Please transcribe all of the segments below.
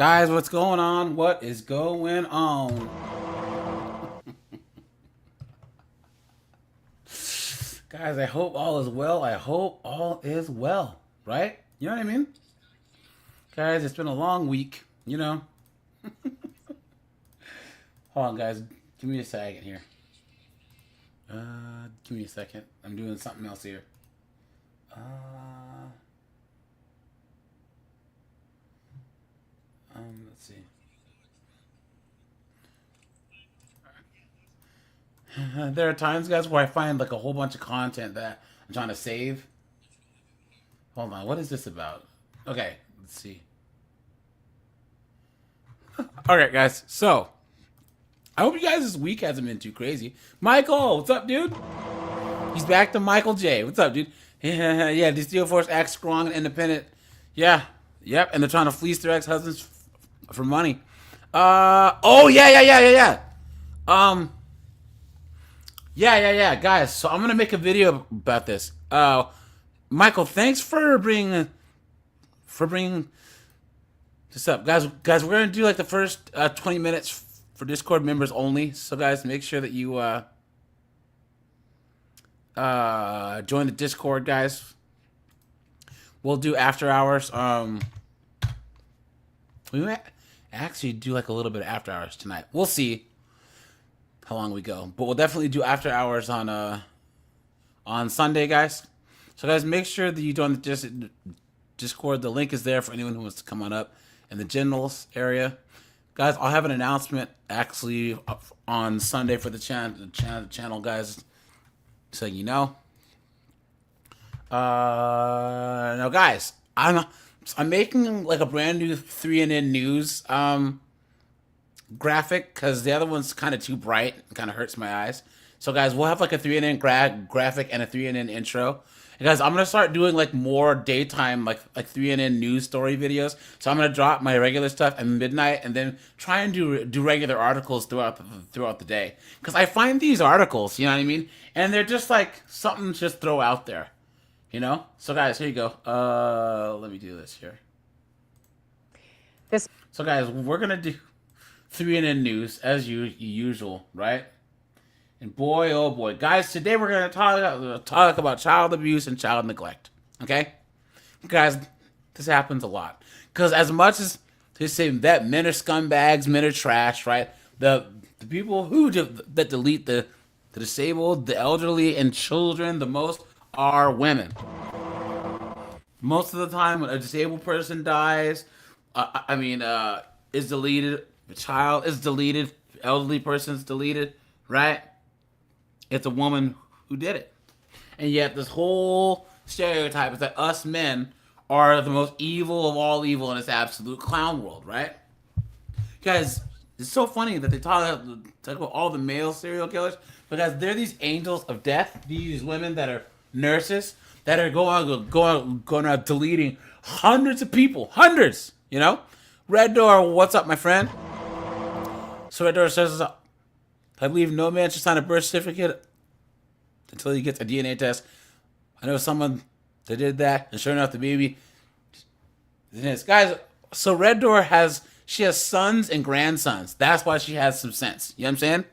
Guys, what's going on? What is going on? Guys, I hope all is well. I hope all is well, right? You know what I mean? Guys, it's been a long week, you know? Hold on, guys. Give me a second here. Give me a second. I'm doing something else here. Uh, let's see. There are times, guys, where I find like a whole bunch of content that I'm trying to save. Hold on, what is this about? Okay, let's see. Alright, guys, so I hope you guys this week hasn't been too crazy. Michael, what's up, dude? He's back to Michael J. What's up, dude? Yeah, the Steel Force acts strong and independent. Yeah, yep, and they're trying to fleece their ex-husbands for money. Oh, yeah. Yeah, guys. So I'm gonna make a video about this. Michael, thanks for bringing this up, guys. Guys, we're gonna do like the first 20 minutes for Discord members only. So, guys, make sure that you join the Discord, guys. We'll do after hours. We might actually do like a little bit of after hours tonight. We'll see how long we go, but we'll definitely do after hours on Sunday, guys. So, guys, make sure that you join the Discord. The link is there for anyone who wants to come on up in the generals area, guys. I'll have an announcement actually on Sunday for the channel, guys, so you know. Now, guys, I'm making like a brand new 3NN news graphic because the other one's kind of too bright and kind of hurts my eyes. So, guys, we'll have like a 3NN graphic and a 3NN intro. And guys, I'm gonna start doing like more daytime like 3NN news story videos. So I'm gonna drop my regular stuff at midnight and then try and do regular articles throughout the day. Because I find these articles, you know what I mean, and they're just like something to just throw out there. You know? So, guys, here you go. Let me do this here. So, guys, we're going to do 3NN news as usual, right? And boy, oh boy. Guys, today we're going to talk about child abuse and child neglect. Okay? Guys, this happens a lot. Because as much as they say that men are scumbags, men are trash, right? The people that delete the disabled, the elderly, and children the most are women. Most of the time when a disabled person dies, is deleted, the child is deleted, elderly person's deleted, right? It's a woman who did it. And yet this whole stereotype is that us men are the most evil of all evil in this absolute clown world, right? Guys, it's so funny that they talk about all the male serial killers, because they're these angels of death, these women that are nurses that are going around deleting hundreds of people, hundreds, you know. Red Door, what's up, my friend? So Red Door says, I believe no man should sign a birth certificate until he gets a DNA test. I know someone that did that, and sure enough, the baby it is. Guys, so Red Door has sons and grandsons. That's why she has some sense. You know what I'm saying?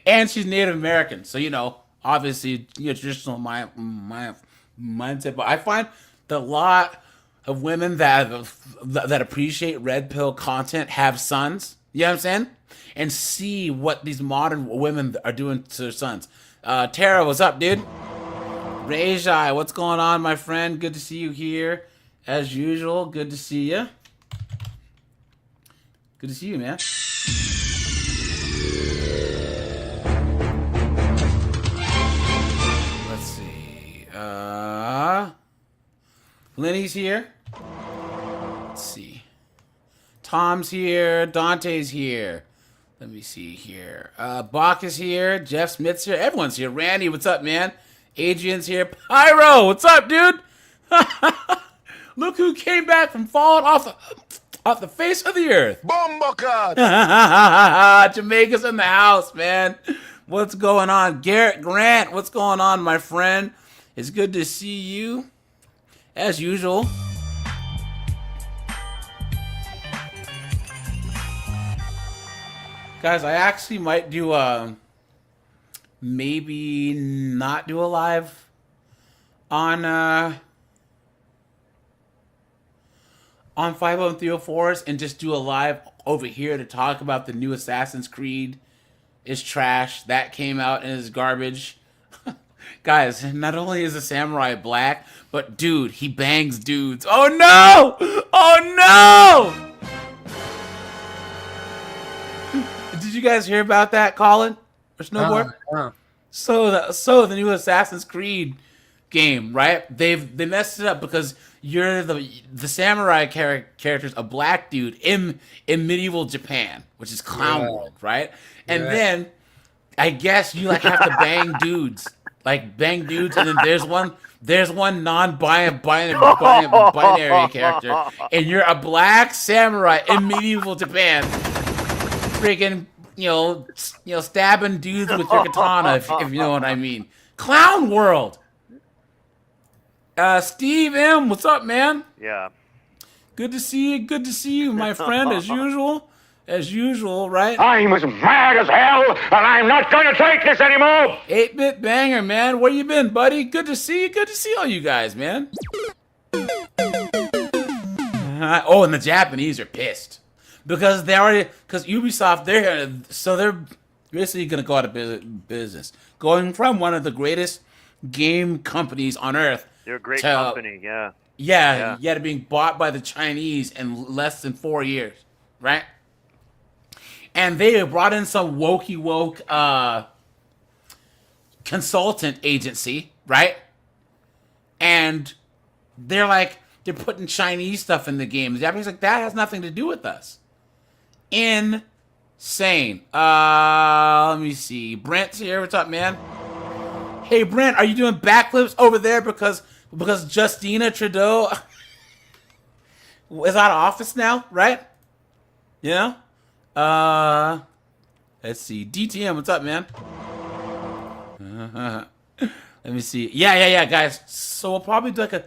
And she's Native American, so you know. Obviously, traditional mindset, but I find that a lot of women that appreciate red pill content have sons. You know what I'm saying? And see what these modern women are doing to their sons. Tara, what's up, dude? Rajai, what's going on, my friend? Good to see you here, as usual. Good to see you. Good to see you, man. Lenny's here. Let's see. Tom's here. Dante's here. Let me see here. Bach is here. Jeff Smith's here. Everyone's here. Randy, what's up, man? Adrian's here. Pyro, what's up, dude? Look who came back from falling off the face of the earth. Bombocat! Jamaica's in the house, man. What's going on? Garrett Grant, what's going on, my friend? It's good to see you, as usual. Guys, I actually might do maybe not do a live on 50304s and just do a live over here to talk about the new Assassin's Creed is trash. That came out and is garbage. Guys, not only is the samurai black, but dude, he bangs dudes. Oh no! Oh no! Did you guys hear about that, Colin? Or Snowboard? So the new Assassin's Creed game, right? They messed it up because you're the samurai character's a black dude in medieval Japan, which is clown world, right? And then I guess you like have to bang dudes, and then there's one binary character, and you're a black samurai in medieval Japan, freaking stabbing dudes with your katana, if you know what I mean. Clown world. Steve M, what's up, man? Yeah. Good to see you, my friend, as usual. As usual, right? I'm as mad as hell, and I'm not going to take this anymore! 8-bit banger, man. Where you been, buddy? Good to see you. Good to see all you guys, man. Oh, and the Japanese are pissed. Because Ubisoft, they're basically going to go out of business. Going from one of the greatest game companies on earth. They're a great company, yeah. Yeah, to being bought by the Chinese in less than 4 years, right? And they brought in some woke consultant agency, right? And they're putting Chinese stuff in the game. The Japanese like, that has nothing to do with us. Insane. Let me see. Brent's here. What's up, man? Hey, Brent, are you doing backflips over there because Justina Trudeau is out of office now, right? Yeah. Let's see. DTM, what's up, man? Let me see. Yeah, guys. So we'll probably do a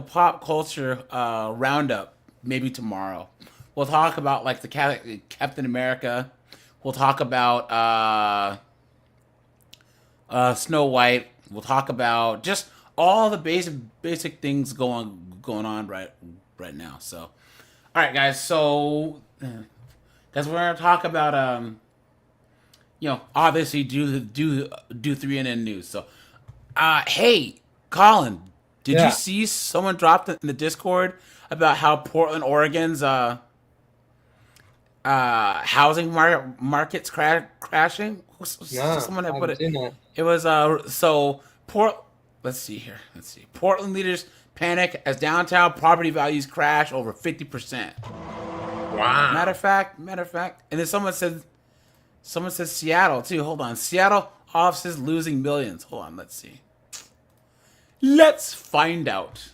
pop culture roundup maybe tomorrow. We'll talk about the Captain America. We'll talk about Snow White. We'll talk about just all the basic things going on right now. So, all right, guys. So, we're gonna talk about obviously do 3NN news. So, hey, Colin, did you see someone dropped in the Discord about how Portland, Oregon's housing market's crashing? No, someone had put it. That. It was Let's see here. Portland leaders panic as downtown property values crash over 50%. Wow. Matter of fact, and then someone said Seattle too. Hold on, Seattle offices losing millions. Hold on, let's see. Let's find out.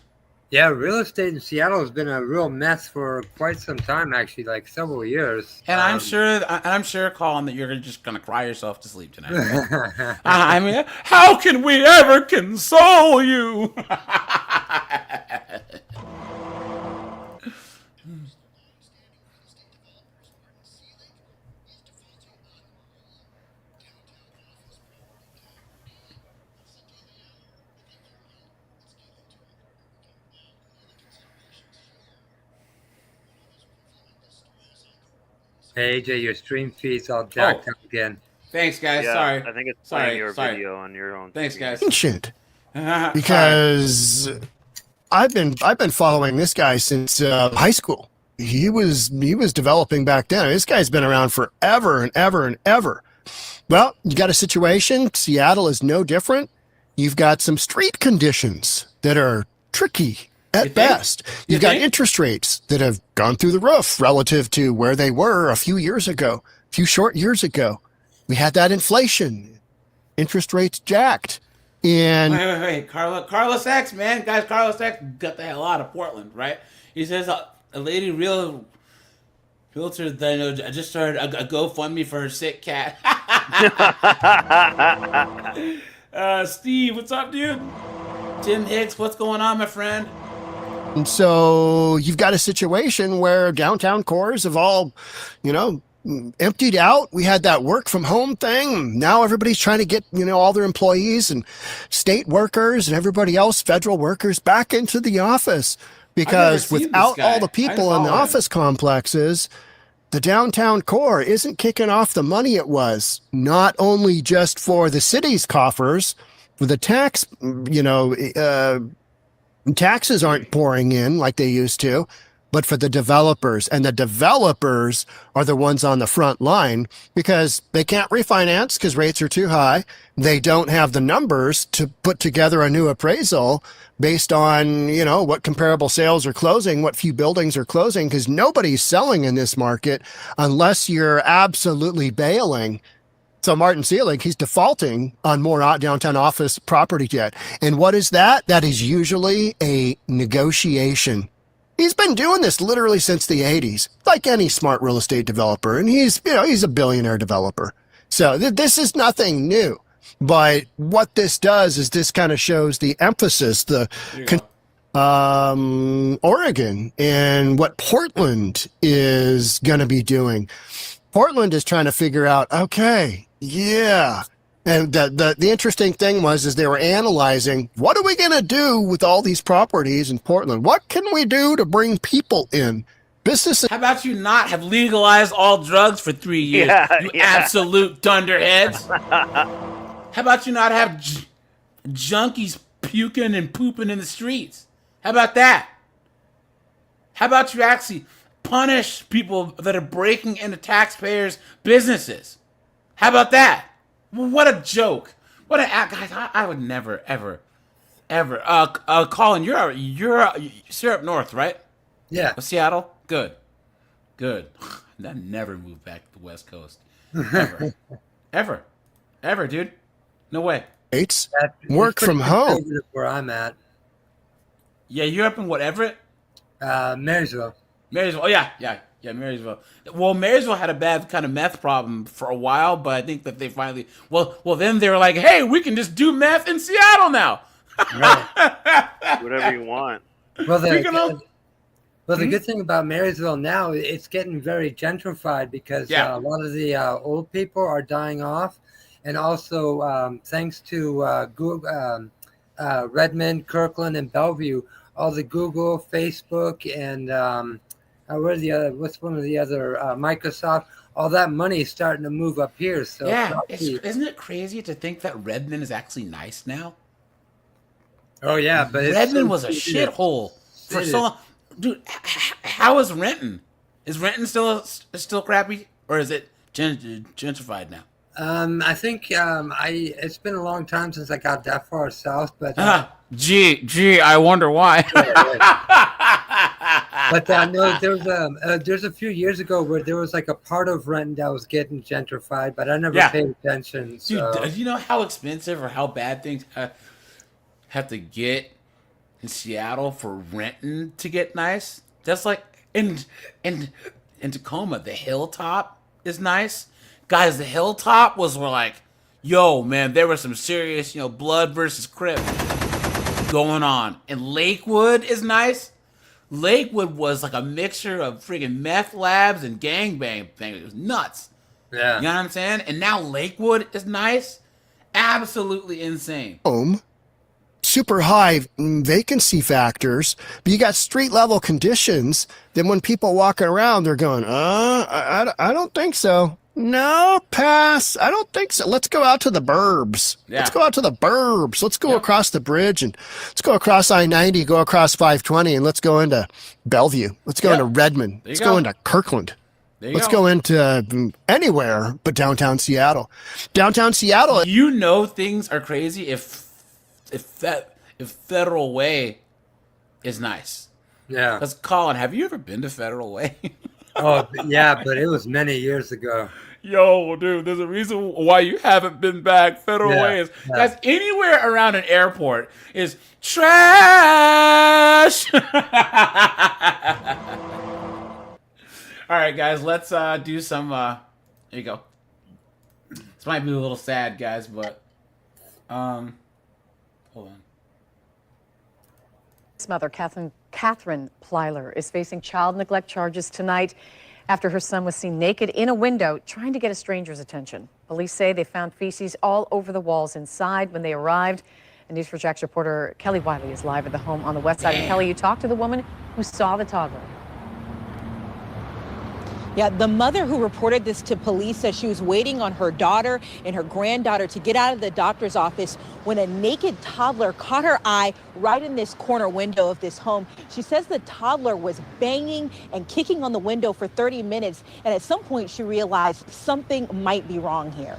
Yeah, real estate in Seattle has been a real mess for quite some time, actually, like several years. And I'm sure, Colin, that you're just gonna cry yourself to sleep tonight. Right? I mean, how can we ever console you? Hey, AJ, your stream feed's all jacked up again. Thanks, guys. Yeah, Sorry. I think it's playing your video on your own. Thanks, screen. guys. Ancient, because I've been following this guy since high school. He was developing back then. This guy's been around forever and ever and ever. Well, you got a situation. Seattle is no different. You've got some street conditions that are tricky at best. You've got interest rates that have gone through the roof relative to where they were a few short years ago. We had that inflation. Interest rates jacked. And wait. Carlos X, man. Guys, Carlos X got the hell out of Portland, right? He says a lady realtor that just started a GoFundMe for her sick cat. Steve, what's up, dude? Tim Hicks, what's going on, my friend? so you've got a situation where downtown cores have all, emptied out. We had that work from home thing. Now everybody's trying to get, all their employees and state workers and everybody else, federal workers, back into the office, because without all the people in the office complexes, the downtown core isn't kicking off the money it was, not only just for the city's coffers, for the tax, taxes aren't pouring in like they used to, but for the developers. And the developers are the ones on the front line because they can't refinance because rates are too high. They don't have the numbers to put together a new appraisal based on, what comparable sales are closing, what few buildings are closing, because nobody's selling in this market unless you're absolutely bailing. So Martin Seelig, he's defaulting on more downtown office property debt. And what is that? That is usually a negotiation. He's been doing this literally since the 80s, like any smart real estate developer. And he's a billionaire developer. So this is nothing new. But what this does is this kind of shows the emphasis, Oregon and what Portland is going to be doing. Portland is trying to figure out, okay, yeah. And the interesting thing is they were analyzing, what are we going to do with all these properties in Portland? What can we do to bring people in? Businesses. How about you not have legalized all drugs for 3 years, absolute dunderheads? How about you not have junkies puking and pooping in the streets? How about that? How about you actually punish people that are breaking into taxpayers' businesses? How about that? What a joke! What an act, guys! I would never, ever. Colin, you're up north, right? Yeah. Seattle. Good. I never moved back to the West Coast. Ever, dude. No way. It's work from home. Where I'm at. Yeah, you're up in what, Everett? Marysville. Marysville. Oh, yeah, Marysville. Well, Marysville had a bad kind of meth problem for a while, but I think that they finally... Well, then they were like, hey, we can just do meth in Seattle now. Right. Whatever you want. Well, the good thing about Marysville now, it's getting very gentrified because a lot of the old people are dying off. And also, thanks to Google, Redmond, Kirkland, and Bellevue, all the Google, Facebook, and what's one of the other, Microsoft, all that money is starting to move up here. So isn't it crazy to think that Redmond is actually nice now? Oh, yeah. But Redmond was a shithole for so long. Dude, how is Renton? Is Renton still crappy? Or is it gentrified now? I think it's been a long time since I got that far south, but gee, I wonder why. But no, there's a few years ago where there was like a part of Renton that was getting gentrified, but I never paid attention. So. Dude, do you know how expensive or how bad things have to get in Seattle for Renton to get nice? That's like in Tacoma, the Hilltop is nice. Guys, the Hilltop was like, yo, man, there was some serious, blood versus Crip going on. And Lakewood is nice. Lakewood was like a mixture of freaking meth labs and gangbang thing. It was nuts. Yeah. You know what I'm saying? And now Lakewood is nice. Absolutely insane. Super high vacancy factors, but you got street level conditions. Then when people walking around, they're going, I don't think so. No, pass. I don't think so. Let's go out to the burbs. Yeah. Let's go out to the burbs. Let's go across the bridge and let's go across I-90, go across 520, and let's go into Bellevue. Let's go into Redmond. Let's go into Kirkland. Let's go into anywhere but downtown Seattle. Downtown Seattle. Things are crazy if Federal Way is nice. Yeah. Because Colin, have you ever been to Federal Way? Oh, yeah, but it was many years ago. Yo, dude, there's a reason why you haven't been back. Federal Way is... Guys, anywhere around an airport is trash! All right, guys, let's do some... There you go. This might be a little sad, guys, but... hold on. Mother Catherine Plyler is facing child neglect charges tonight after her son was seen naked in a window trying to get a stranger's attention. Police say they found feces all over the walls inside when they arrived. And News4Jax reporter Kelly Wiley is live at the home on the west side. And Kelly, you talked to the woman who saw the toddler. Yeah, the mother who reported this to police says she was waiting on her daughter and her granddaughter to get out of the doctor's office when a naked toddler caught her eye right in this corner window of this home. She says the toddler was banging and kicking on the window for 30 minutes, and at some point she realized something might be wrong here.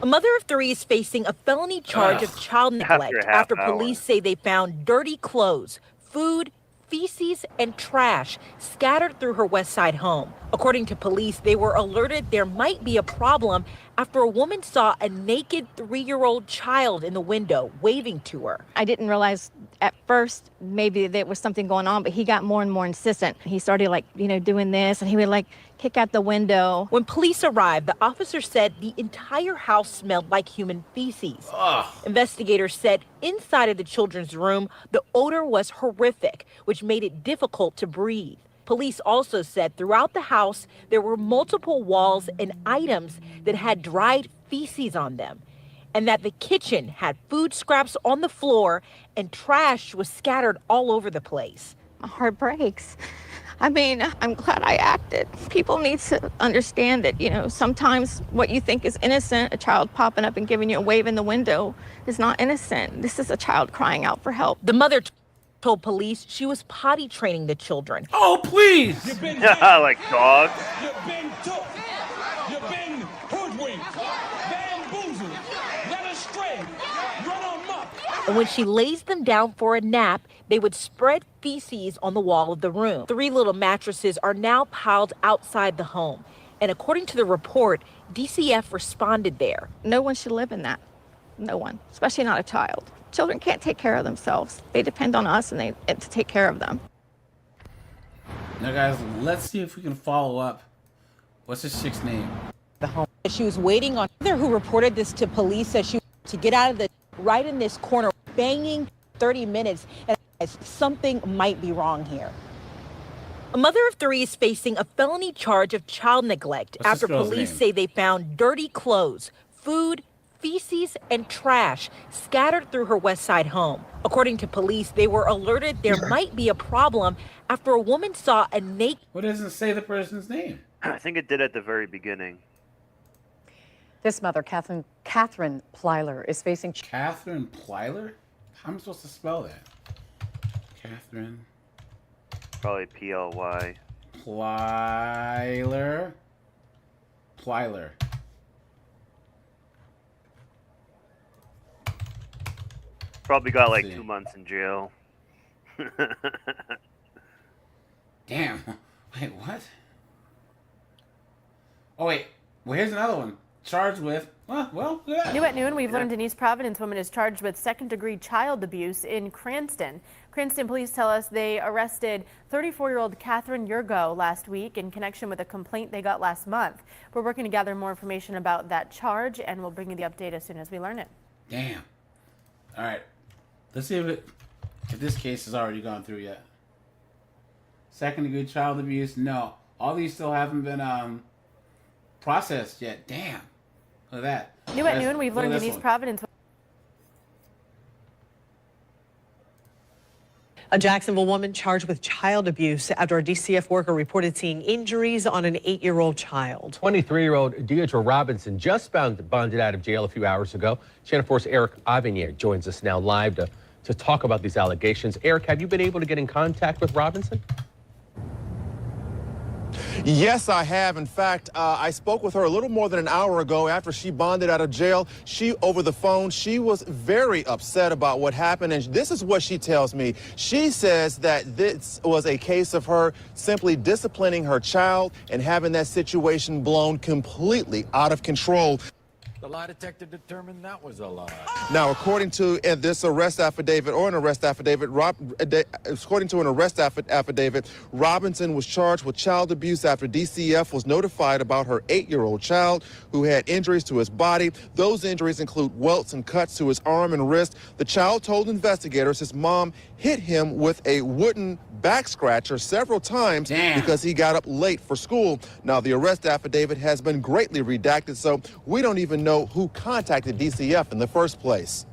A mother of three is facing a felony charge of child neglect after police say they found dirty clothes, food, feces, and trash scattered through her West Side home. According to police, they were alerted there might be a problem after a woman saw a naked 3-year-old child in the window waving to her. I didn't realize at first maybe there was something going on, but he got more and more insistent. He started doing this, and he would kick out the window. When police arrived, the officer said the entire house smelled like human feces. Ugh. Investigators said inside of the children's room, the odor was horrific, which made it difficult to breathe. Police also said throughout the house, there were multiple walls and items that had dried feces on them, and that the kitchen had food scraps on the floor and trash was scattered all over the place. My heart breaks. I'm glad I acted. People need to understand that, sometimes what you think is innocent, a child popping up and giving you a wave in the window, is not innocent. This is a child crying out for help. The mother told police she was potty training the children. Oh, please! Like dogs. You've been took. You've been hoodwinked, bamboozled, led astray, run amok. And when she lays them down for a nap, they would spread feces on the wall of the room. 3 little mattresses are now piled outside the home. And according to the report, DCF responded there. No one should live in that. No one, especially not a child. Children can't take care of themselves. They depend on us and to take care of them. Now, guys, let's see if we can follow up. What's this chick's name? The home. She was waiting on the mother who reported this to police says she to get out of the right in this corner, banging 30 minutes, and something might be wrong here. A mother of 3 is facing a felony charge of child neglect after police say they found dirty clothes, food, feces, and trash scattered through her West Side home. According to police, they were alerted there might be a problem after a woman saw a naked... What doesn't it say the person's name? I think it did at the very beginning. This mother, Catherine Plyler, is facing... Catherine Plyler? How am I supposed to spell that? Catherine... Probably P-L-Y. Plyler. Probably got 2 months in jail. Damn. Wait, what? Oh, wait. Well, here's another one. Charged with... Well, yeah. New at noon, we've learned an East Providence woman is charged with second-degree child abuse in Cranston. Cranston police tell us they arrested 34-year-old Catherine Yurgo last week in connection with a complaint they got last month. We're working to gather more information about that charge, and we'll bring you the update as soon as we learn it. Damn. All right. Let's see if this case has already gone through yet. Second-degree child abuse? No. All these still haven't been processed yet. Damn. Look at that. New at noon, we've learned in East Providence. A Jacksonville woman charged with child abuse after a DCF worker reported seeing injuries on an 8-year-old child. 23-year-old Deidre Robinson just bonded out of jail a few hours ago. Channel 4's Eric Avenier joins us now live to talk about these allegations. Eric, have you been able to get in contact with Robinson? Yes, I have. In fact, I spoke with her a little more than an hour ago after she bonded out of jail. Over the phone, she was very upset about what happened, and this is what she tells me. She says that this was a case of her simply disciplining her child and having that situation blown completely out of control. The lie detector determined that was a lie. Now, according to this arrest affidavit, according to an arrest affidavit, Robinson was charged with child abuse after DCF was notified about her 8-year-old child who had injuries to his body. Those injuries include welts and cuts to his arm and wrist. The child told investigators his mom hit him with a wooden back scratcher several times because he got up late for school. Now, the arrest affidavit has been greatly redacted, so we don't even know who contacted DCF in the first place.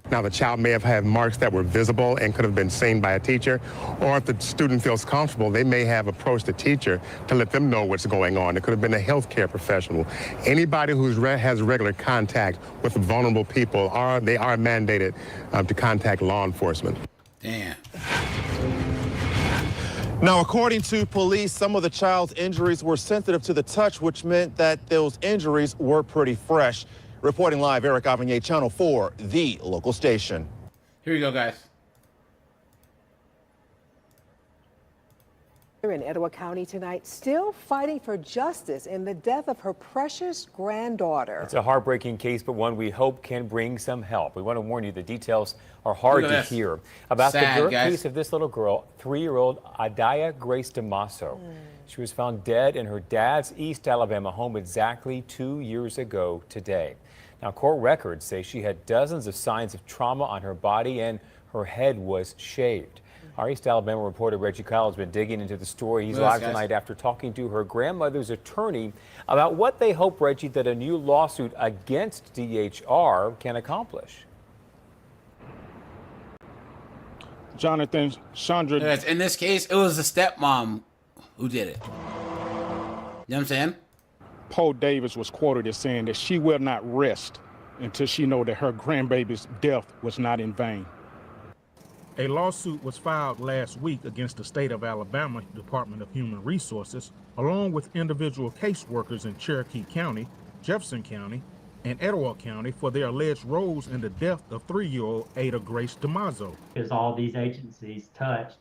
Now, the child may have had marks that were visible and could have been seen by a teacher, or if the student feels comfortable, they may have approached the teacher to let them know what's going on. It could have been a healthcare professional. Anybody who has regular contact with vulnerable people, they are mandated to contact law enforcement. Damn. Now, according to police, some of the child's injuries were sensitive to the touch, which meant that those injuries were pretty fresh. Reporting live, Eric Avignon, Channel 4, the local station. Here we go, guys. In Etowah County tonight, still fighting for justice in the death of her precious granddaughter. It's a heartbreaking case, but one we hope can bring some help. We want to warn you the details are hard to hear about the birth case of this little girl, 3-year-old Adaya Grace DeMasso. She was found dead in her dad's East Alabama home exactly 2 years ago today. Now, court records say she had dozens of signs of trauma on her body and her head was shaved. Our East Alabama reporter Reggie Kyle has been digging into the story. He's live tonight after talking to her grandmother's attorney about what they hope, Reggie, that a new lawsuit against DHR can accomplish. Jonathan, Chandra. In this case, it was the stepmom who did it. You know what I'm saying? Poe Davis was quoted as saying that she will not rest until she know that her grandbaby's death was not in vain. A lawsuit was filed last week against the state of Alabama Department of Human Resources, along with individual caseworkers in Cherokee County, Jefferson County, and Etowah County for their alleged roles in the death of 3-year-old Ada Grace DeMasso. Because all these agencies touched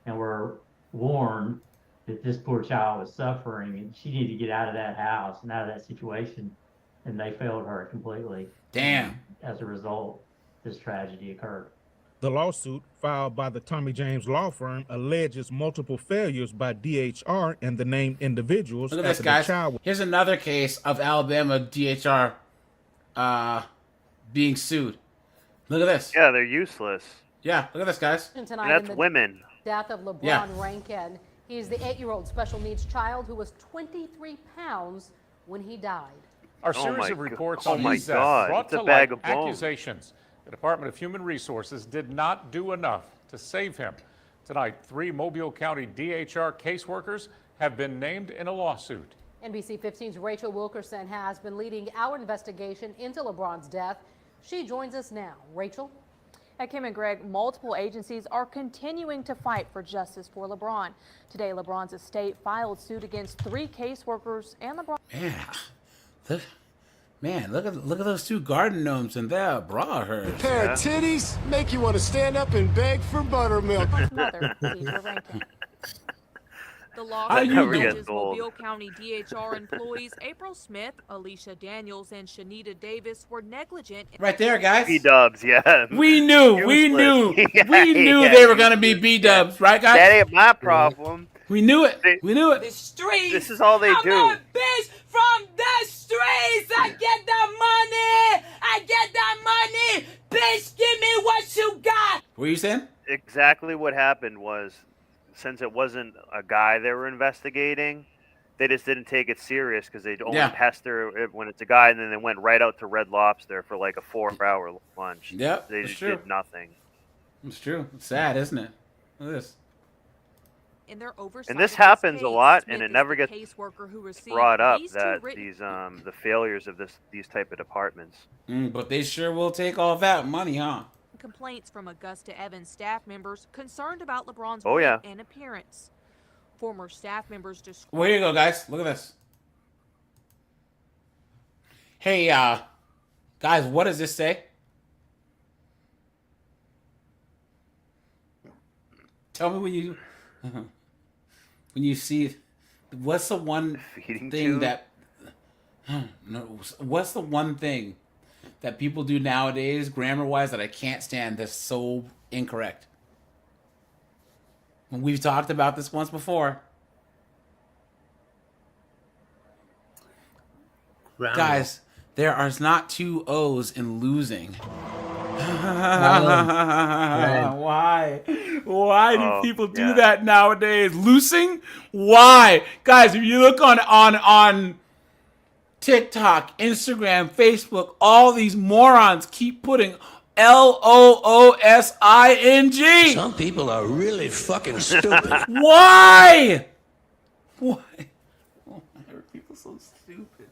and were warned that this poor child was suffering and she needed to get out of that house and out of that situation, and they failed her completely. Damn. As a result, this tragedy occurred. The lawsuit, filed by the Tommy James law firm, alleges multiple failures by DHR and the named individuals. Look at this, guys. Here's another case of Alabama DHR being sued. Look at this. Yeah, they're useless. Yeah, look at this, guys. And that's women. Death of LeBron Rankin. He's the 8-year-old special needs child who was 23 pounds when he died. Our series of reports on his death brought to light accusations the Department of Human Resources did not do enough to save him. Tonight, 3 Mobile County DHR caseworkers have been named in a lawsuit. NBC 15's Rachel Wilkerson has been leading our investigation into LeBron's death. She joins us now. Rachel? Kim and Greg, multiple agencies are continuing to fight for justice for LeBron. Today, LeBron's estate filed suit against 3 caseworkers and LeBron. Look at those 2 garden gnomes and their bra hers. A pair of titties make you want to stand up and beg for buttermilk. The lawsuit alleges Mobile County DHR employees April Smith, Alicia Daniels, and Shanita Davis were negligent. Right there, guys. B-dubs, yeah. We knew they were going to be B-dubs, right, guys? That ain't my problem. We knew it. We knew it. The streets. This is all they do. I'm a bitch from the streets. I get the money. I get the money. Bitch, give me what you got. What were you saying? Exactly what happened was, since it wasn't a guy they were investigating, they just didn't take it serious because they'd only pester it when it's a guy, and then they went right out to Red Lobster for like a 4-hour lunch. Yep, they just did nothing. It's true. It's sad, isn't it? Look at this. In their oversight And this happens a lot, Smith and it never gets brought up that these the failures of these type of departments. But they sure will take all that money, huh? Complaints from Augusta Evans staff members concerned about LeBron's Oh, yeah. weight and appearance. Former staff members described. Well, here you go, guys. Look at this. Hey, guys, what does this say? Tell me when you see, what's the one thing tube? that No, what's the one thing that people do nowadays, grammar-wise, that I can't stand? That's so incorrect. We've talked about this once before. Guys, there are not two O's in losing. Why? Why do people do that nowadays? Losing? Why? Guys, if you look on TikTok, Instagram, Facebook, all these morons keep putting LOOSING. Some people are really fucking stupid. Why? Why? Oh, why are people so stupid?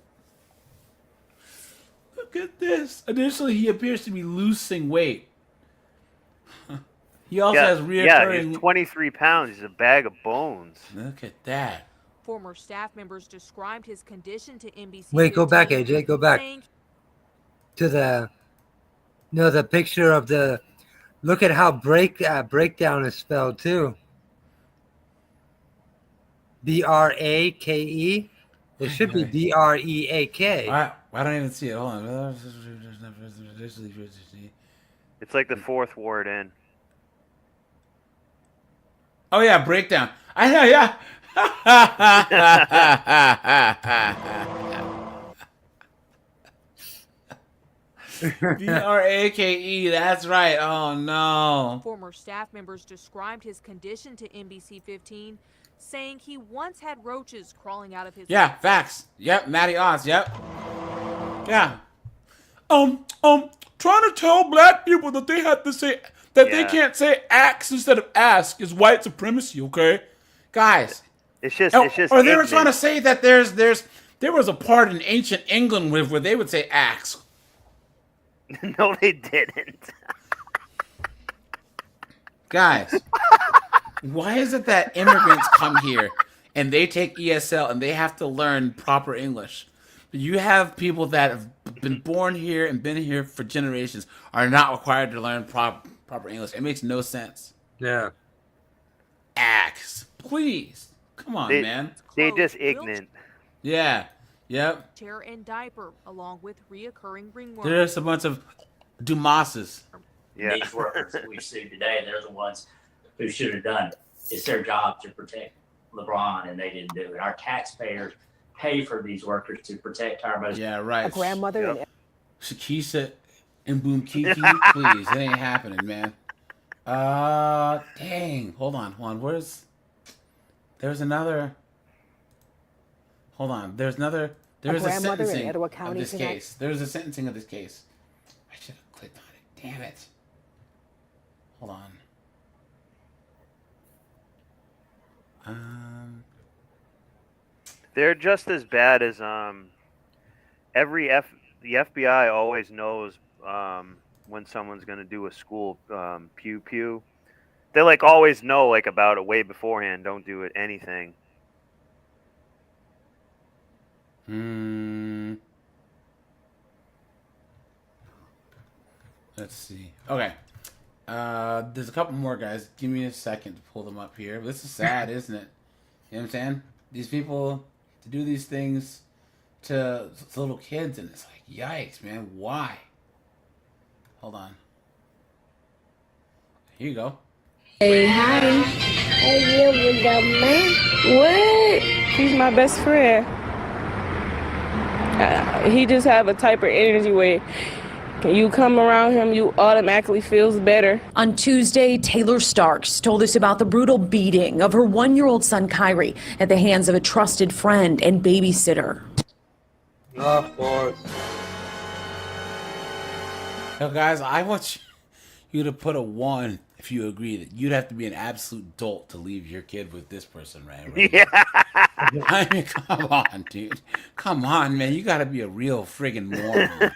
Look at this. Additionally, he appears to be losing weight. He also has reoccurring... Yeah, he's 23 pounds. He's a bag of bones. Look at that. Former staff members described his condition to NBC. Wait, go back, AJ. Go back to the picture of the. Look at how breakdown is spelled too. BRAKE. It should be BREAK. I don't even see it. Hold on. It's like the fourth word in. Oh yeah, breakdown. I know, yeah. BRAKE, that's right. Oh no. Former staff members described his condition to NBC 15, saying he once had roaches crawling out of his mouth. Facts. Yep, Matty Oz, yep. Yeah. Trying to tell black people that they have to say that they can't say axe instead of ask is white supremacy, okay? Guys. It's just or they were trying to say that there was a part in ancient England where they would say axe. No, they didn't. Guys, why is it that immigrants come here and they take ESL and they have to learn proper English? But you have people that have been born here and been here for generations are not required to learn proper English. It makes no sense. Yeah. Axe, please. Come on, man. They just ignorant. Yeah. Yep. Chair and diaper, along with reoccurring ringworm. There's a bunch of Dumases. Yeah. These workers that we've sued today, they're the ones who should have done it. It's their job to protect LeBron, and they didn't do it. Our taxpayers pay for these workers to protect our most. Yeah, right. A grandmother. Yep. Shakisa and Boom Kiki, please. It ain't happening, man. Dang. Hold on. There's another. Hold on. There's a sentencing of this case. There's a sentencing of this case. I should have clicked on it. Damn it. Hold on. They're just as bad as the FBI always knows when someone's gonna do a school pew pew. They like always know like about it way beforehand. Don't do it anything. Let's see. Okay. There's a couple more guys. Give me a second to pull them up here. This is sad, isn't it? You know what I'm saying? These people to do these things to little kids, and it's like, yikes, man. Why? Hold on. Here you go. Hey, hi. Hey, you with the man? What? He's my best friend. He just have a type of energy where you come around him, you automatically feels better. On Tuesday, Taylor Starks told us about the brutal beating of her 1-year-old son, Kyrie, at the hands of a trusted friend and babysitter. Of course. Now, guys, I want you to put a 1 if you agree that you'd have to be an absolute dolt to leave your kid with this person, right? Yeah. I mean, come on, dude. Come on, man. You got to be a real friggin' moron.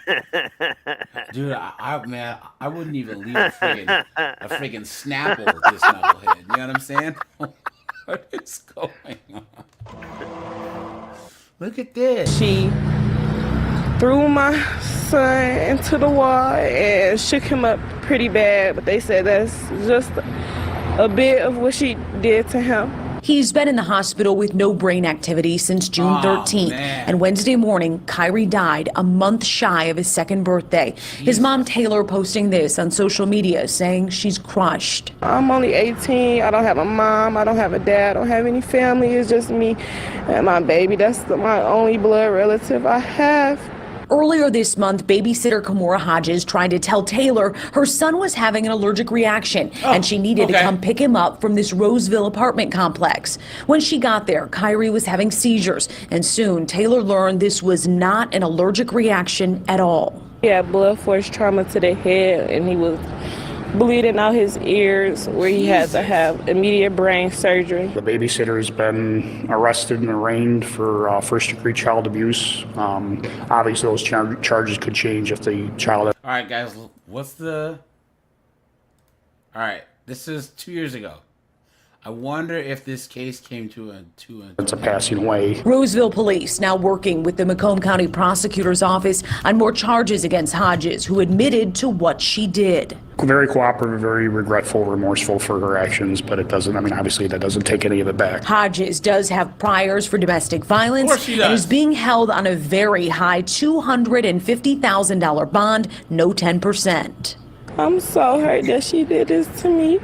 Dude, I wouldn't even leave a friggin' Snapple with this knucklehead. You know what I'm saying? What is going on? Look at this. She threw my son into the wall and shook him up pretty bad, but they said that's just a bit of what she did to him. He's been in the hospital with no brain activity since June 13th. And Wednesday morning, Kyrie died a month shy of his second birthday. His mom, Taylor, posting this on social media, saying she's crushed. I'm only 18. I don't have a mom. I don't have a dad. I don't have any family. It's just me and my baby. That's my only blood relative I have. Earlier this month, babysitter Kimora Hodges tried to tell Taylor her son was having an allergic reaction and she needed to come pick him up from this Roseville apartment complex. When she got there, Kyrie was having seizures, and soon Taylor learned this was not an allergic reaction at all. He had blood force trauma to the head, and he was bleeding out his ears, where he had to have immediate brain surgery. The babysitter has been arrested and arraigned for first-degree child abuse. Obviously, those charges could change if the child... All right, guys, what's the... All right, this is 2 years ago. I wonder if this case came to a... It's a passing away. Roseville police now working with the Macomb County Prosecutor's Office on more charges against Hodges, who admitted to what she did. Very cooperative, very regretful, remorseful for her actions, but it doesn't, I mean, obviously that doesn't take any of it back. Hodges does have priors for domestic violence and is being held on a very high $250,000 bond, no 10%. I'm so hurt that she did this to me.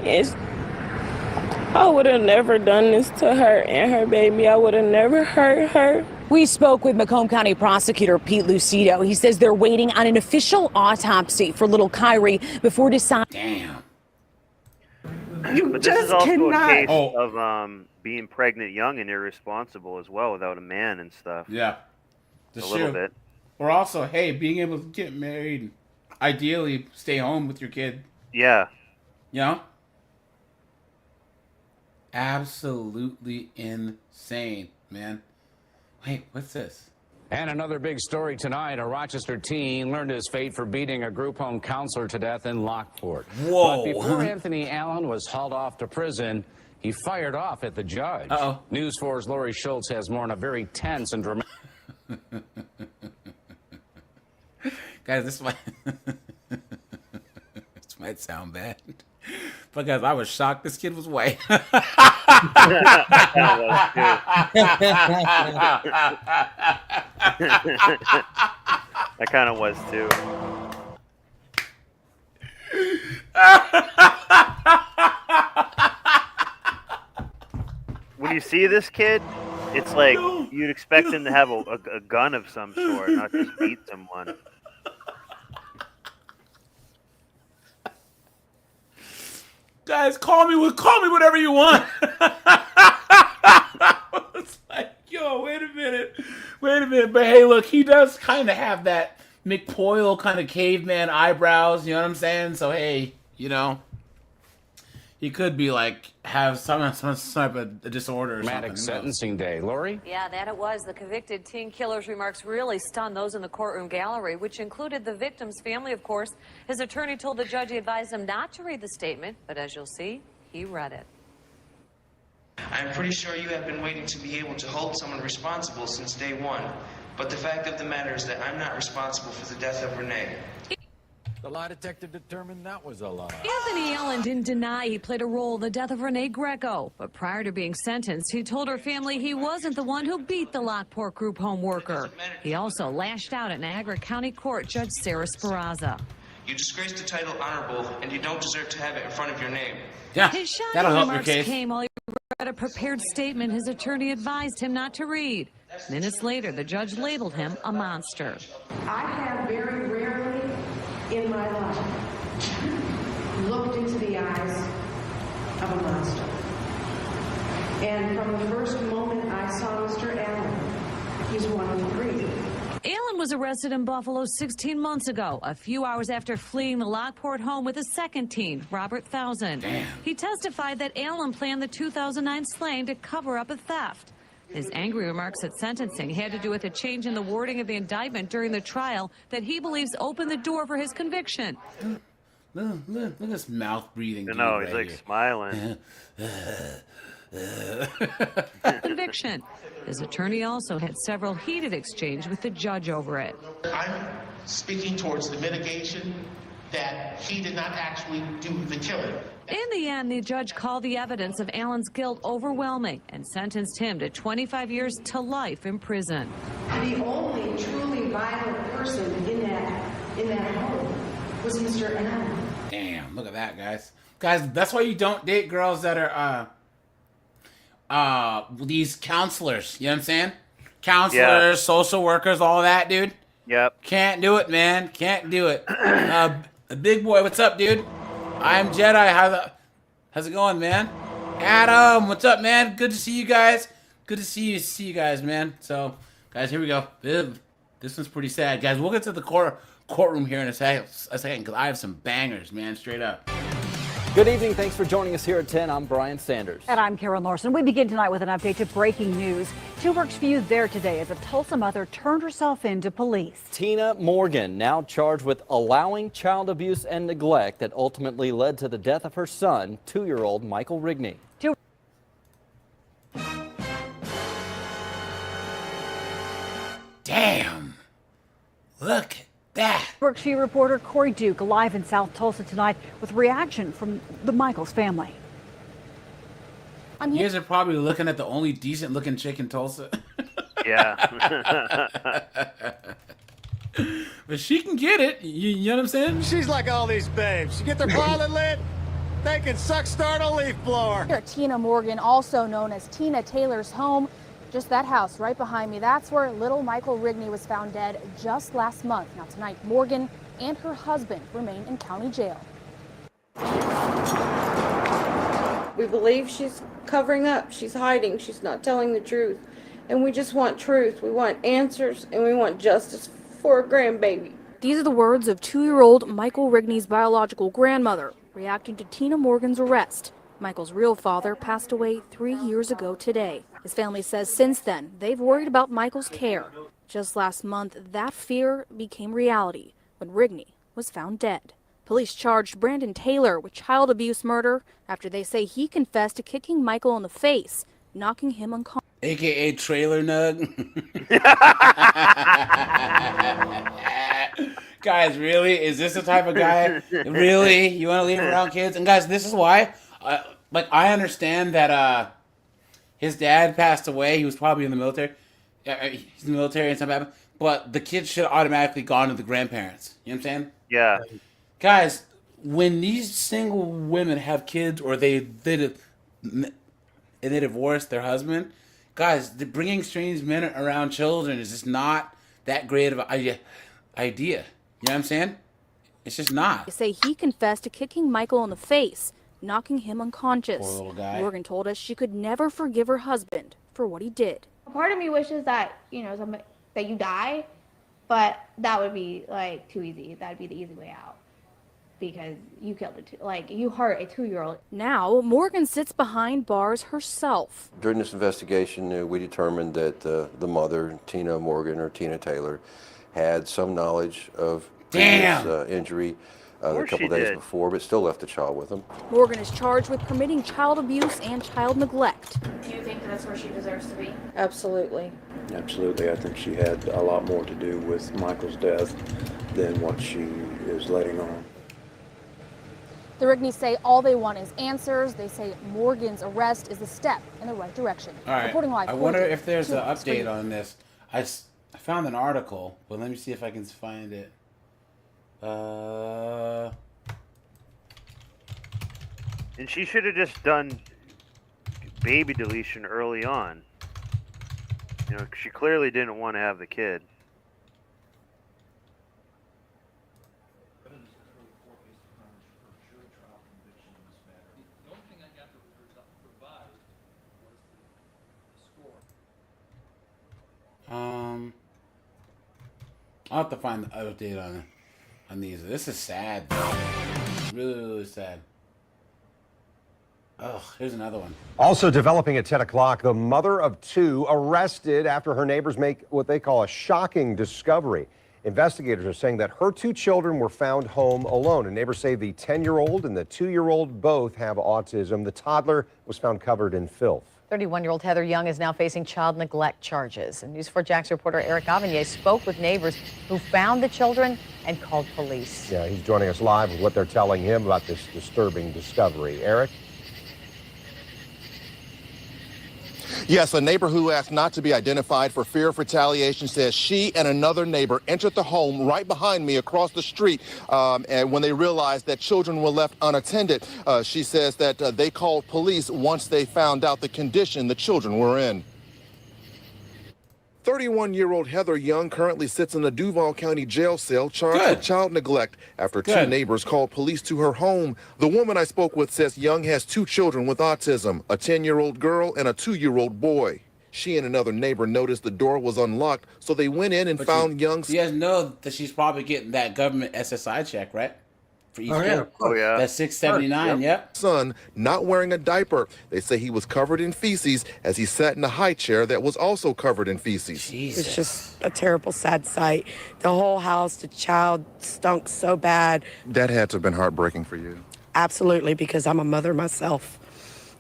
I would have never done this to her and her baby. I would have never hurt her. We spoke with Macomb County Prosecutor Pete Lucido. He says they're waiting on an official autopsy for little Kyrie before deciding. Damn. But this is also a case of being pregnant young and irresponsible as well, without a man and stuff. Yeah. A little bit. Or also, hey, being able to get married, ideally stay home with your kid. Yeah. You know? Absolutely insane, man. Wait, what's this? And another big story tonight. A Rochester teen learned his fate for beating a group home counselor to death in Lockport. Whoa. But before Anthony Allen was hauled off to prison, he fired off at the judge. Uh-oh. News 4's Lori Schultz has more on a very tense and dramatic... Guys, this might sound bad. But guys, I was shocked this kid was white. That kind of was too. When you see this kid, it's like you'd expect him to have a gun of some sort, not just beat someone. Guys, call me whatever you want. It's like, yo, wait a minute. But hey, look, he does kind of have that McPoyle kind of caveman eyebrows, you know what I'm saying? So hey, you know, he could be like have some type of disorder or something. sentencing day. Lori? Yeah, that it was. The convicted teen killer's remarks really stunned those in the courtroom gallery, which included the victim's family, of course. His attorney told the judge he advised him not to read the statement, but as you'll see, he read it. I'm pretty sure you have been waiting to be able to hold someone responsible since day one. But the fact of the matter is that I'm not responsible for the death of Renee. The lie detector determined that was a lie. Anthony Allen didn't deny he played a role in the death of Renee Greco, but prior to being sentenced, he told her family he wasn't the one who beat the Lockport group home worker. He also lashed out at Niagara County Court Judge Sarah Speranza. You disgraced the title honorable, and you don't deserve to have it in front of your name. Yeah, His shocking that'll help your remarks case. came while he read a prepared statement his attorney advised him not to read. Minutes later, the judge labeled him a monster. I have very rarely in my life looked into the eyes of a monster. And from the first moment I saw Mr. Allen, he's one to breathe. Allen was arrested in Buffalo 16 months ago, a few hours after fleeing the Lockport home with a second teen, Robert Thousand. Damn. He testified that Allen planned the 2009 slaying to cover up a theft. His angry remarks at sentencing had to do with a change in the wording of the indictment during the trial that he believes opened the door for his conviction. Look at this mouth breathing. No, he's like smiling. Conviction. His attorney also had several heated exchanges with the judge over it. I'm speaking towards the mitigation that he did not actually do the killing. In the end, the judge called the evidence of Alan's guilt overwhelming and sentenced him to 25 years to life in prison. The only truly violent person in that home was Mr. Allen. Damn, look at that, guys. Guys, that's why you don't date girls that are these counselors. You know what I'm saying? Counselors, social workers, all that, dude. Yep. Can't do it, man. Can't do it. Big boy, what's up, dude? I'm Jedi. How's it going, man? Adam, what's up, man? Good to see you guys. Good to see you guys, man. So, guys, here we go. This one's pretty sad, guys. We'll get to the courtroom here in a second, because I have some bangers, man. Straight up. Good evening. Thanks for joining us here at 10. I'm Brian Sanders. And I'm Karen Larson. We begin tonight with an update to breaking news. Two works for you there today as a Tulsa mother turned herself in to police. Tina Morgan now charged with allowing child abuse and neglect that ultimately led to the death of her son, 2-year-old Michael Rigney. Damn. Look at that. Berkshire reporter Corey Duke live in South Tulsa tonight with reaction from the Michaels family. You guys are probably looking at the only decent looking chick in Tulsa. Yeah. But she can get it. You know what I'm saying? She's like all these babes. You get their pilot lit, they can suck start a leaf blower. Here at Tina Morgan, also known as Tina Taylor's home. Just that house right behind me, that's where little Michael Rigney was found dead just last month. Now tonight, Morgan and her husband remain in county jail. We believe she's covering up, she's hiding, she's not telling the truth. And we just want truth, we want answers, and we want justice for a grandbaby. These are the words of 2-year-old Michael Rigney's biological grandmother reacting to Tina Morgan's arrest. Michael's real father passed away 3 years ago today. His family says since then, they've worried about Michael's care. Just last month, that fear became reality when Rigney was found dead. Police charged Brandon Taylor with child abuse murder after they say he confessed to kicking Michael in the face, knocking him unconscious. AKA Trailer Nug. Guys, really? Is this the type of guy? Really? You want to leave around kids? And guys, this is why. I understand that his dad passed away. He was probably in the military. He's in the military and stuff happened. But the kid should have automatically gone to the grandparents. You know what I'm saying? Yeah. Guys, when these single women have kids or they divorce their husband, guys, bringing strange men around children is just not that great of an idea. You know what I'm saying? It's just not. They say he confessed to kicking Michael in the face, knocking him unconscious. Poor little guy. Morgan told us she could never forgive her husband for what he did. Part of me wishes that, that you die, but that would be too easy. That'd be the easy way out because you killed you hurt a 2-year-old. Now, Morgan sits behind bars herself. During this investigation, we determined that the mother, Tina Morgan or Tina Taylor, had some knowledge of previous injury a couple days before, but still left the child with him. Morgan is charged with committing child abuse and child neglect. Do you think that's where she deserves to be? Absolutely. Absolutely. I think she had a lot more to do with Michael's death than what she is letting on. The Rigneys say all they want is answers. They say Morgan's arrest is a step in the right direction. All right. Reporting live. I wonder if there's an update on this. I found an article, but let me see if I can find it. And she should have just done baby deletion early on. She clearly didn't want to have the kid. I'll have to find the update on these. This is sad, though. Really, really sad. Oh, here's another one. Also developing at 10 o'clock, the mother of 2 arrested after her neighbors make what they call a shocking discovery. Investigators are saying that her 2 children were found home alone, and neighbors say the 10-year-old and the 2-year-old both have autism. The toddler was found covered in filth. 31-year-old Heather Young is now facing child neglect charges. And News 4 Jax reporter Eric Avanier spoke with neighbors who found the children and called police. Yeah, he's joining us live with what they're telling him about this disturbing discovery. Eric? Yes, a neighbor who asked not to be identified for fear of retaliation says she and another neighbor entered the home right behind me across the street, and when they realized that children were left unattended, she says that they called police once they found out the condition the children were in. 31-year-old Heather Young currently sits in a Duval County jail cell charged with child neglect after two neighbors called police to her home. The woman I spoke with says Young has two children with autism, a 10-year-old girl and a 2-year-old boy. She and another neighbor noticed the door was unlocked, so they went in and found Young's... You guys know that she's probably getting that government SSI check, right? For each kid. Oh, yeah. That's $679, yep. Son not wearing a diaper. They say he was covered in feces as he sat in a high chair that was also covered in feces. It's just a terrible, sad sight. The whole house, the child stunk so bad. That had to have been heartbreaking for you. Absolutely, because I'm a mother myself.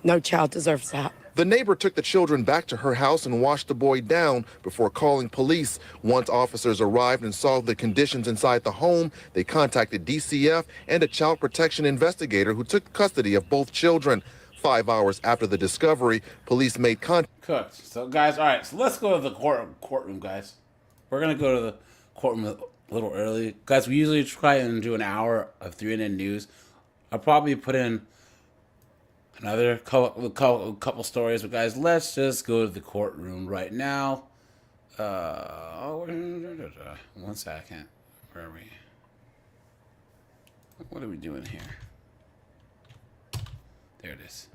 No child deserves that. The neighbor took the children back to her house and washed the boy down before calling police. Once officers arrived and saw the conditions inside the home, they contacted DCF and a child protection investigator who took custody of both children. 5 hours after the discovery, police made contact. Cooked. So, guys, all right, so let's go to the courtroom, guys. We're going to go to the courtroom a little early. Guys, we usually try and do an hour of 3NN News. I'll probably put in another couple stories, but guys, let's just go to the courtroom right now. 1 second. Where are we? What are we doing here? There it is.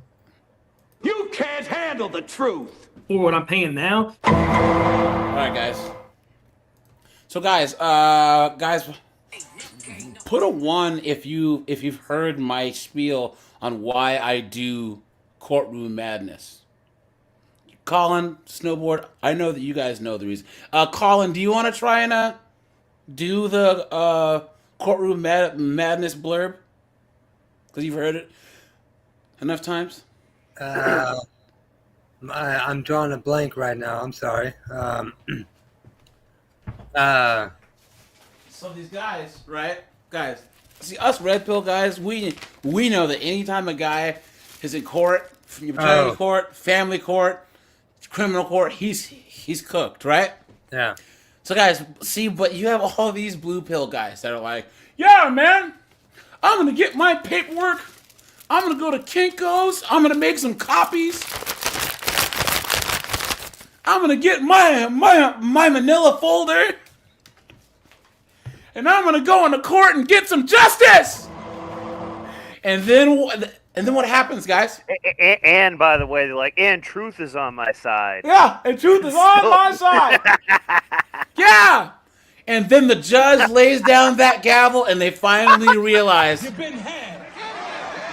You can't handle the truth. For what I'm paying now. All right, guys. So, guys, put a 1 if you've heard my spiel on why I do courtroom madness. Colin, Snowboard, I know that you guys know the reason. Colin, do you want to try and do the courtroom madness blurb? Because you've heard it enough times? I'm drawing a blank right now. I'm sorry. So these guys, right? Guys, see, us red pill guys, we know that anytime a guy is in court, paternity court, family court, criminal court, he's cooked, right? Yeah. So guys, see, but you have all these blue pill guys that are like, yeah, man, I'm gonna get my paperwork, I'm gonna go to Kinko's, I'm gonna make some copies, I'm gonna get my manila folder, and I'm gonna go into court and get some justice. And then what happens, guys? And by the way, they're like, and truth is on my side. Yeah, and truth is on my side. Yeah. And then the judge lays down that gavel, and they finally realize. You've been had.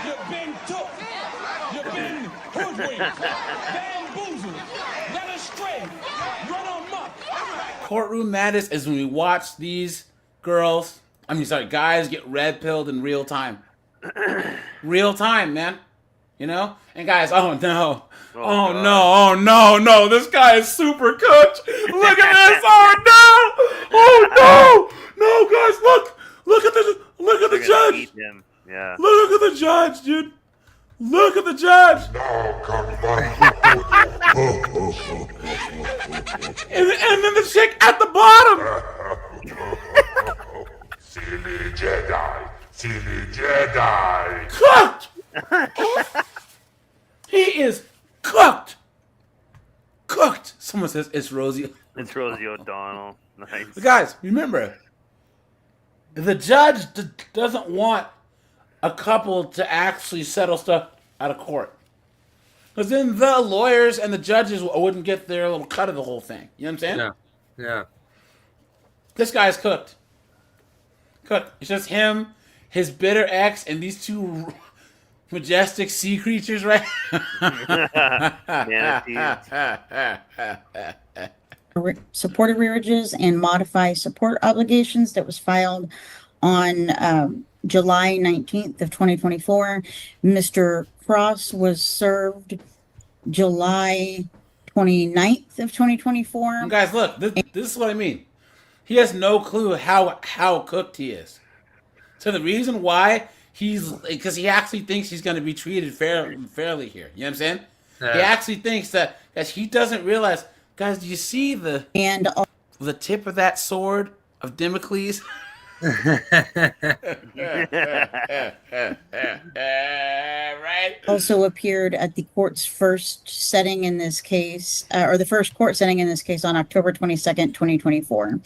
You've been took. You've been hoodwinked. Bamboozled. Led astray. Run amok. Courtroom madness is when we watch these guys get red pilled in real time. Real time, man. You know? And guys, oh no, this guy is super cooked. Look at this. No, guys, look at the judge. Eat him. Yeah. Look at the judge, dude. Look at the judge. and then the chick at the bottom. Silly Jedi. Cooked. He is cooked. Someone says it's Rosie. It's Rosie O'Donnell. Nice. But guys, remember, the judge doesn't want a couple to actually settle stuff out of court. Because then the lawyers and the judges wouldn't get their little cut of the whole thing. You know what I'm saying? Yeah. This guy's cooked. It's just him, his bitter ex, and these two majestic sea creatures, right? Supported rearages and modify support obligations that was filed on July 19th of 2024. Mr. Cross was served July 29th of 2024. And guys, look, this is what I mean. He has no clue how cooked he is. So the reason why because he actually thinks he's going to be treated fairly here. You know what I'm saying? He actually thinks that he doesn't realize. Guys, do you see the tip of that sword of Damocles? Right. Also appeared at the court's first setting in this case, or the first court setting in this case on October 22nd, 2024.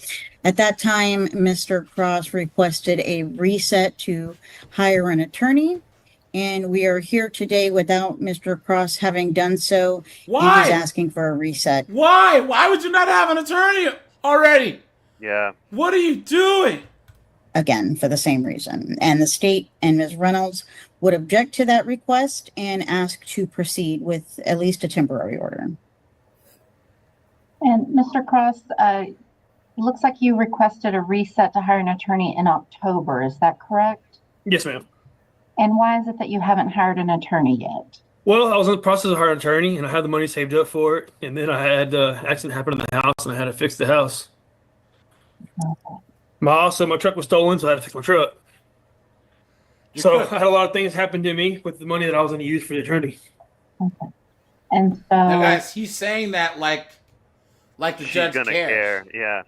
At that time, Mr. Cross requested a reset to hire an attorney, and we are here today without Mr. Cross having done so. Why? And he's asking for a reset. Why? Why would you not have an attorney already? Yeah. What are you doing? Again, for the same reason. And the state and Ms. Reynolds would object to that request and ask to proceed with at least a temporary order. And Mr. Cross, it looks like you requested a reset to hire an attorney in October. Is that correct? Yes, ma'am. And why is it that you haven't hired an attorney yet? Well, I was in the process of hiring an attorney, and I had the money saved up for it. And then I had an accident happen in the house, and I had to fix the house. Okay. My truck was stolen, so I had to fix my truck. So I had a lot of things happen to me with the money that I was going to use for the attorney. Okay. And so, now, guys, he's saying that like the judge gonna cares. care. Yeah.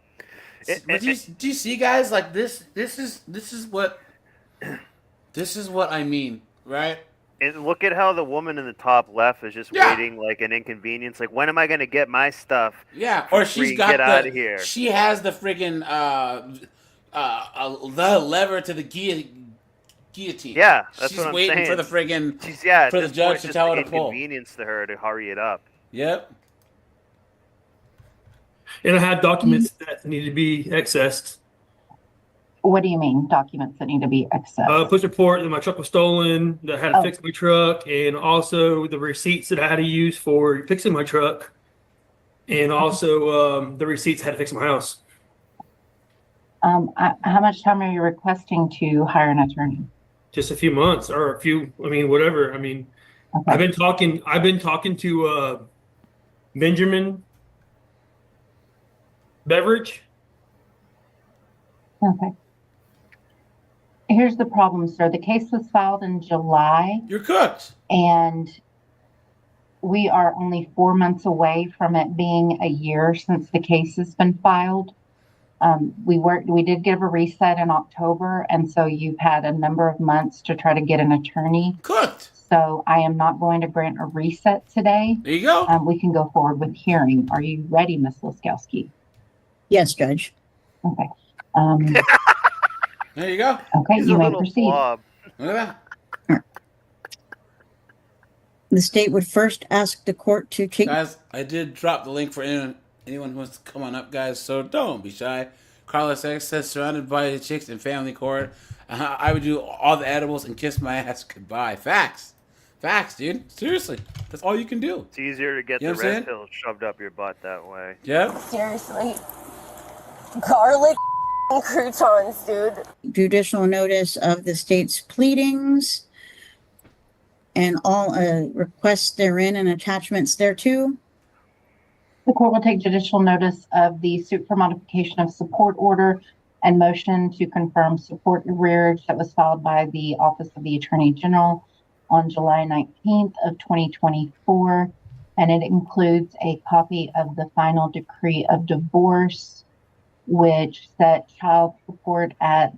But do you see, guys? Like this is what I mean, right? And look at how the woman in the top left is just waiting like an inconvenience. Like, when am I going to get my stuff? Yeah, or she's got get out of here. She has the friggin' the lever to the guillotine. Yeah, that's she's what I'm waiting saying. for the friggin' for the judge to tell her to pull. Inconvenience to her to hurry it up. Yep. And I had documents that needed to be accessed. what do you mean, documents that need to be accessed? Police report that my truck was stolen, that I had to fix my truck, and also the receipts that I had to use for fixing my truck, and also the receipts I had to fix my house. How much time are you requesting to hire an attorney? Just a few months, or a few. I mean, whatever. I mean, okay. I've been talking to Benjamin Beveridge. Okay. Here's the problem, sir. The case was filed in July. You're cooked. And we are only 4 months away from it being a year since the case has been filed. We did give a reset in October, and so you've had a number of months to try to get an attorney. Cooked. So I am not going to grant a reset today. There you go. We can go forward with hearing. Are you ready, Ms. Laskowski? Yes, Judge. Okay. There you go. Okay, you may proceed. Look at that. The state would first ask the court to take... Guys, I did drop the link for anyone who wants to come on up, guys, so don't be shy. Carlos X says, surrounded by the chicks in family court, I would do all the edibles and kiss my ass goodbye. Facts. Facts, dude. Seriously. That's all you can do. It's easier to get the red pill shoved up your butt that way. Yeah. Seriously. Garlic croutons, dude. Judicial notice of the state's pleadings and all requests therein and attachments thereto. The court will take judicial notice of the suit for modification of support order and motion to confirm support arrearage that was filed by the Office of the Attorney General on July 19th of 2024. And it includes a copy of the final decree of divorce, which set child support at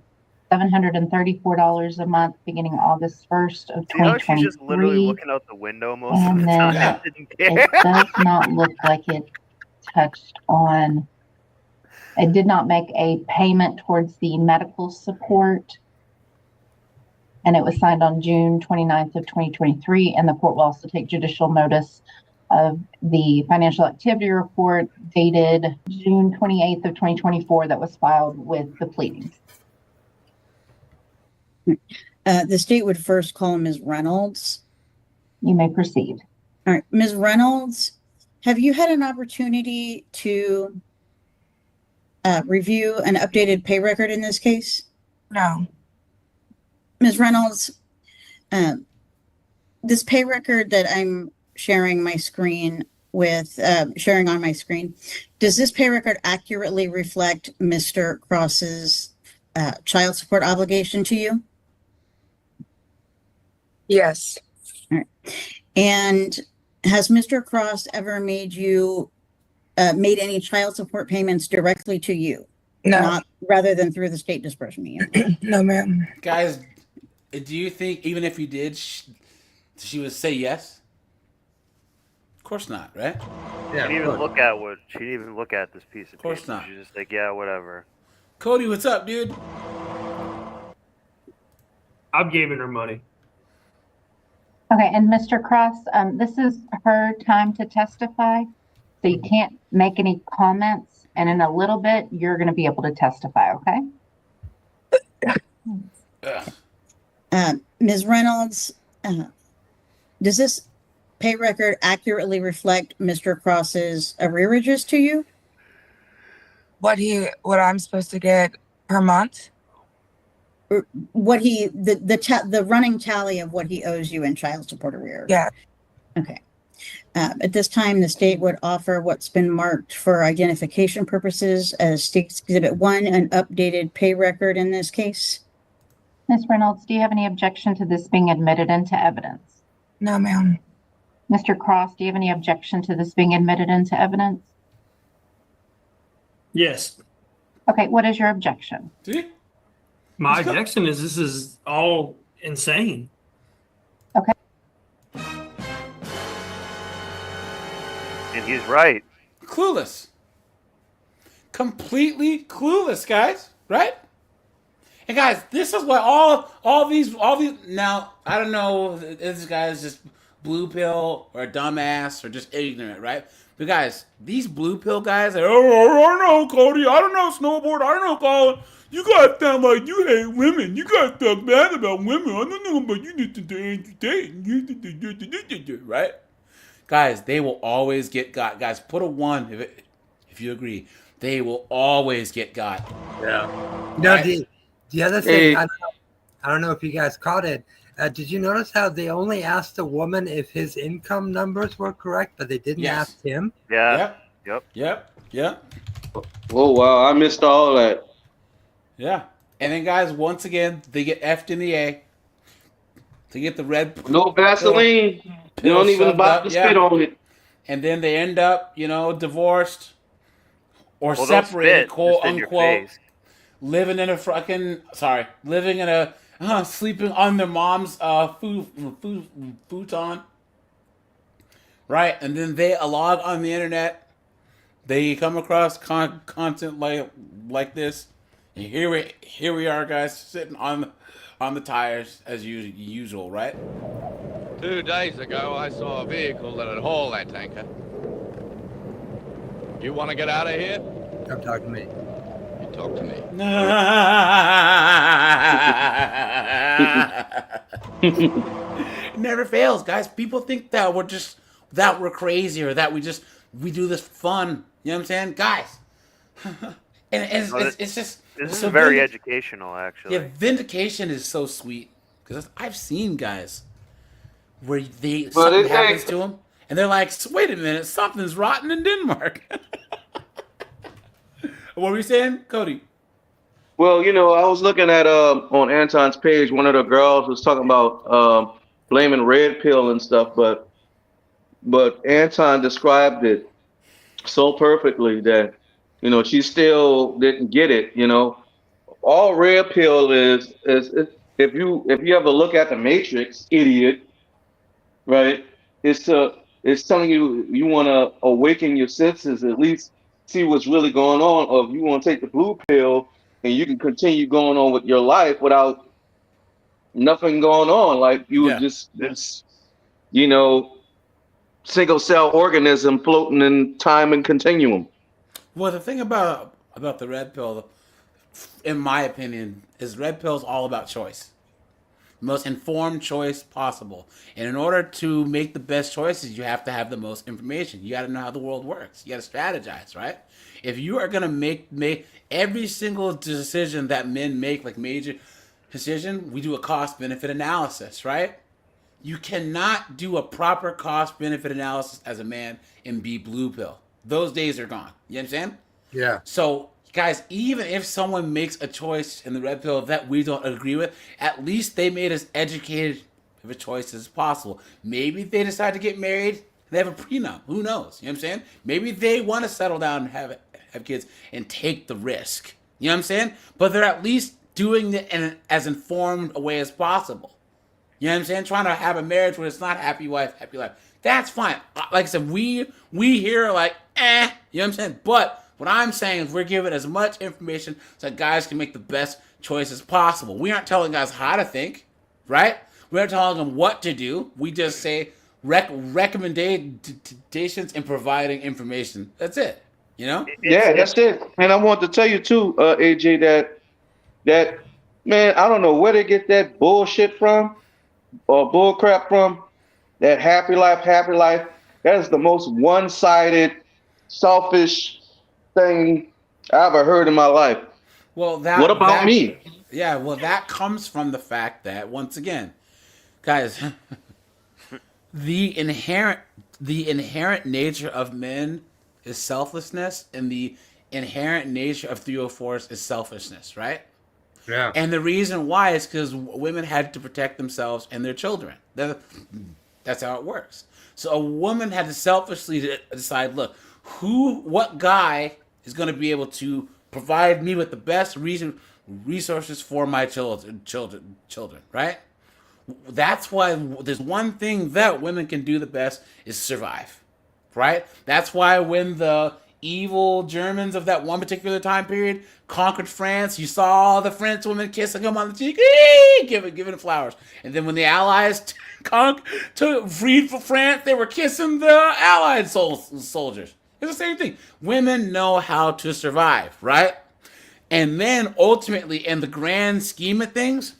$734 a month beginning August 1st of 2023. She's just literally looking out the window most of the time. It does not look like it touched on, it did not make a payment towards the medical support. And it was signed on June 29th of 2023. And the court will also take judicial notice of the financial activity report dated June 28th of 2024 that was filed with the pleadings. The state would first call Ms. Reynolds. You may proceed. All right, Ms. Reynolds, have you had an opportunity to review an updated pay record in this case? No. Ms. Reynolds, this pay record that I'm sharing my screen with sharing on my screen. Does this pay record accurately reflect Mr. Cross's child support obligation to you? Yes. All right. And has Mr. Cross ever made you made any child support payments directly to you? No. Not rather than through the state disbursement unit? No, ma'am. Guys, do you think even if you did, she would say yes? Of course not, right? She didn't even look at she didn't even look at this piece of course paper. not. She's just like, yeah, whatever. Cody, what's up, dude? I've given her money. Okay, and Mr. Cross, this is her time to testify, so you can't make any comments, and in a little bit, you're going to be able to testify, okay? Ms. Reynolds, does this pay record accurately reflect Mr. Cross's arrearages to you? What I'm supposed to get per month? What the running tally of what he owes you in child support arrears? Yeah. Okay. At this time, the state would offer what's been marked for identification purposes as State Exhibit 1, an updated pay record in this case. Ms. Reynolds, do you have any objection to this being admitted into evidence? No, ma'am. Mr. Cross, do you have any objection to this being admitted into evidence? Yes. Okay, what is your objection? My objection is this is all insane. Okay. And he's right. Clueless. Completely clueless, guys. Right? And guys, this is what all these now, I don't know if this guy is just blue pill or a dumbass or just ignorant, right? But guys, these blue pill guys, like, oh, I don't know, Cody, I don't know, snowboard, I don't know, Colin. You guys sound like you hate women. You guys talk bad about women. I don't know, but you need to do right? Guys, they will always get got. Guys, put a 1 if you agree. They will always get got. Yeah. No, Right? the other thing, I don't know if you guys caught it. Did you notice how they only asked the woman if his income numbers were correct, but they didn't ask him? Yeah. Yep. Oh, wow. I missed all that. Yeah. And then, guys, once again, they get F'd in the A. They get the red. No Vaseline. You don't even bother to spit on it. And then they end up, divorced or Well, don't separated, spit quote just in your unquote. face. Living in a sleeping on their mom's futon. Right? And then they log on the internet. They come across content like this. And here we are, guys, sitting on the tires as usual, right? 2 days ago, I saw a vehicle that had hauled that tanker. You want to get out of here? Come talk to me. You talk to me. Never fails, guys. People think that we're crazy or that we do this for fun. You know what I'm saying, guys? And it's just This is very educational, actually. Yeah, vindication is so sweet because I've seen guys where something happens to them and they're like, "Wait a minute, something's rotten in Denmark." What were you saying, Cody? Well, I was looking at on Anton's page, one of the girls was talking about blaming red pill and stuff, but Anton described it so perfectly that she still didn't get it. All red pill is if you ever look at the Matrix, idiot, right? It's telling you want to awaken your senses, at least see what's really going on. Or if you want to take the blue pill and you can continue going on with your life without nothing going on, like you were just this, single cell organism floating in time and continuum. Well, the thing about the red pill, in my opinion, is red pill is all about choice. Most informed choice possible. And in order to make the best choices, you have to have the most information. You got to know how the world works. You got to strategize, right? If you are going to make every single decision that men make, like major decision, we do a cost-benefit analysis, right? You cannot do a proper cost benefit analysis as a man and be blue pill. Those days are gone. You understand? Yeah. So, guys, even if someone makes a choice in the red pill that we don't agree with, at least they made as educated of a choice as possible. Maybe they decide to get married, they have a prenup. Who knows? You know what I'm saying? Maybe they want to settle down and have kids and take the risk. You know what I'm saying? But they're at least doing it in as informed a way as possible. You know what I'm saying? Trying to have a marriage where it's not happy wife, happy life. That's fine. Like I said, we here are like, you know what I'm saying? But what I'm saying is we're giving as much information so that guys can make the best choices possible. We aren't telling guys how to think, right? We aren't telling them what to do. We just say recommendations and providing information. That's it. You know? Yeah, that's it. And I want to tell you too, AJ, that man, I don't know where they get that bullshit from or bull crap from. That happy life. That is the most one-sided, selfish thing I ever heard in my life. Well, what about me? Yeah, well, that comes from the fact that, once again, guys, the inherent nature of men is selflessness, and the inherent nature of 304s is selfishness, right? Yeah. And the reason why is because women had to protect themselves and their children. That's how it works. So a woman had to selfishly decide, look, what guy is going to be able to provide me with the best resources for my children, right? That's why there's one thing that women can do the best is survive, right? That's why when the evil Germans of that one particular time period conquered France, you saw all the French women kissing them on the cheek, giving it flowers. And then when the Allies freed for France, they were kissing the Allied soldiers. It's the same thing. Women know how to survive, right? And then ultimately, in the grand scheme of things,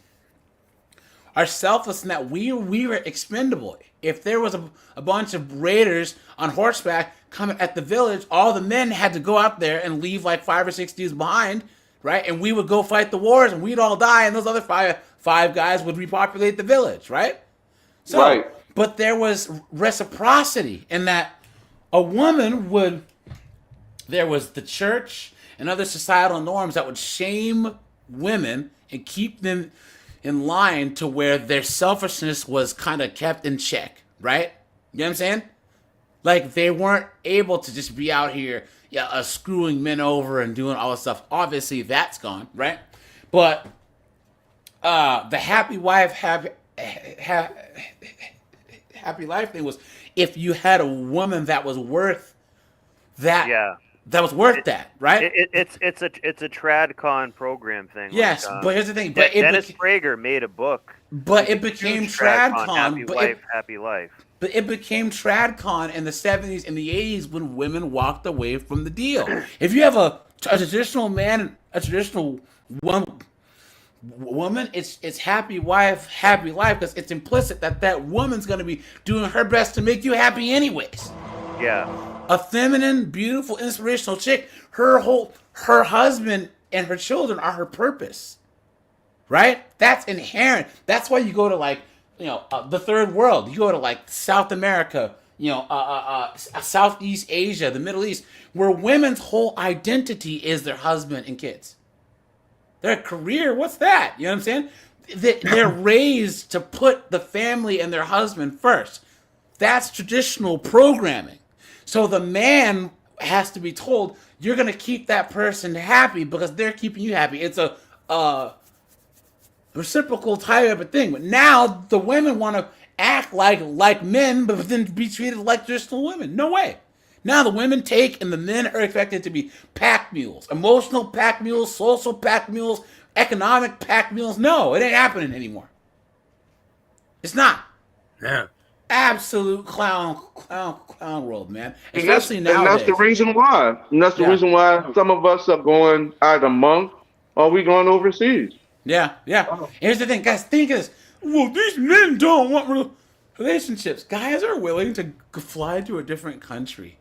are selfless in that we were expendable. If there was a bunch of raiders on horseback coming at the village, all the men had to go out there and leave like 5 or 6 dudes behind, right? And we would go fight the wars, and we'd all die, and those other five guys would repopulate the village, right? So, right. But there was reciprocity in that a woman would. There was the church and other societal norms that would shame women and keep them in line to where their selfishness was kind of kept in check, right? You know what I'm saying? Like, they weren't able to just be out here, screwing men over and doing all this stuff. Obviously, that's gone, right? But the happy wife, happy life thing was if you had a woman that was worth that. Yeah. That was worth that, right? It's a TradCon program thing. Yes, like, but here's the thing. Dennis Prager made a book. But it became TradCon. Happy wife, happy life. But it became TradCon in the 70s and the 80s when women walked away from the deal. If you have a traditional man, a traditional woman, it's happy wife, happy life, because it's implicit that woman's going to be doing her best to make you happy anyways. Yeah. A feminine, beautiful, inspirational chick, her husband and her children are her purpose, right? That's inherent. That's why you go to the third world. You go to like South America, Southeast Asia, the Middle East, where women's whole identity is their husband and kids. Their career, what's that? You know what I'm saying? They're raised to put the family and their husband first. That's traditional programming. So the man has to be told, you're going to keep that person happy because they're keeping you happy. It's a reciprocal type of a thing. But now the women want to act like men, but then be treated like traditional women. No way. Now the women take and the men are expected to be pack mules. Emotional pack mules, social pack mules, economic pack mules. No, it ain't happening anymore. It's not. Yeah. Absolute clown world, man. Especially nowadays. And that's the reason why. And that's the reason why some of us are going either monk or we going overseas. Yeah. Here's the thing, guys. Think of this. Well, these men don't want relationships. Guys are willing to fly to a different country.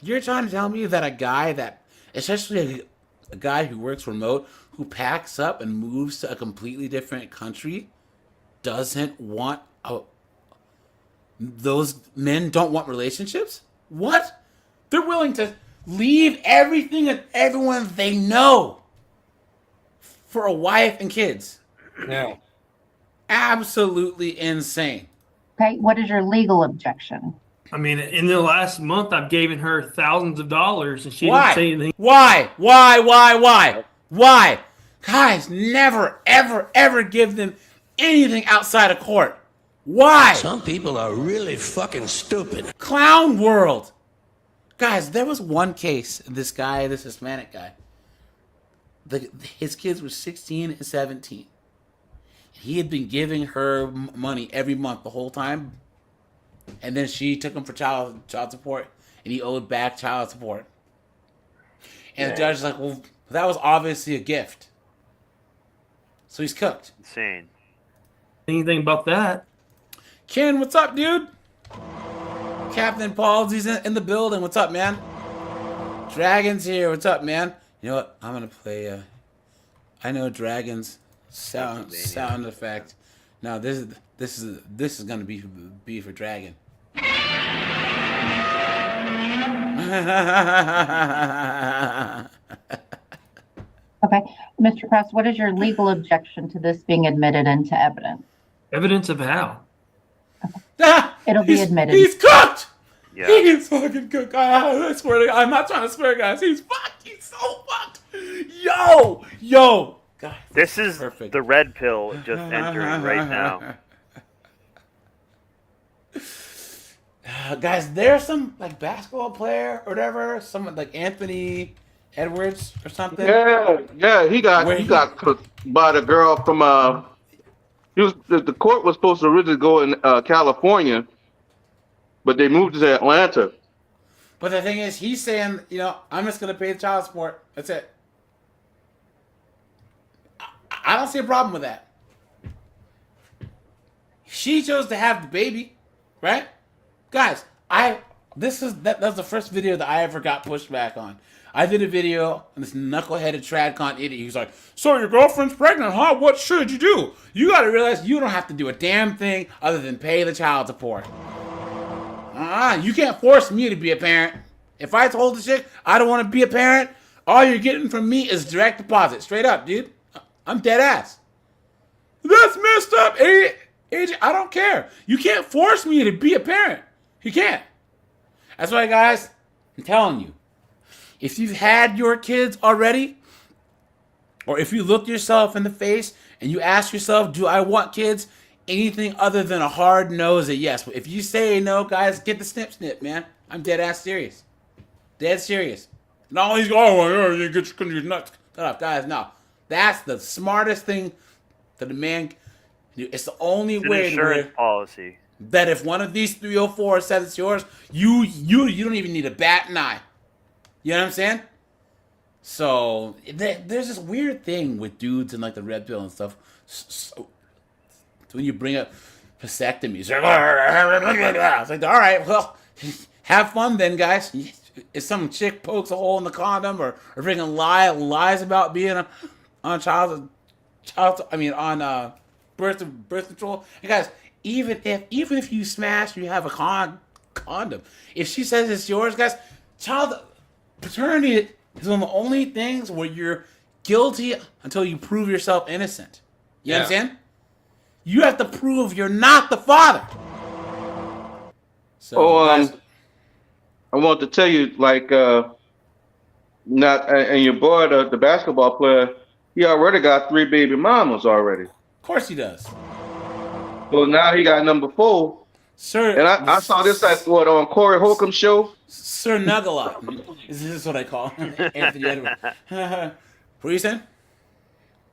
You're trying to tell me that a guy especially a guy who works remote, who packs up and moves to a completely different country, doesn't want those men don't want relationships? What? They're willing to leave everything and everyone they know for a wife and kids. Yeah. Absolutely insane. Okay, what is your legal objection? I mean, in the last month, I've given her thousands of dollars, and she Why? didn't say anything. Why? Guys, never, ever, ever give them anything outside of court. Why? Some people are really fucking stupid. Clown world. Guys, there was one case, this Hispanic guy, his kids were 16 and 17. He had been giving her money every month the whole time, and then she took him for child support, and he owed back child support. And the judge is like, well, that was obviously a gift. So he's cooked. Insane. Anything about that? Ken, what's up, dude? Captain Paul's, he's in the building. What's up, man? Dragon's here. What's up, man? You know what? I'm gonna play. I know Dragon's sound effect. Now this is gonna be for Dragon. Okay, Mr. Cross, what is your legal objection to this being admitted into evidence? Evidence of how? It'll be admitted. He's cooked. Yeah. He is fucking cooked. I swear to God, I'm not trying to swear, guys. He's fucked. He's so fucked. Yo. Guys, this is perfect. The red pill just entering right now. Guys, there's some like basketball player or whatever, someone like Anthony Edwards or something. Yeah, he got cooked by the girl from the court was supposed to originally go in California, but they moved to Atlanta. But the thing is, he's saying, I'm just gonna pay the child support. That's it. I don't see a problem with that. She chose to have the baby, right? Guys, that was the first video that I ever got pushed back on. I did a video, and this knuckleheaded tradcon idiot, he was like, so your girlfriend's pregnant, huh? What should you do? You gotta realize you don't have to do a damn thing other than pay the child support. You can't force me to be a parent. If I told the chick I don't want to be a parent, all you're getting from me is direct deposit. Straight up, dude. I'm dead ass. That's messed up, AJ. I don't care. You can't force me to be a parent. You can't. That's why, guys, I'm telling you. If you've had your kids already, or if you look yourself in the face and you ask yourself, do I want kids? Anything other than a hard no is a yes. But if you say no, guys, get the snip, man. I'm dead ass serious. Dead serious. No, he's going, you get your nuts cut off. Guys, no. That's the smartest thing that a man can do. It's the only way insurance policy. That if one of these 304 says it's yours, you don't even need to bat an eye. You know what I'm saying? So there's this weird thing with dudes and like the red pill and stuff. So when you bring up vasectomies, it's like, all right, well, have fun then, guys. If some chick pokes a hole in the condom or freaking lies about being on birth control, and guys, even if you smash, you have a condom. If she says it's yours, guys, paternity is one of the only things where you're guilty until you prove yourself innocent. You know what I'm saying? You have to prove you're not the father. So, I want to tell you, like, and your boy, the basketball player, he already got 3 baby mamas already. Of course he does. So now he got number 4. Sir, and I saw this on Corey Holcomb's show. Sir Nuggalot. This is what I call Anthony Edwards. What are you saying?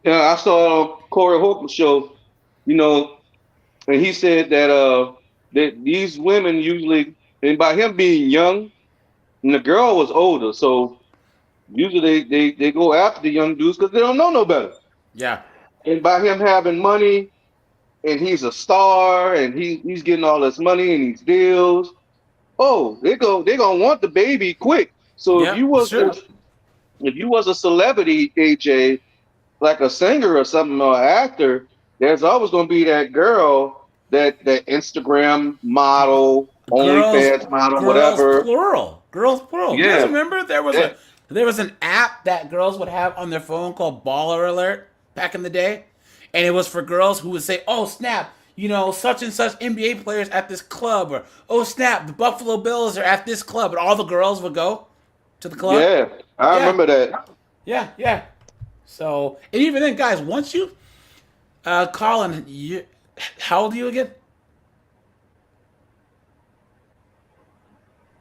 Yeah, I saw it on Corey Holcomb's show, and he said that these women usually, and by him being young, and the girl was older, so usually they go after the young dudes because they don't know no better. Yeah. And by him having money, and he's a star, and he's getting all this money and these deals, they're gonna want the baby quick. So if you was a celebrity, AJ, like a singer or something or an actor, there's always going to be that girl, that Instagram model, Girls, OnlyFans model, girls whatever. plural. Girls plural. You guys Yeah. remember there was an app that girls would have on their phone called Baller Alert back in the day, and it was for girls who would say, "Oh snap, you know, such and such NBA players at this club," or "Oh snap, the Buffalo Bills are at this club," and all the girls would go to the club. Yeah, I remember that. Yeah, yeah. So, and even then, guys, once you, Colin, how old are you again?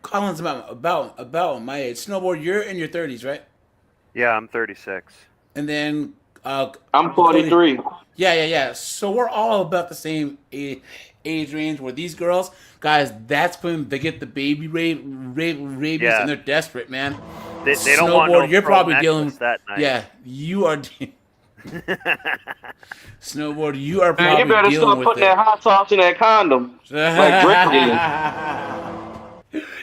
Colin's about my age. Snowboard, you're in your 30s, right? Yeah, I'm 36. And then I'm 43. Yeah. So we're all about the same age range. Where these girls, guys, that's when they get the baby rabies, Yeah. and they're desperate, man. They don't want no you're pearl probably necklace dealing. that night. Yeah, you are. Snowboard, you are probably Man, you better dealing start with putting it. that hot sauce in that condom. Like Drake did.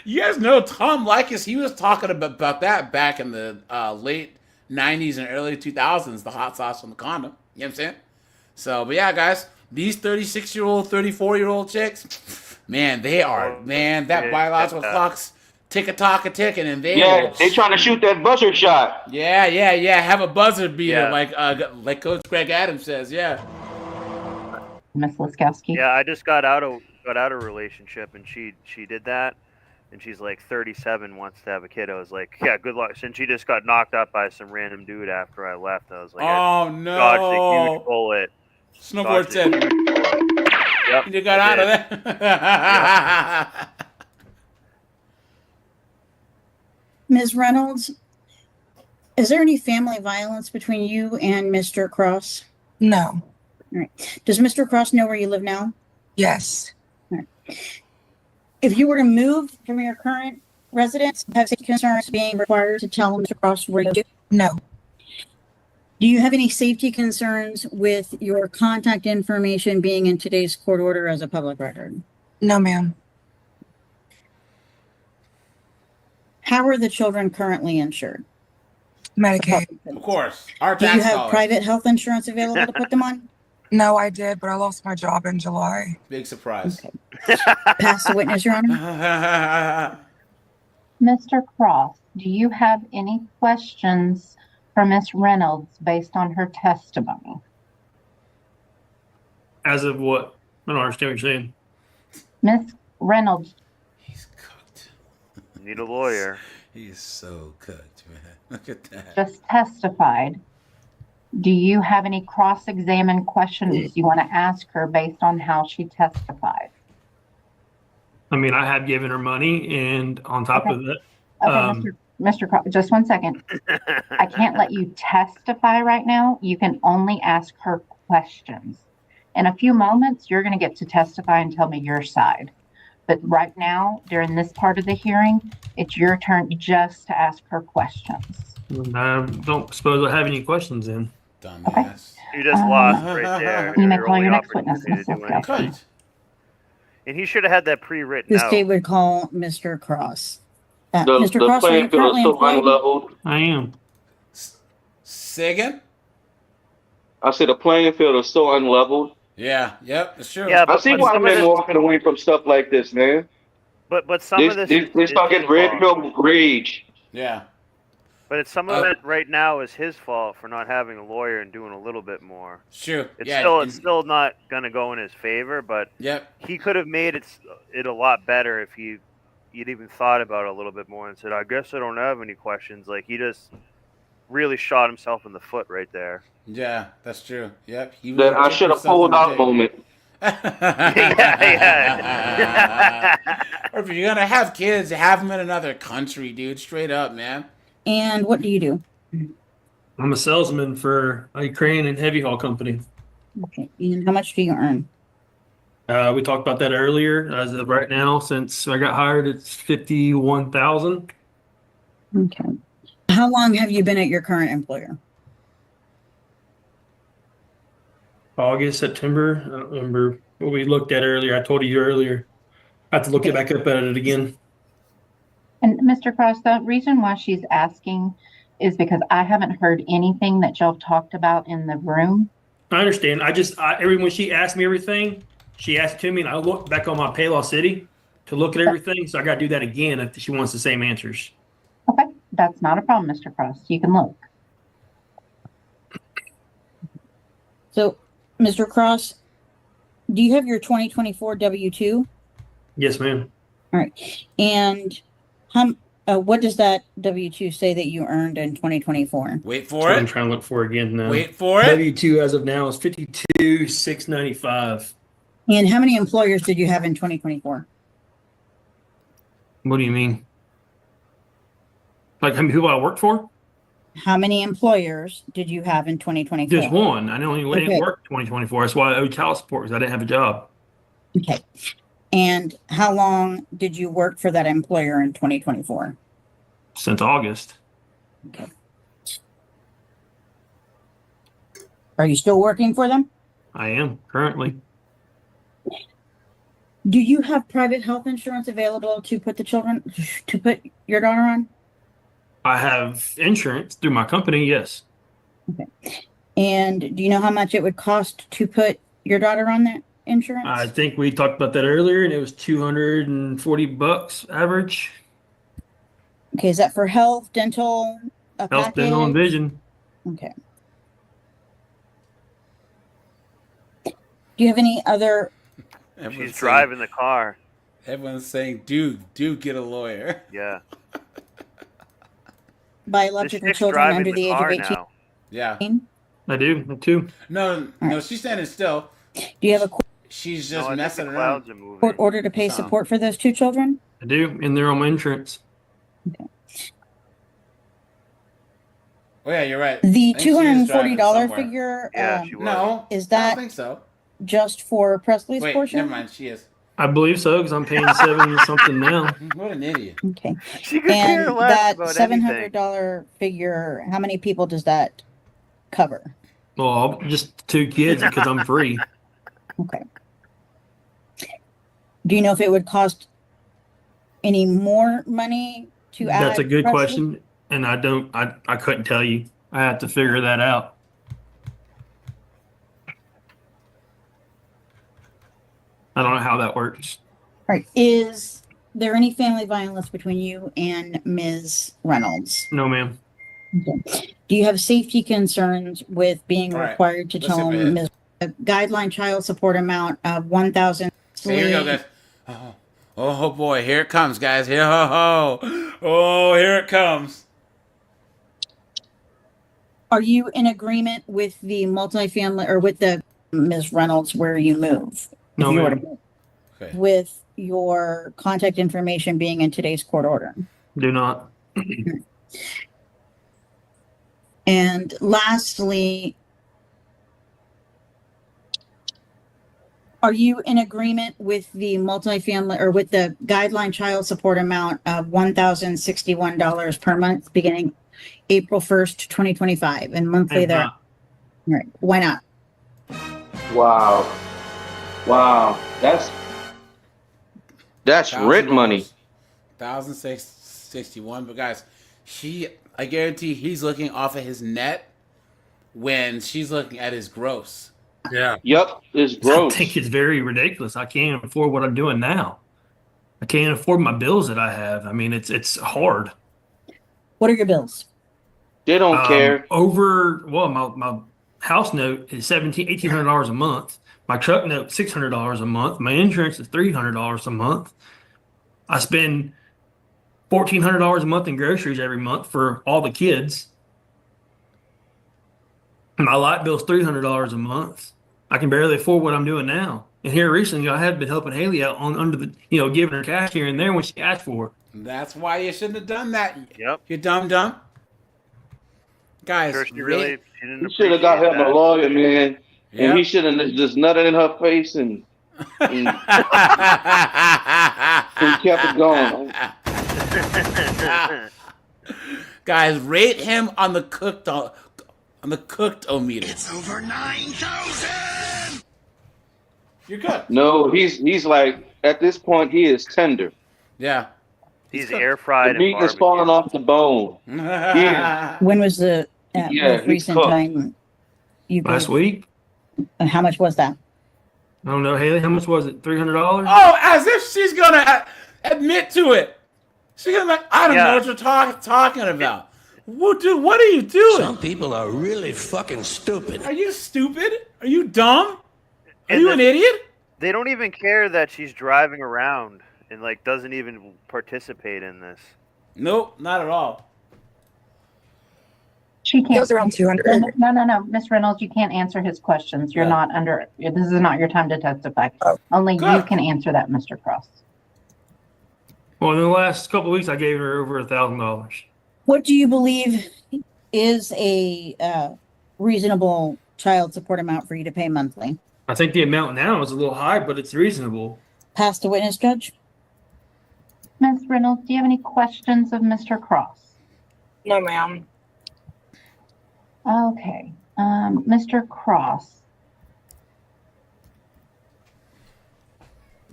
You guys know Tom Likas, he was talking about that back in the late 90s and early 2000s, the hot sauce on the condom. You know what I'm saying? So, but yeah, guys, these 36-year-old, 34-year-old chicks, man, they are, that biological clock's tick-a-tock-a-ticking, and they trying to shoot that buzzer shot. Yeah, have a buzzer beater, like Coach Greg Adams says, yeah. Miss Liskowski. Yeah, I just got out of a relationship, and she did that, and she's like 37, wants to have a kid. I was like, yeah, good luck. Since she just got knocked up by some random dude after I left, I was like, oh no, dodged a huge bullet. Snowboard said, yep, you got out of that. Ms. Reynolds, is there any family violence between you and Mr. Cross? No. All right. Does Mr. Cross know where you live now? Yes. All right. If you were to move from your current residence, have safety concerns being required to tell Mr. Cross where you live? No. Do you have any safety concerns with your contact information being in today's court order as a public record? No, ma'am. How are the children currently insured? Medicaid. Of course. Our Do tax you have dollars. private health insurance available to put them on? No, I did, but I lost my job in July. Big surprise. Okay. Pass the witness, Your Honor. Mr. Cross, do you have any questions for Ms. Reynolds based on her testimony? As of what? I don't understand what you're saying. Ms. Reynolds. He's cooked. Need a lawyer. He's so cooked, man. Look at that. Just testified. Do you have any cross-examined questions you want to ask her based on how she testified? I mean, I have given her money, and on top of that, Okay, Mr. Cross, just one second. I can't let you testify right now. You can only ask her questions. In a few moments, you're going to get to testify and tell me your side. But right now, during this part of the hearing, it's your turn just to ask her questions. I don't suppose I have any questions then. Dumbass. You just lost right there. You may Your call only your next witness, opportunity to Ms. do anything. Liskowski. And he should have had that pre-written The out. state would call Mr. Cross. The Mr. Cross, are you playing field currently is still employed? unleveled. I am. Say again? I said the playing field is so unleveled. Yeah, yep, it's true. Yeah, I see why men walking away from stuff like this, man. But some of this They start getting red pill rage. Yeah. But it's some of it right now is his fault for not having a lawyer and doing a little bit more. Sure. It's still not gonna go in his favor, but he could have made it a lot better if you'd even thought about it a little bit more and said, I guess I don't have any questions. Like he just really shot himself in the foot right there. Yeah, that's true. Yep. He That I should have pulled out moment. Or if you're gonna have kids, have them in another country, dude. Straight up, man. And what do you do? I'm a salesman for a crane and heavy haul company. Okay. And how much do you earn? We talked about that earlier. As of right now, since I got hired, it's $51,000. Okay. How long have you been at your current employer? August, September. I don't remember what we looked at earlier. I told you earlier. I have to look it back up at it again. And Mr. Cross, the reason why she's asking is because I haven't heard anything that y'all talked about in the room. I understand. When she asked me everything, she asked it to me, and I looked back on my Payless City to look at everything. So I got to do that again if she wants the same answers. Okay, that's not a problem, Mr. Cross. You can look. So, Mr. Cross, do you have your 2024 W-2? Yes, ma'am. All right. And what does that W-2 say that you earned in 2024? Wait for it. I'm trying to look for it again now. Wait for it. W-2 as of now is $52,695. And how many employers did you have in 2024? What do you mean? Like how many people I worked for? How many employers did you have in 2024? Just one. I didn't work 2024. That's why I owed child support because I didn't have a job. Okay. And how long did you work for that employer in 2024? Since August. Okay. Are you still working for them? I am currently. Do you have private health insurance available to put your daughter on? I have insurance through my company, yes. Okay. And do you know how much it would cost to put your daughter on that insurance? I think we talked about that earlier, and it was $240 average. Okay, is that for health, dental, Health, dental, and vision. Okay. Do you have any other? She's driving the car. Everyone's saying, dude, get a lawyer. Yeah. Biological children under the age of 18? Now. Yeah. I do, me too. No, she's standing still. Do you have a She's just messing around. court order to pay support for those two children? I do, and they're on my insurance. Okay. Oh yeah, you're right. The $240 figure, no, is that I don't think so. just for Presley's Wait, portion? never mind, she is. I believe so because I'm paying $7 something now. What an idiot. Okay. She could care And less that about $700 figure, how many people does that cover? Well, just 2 kids because I'm free. Okay. Do you know if it would cost any more money to add? That's a good Presley? question, and I couldn't tell you. I have to figure that out. I don't know how that works. All right. Is there any family violence between you and Ms. Reynolds? No, ma'am. Okay. Do you have safety concerns with being All right. required to Listen tell to it. Ms. a guideline child support amount of $1,000? Here we go, guys. Oh boy, here it comes, guys. Here, oh, here it comes. Are you in agreement with the multifamily or with the Ms. Reynolds where you move? No, If you were to ma'am. move, Okay. with your contact information being in today's court order? Do not. And lastly, are you in agreement with the multifamily or with the guideline child support amount of $1,061 per month beginning April 1st, 2025 and monthly I'm there? not. All right. Why not? Wow, that's rent money. $1,061. But guys, I guarantee he's looking off of his net when she's looking at his gross. Yeah. Yep, it's I gross. think it's very ridiculous. I can't afford what I'm doing now. I can't afford my bills that I have. I mean, it's hard. What are your bills? They don't care. My house note is $1,800 a month. My truck note $600 a month. My insurance is $300 a month. I spend $1,400 a month in groceries every month for all the kids. My light bill's $300 a month. I can barely afford what I'm doing now. And here recently, I have been helping Haley out giving her cash here and there when she asked for it. That's why you shouldn't have done that. Yep. You dumb. Guys, Sure, she didn't You should have got him a lawyer, man. Yep. And he should have just nutted in her face and kept it going. Guys, rate him on the cooked-o-meter. It's over 9,000. You're good. No, he's like, at this point, he is tender. Yeah. He's air fried The meat is falling off the bone. When was the Yeah, most he's recent cooked. time you Last gave week. And how much was that? I don't know, Haley. How much was it? $300? Oh, as if she's gonna admit to it. She's gonna be like, I don't know what you're talking about. Dude, what are you doing? Some people are really fucking stupid. Are you stupid? Are you dumb? Are you an idiot? They don't even care that she's driving around and like doesn't even participate in this. Nope, not at all. She can't. It was around 200. No. Miss Reynolds, you can't answer his questions. You're not under, this is not your time to testify. Only you can answer that, Mr. Cross. Well, in the last couple of weeks, I gave her over $1,000. What do you believe is a reasonable child support amount for you to pay monthly? I think the amount now is a little high, but it's reasonable. Pass the witness, Judge. Miss Reynolds, do you have any questions of Mr. Cross? No, ma'am. Okay. Mr. Cross.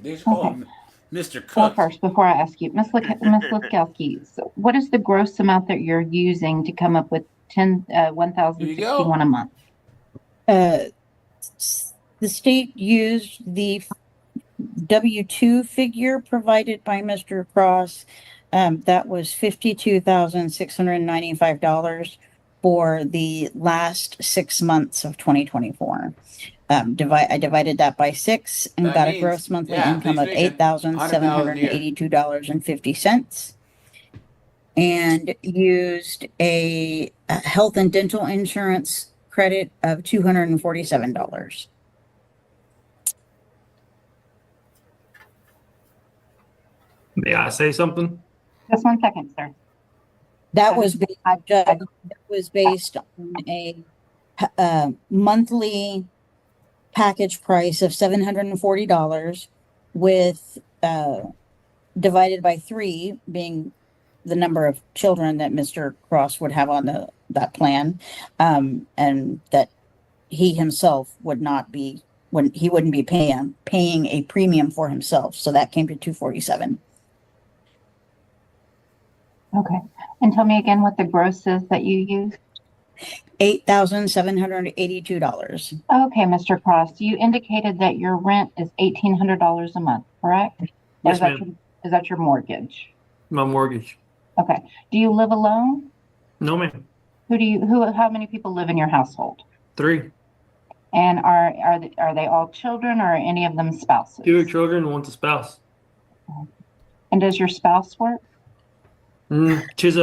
Okay. Mr. Cook. Well, first, before I ask you, Miss Liskowski, so what is the gross amount that you're using to come up with $1,061 a month? The state used the W-2 figure provided by Mr. Cross. That was $52,695 for the last 6 months of 2024. I divided that by 6 and got a gross monthly income of $8,782.50, and used a health and dental insurance credit of $247. May I say something? Just 1 second, sir. That was based on a monthly package price of $740, with divided by 3 being the number of children that Mr. Cross would have on that plan, and that he himself wouldn't be paying a premium for himself. So that came to $247. Okay. And tell me again what the gross is that you used. $8,782. Okay, Mr. Cross, you indicated that your rent is $1,800 a month, correct? Yes, ma'am. Is that your mortgage? My mortgage. Okay. Do you live alone? No, ma'am. How many people live in your household? 3. And are they all children, or are any of them spouses? 2 children, 1's a spouse. And does your spouse work? She's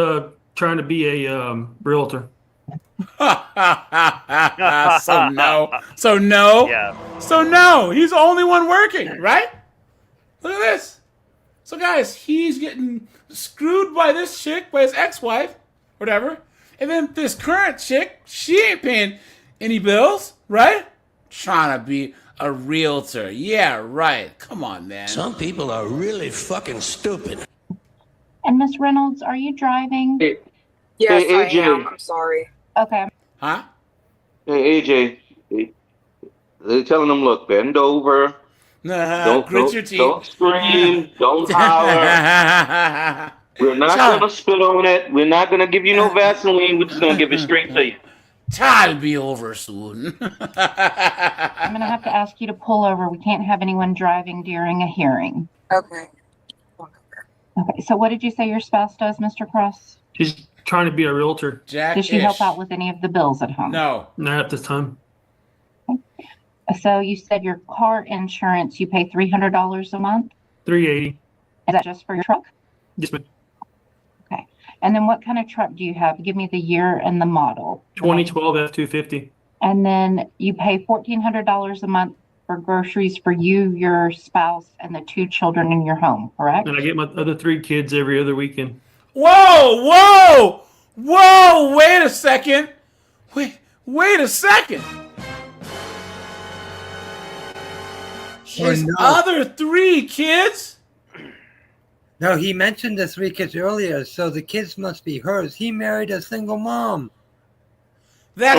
trying to be a realtor. So no. Yeah. So no. He's the only one working, right? Look at this. So guys, he's getting screwed by this chick, by his ex-wife, whatever. And then this current chick, she ain't paying any bills, right? Trying to be a realtor. Yeah, right. Come on, man. Some people are really fucking stupid. And Miss Reynolds, are you driving? Yes, Hey, I AJ. am. I'm sorry. Okay. Huh? Hey, AJ. They're telling them, look, bend over. Grit your teeth. Don't scream. Don't holler. We're not going to spit on it. We're not going to give you no Vaseline. We're just going to give it straight to you. It'll be over soon. I'm going to have to ask you to pull over. We can't have anyone driving during a hearing. Okay. Okay. So what did you say your spouse does, Mr. Cross? She's trying to be a realtor. Jack. Does she help out with any of the bills at home? No. Not at this time. So you said your car insurance, you pay $300 a month? $380. Is that just for your truck? Yes, ma'am. Okay. And then what kind of truck do you have? Give me the year and the model. 2012 F-250. And then you pay $1,400 a month for groceries for you, your spouse, and the 2 children in your home, correct? And I get my other 3 kids every other weekend. Whoa! Wait a second. Wait a second. His other 3 kids? No, he mentioned the 3 kids earlier, so the kids must be hers. He married a single mom. That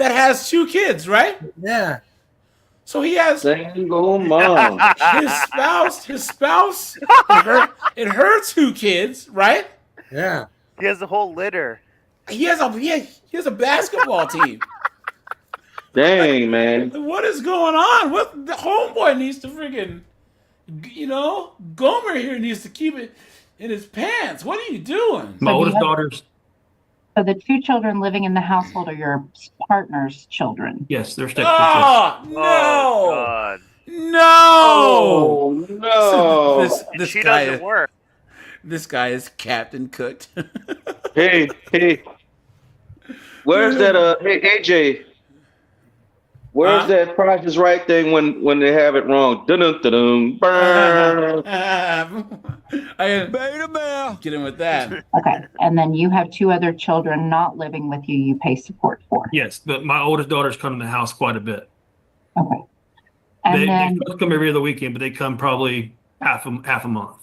has 2 kids, right? Yeah. So he has single mom. His spouse. It her 2 kids, right? Yeah. He has a whole litter. He has a basketball team. Dang, man. What is going on? What the homeboy needs to freaking, Gomer here needs to keep it in his pants. What are you doing? My oldest daughter's. So the two children living in the household are your partner's children. Yes, they're stepkids. Oh no! God. No! Oh no! This She guy doesn't work. This guy is Captain Cooked. Hey, where's that? Hey, AJ, where's that Price is Right thing when they have it wrong? Dun dun dun burn. Beta Bell. Get him with that. Okay. And then you have two other children not living with you, you pay support for. Yes, but my oldest daughters come to the house quite a bit. Okay. And They then, both come every other weekend, but they come probably half a month.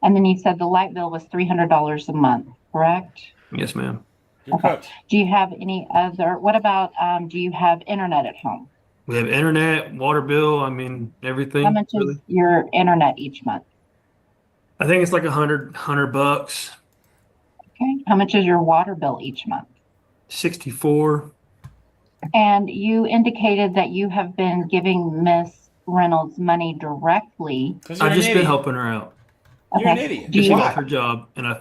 and then you said the light bill was $300 a month, correct? Yes, ma'am. Okay. Do you have any other, what about, do you have internet at home? We have internet, water bill. I mean, everything. How much is your internet each month? I think it's like $100. Okay. How much is your water bill each month? 64. And you indicated that you have been giving Miss Reynolds money directly. I've just been helping her out. You're an idiot. Do She you lost her job, and I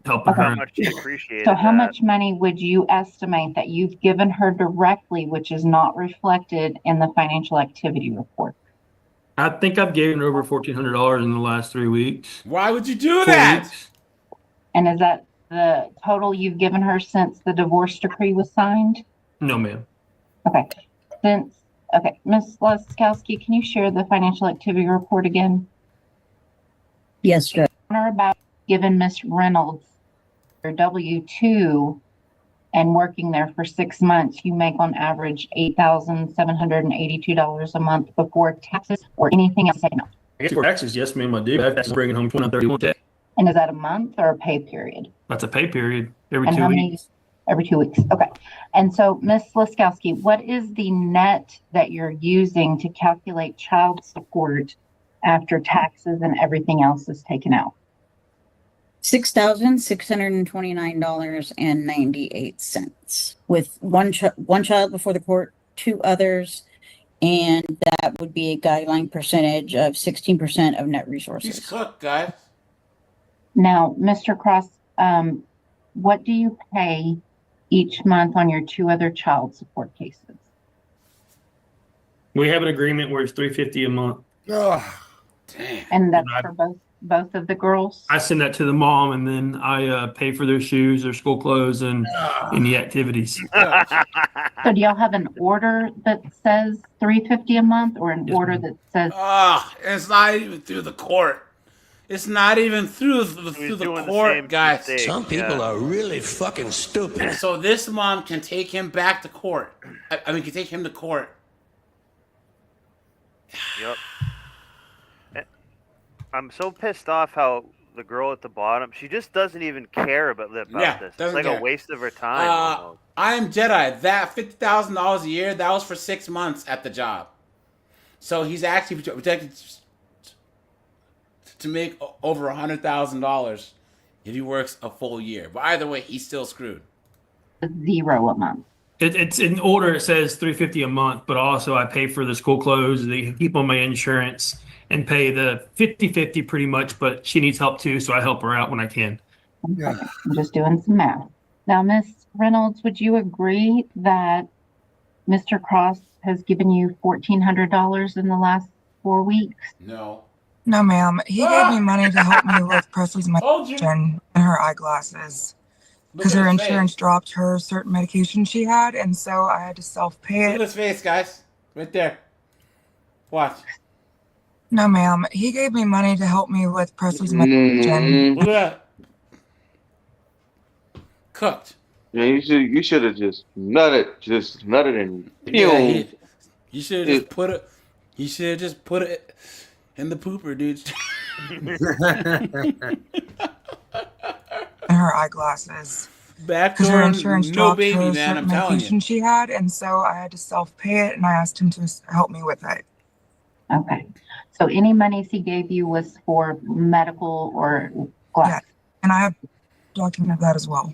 helping her. How much she appreciated So how that. much money would you estimate that you've given her directly, which is not reflected in the financial activity report? I think I've given her over $1,400 in the last 3 weeks. Why would you do 4 that? weeks. And is that the total you've given her since the divorce decree was signed? No, ma'am. Okay. Ms. Laskowski, can you share the financial activity report again? Yes, Judge. On or about given Miss Reynolds her W-2 and working there for 6 months, you make on average $8,782 a month before taxes or anything else taken out. I guess for taxes, yes, ma'am, I do. I'm bringing home $2,931. And is that a month or a pay period? That's a pay period every And 2 how weeks. many? Every 2 weeks. Okay. And so, Ms. Laskowski, what is the net that you're using to calculate child support after taxes and everything else is taken out? $6,629.98 with one child before the court, 2 others, and that would be a guideline percentage of 16% of net resources. He's cooked, guys. Now, Mr. Cross, what do you pay each month on your 2 other child support cases? We have an agreement where it's $350 a month. Oh, damn. And that's for both of the girls? I send that to the mom, and then I pay for their shoes, their school clothes, and any activities. So do y'all have an order that says $350 a month, or an order that says? It's not even through the court. It's not even through the court, guys. Some people are really fucking stupid. So this mom can take him back to court. I mean, can take him to court. Yep. I'm so pissed off how the girl at the bottom, she just doesn't even care about this. It's like a waste of her time. I am Jedi. That $50,000 a year, that was for 6 months at the job. So he's actually projected to make over $100,000 if he works a full year. But either way, he's still screwed. $0 a month. It's in order. It says $350 a month, but also I pay for the school clothes. They keep on my insurance and pay the 50-50 pretty much. But she needs help too, so I help her out when I can. Okay. I'm just doing some math. Now, Ms. Reynolds, would you agree that Mr. Cross has given you $1,400 in the last 4 weeks? No. No, ma'am. He gave me money to help me with Presley's medication and her eyeglasses. Because her insurance dropped her certain medication she had, and so I had to self-pay it. Look at his face, guys. Right there. Watch. No, ma'am. He gave me money to help me with Presley's medication. Look at that. Cooked. Yeah, you should have just nutted and Yeah, you should have just put it. You should have just put it in the pooper, dude. And her eyeglasses. Back her insurance no dropped baby, her man. certain I'm telling medication you. she had, and so I had to self-pay it, and I asked him to help me with it. Okay. So any monies he gave you was for medical or glass? Yeah, and I have documented that as well.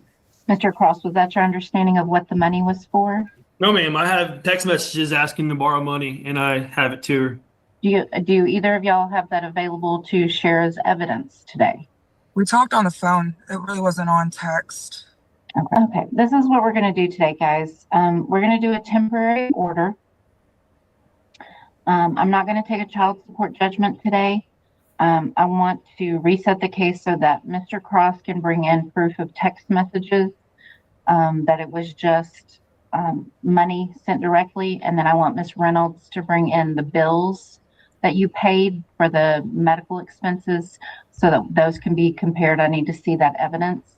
Mr. Cross, was that your understanding of what the money was for? No, ma'am. I have text messages asking to borrow money, and I have it to her. Do either of y'all have that available to share as evidence today? We talked on the phone. It really wasn't on text. Okay. This is what we're going to do today, guys. We're going to do a temporary order. I'm not going to take a child support judgment today. I want to reset the case so that Mr. Cross can bring in proof of text messages, that it was just money sent directly. And then I want Ms. Reynolds to bring in the bills that you paid for the medical expenses so that those can be compared. I need to see that evidence.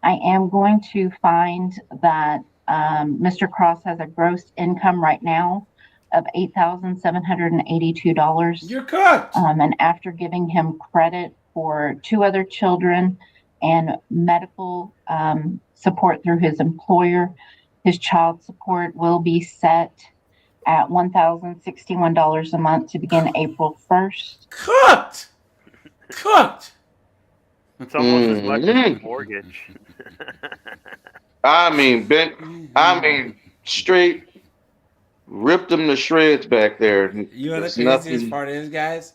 I am going to find that Mr. Cross has a gross income right now of $8,782. You're cooked. And after giving him credit for 2 other children and medical support through his employer, his child support will be set at $1,061 a month to begin April 1st. Cooked. It's almost as much as a mortgage. I mean, straight ripped them to shreds back there. You know the There's craziest nothing- part is, guys,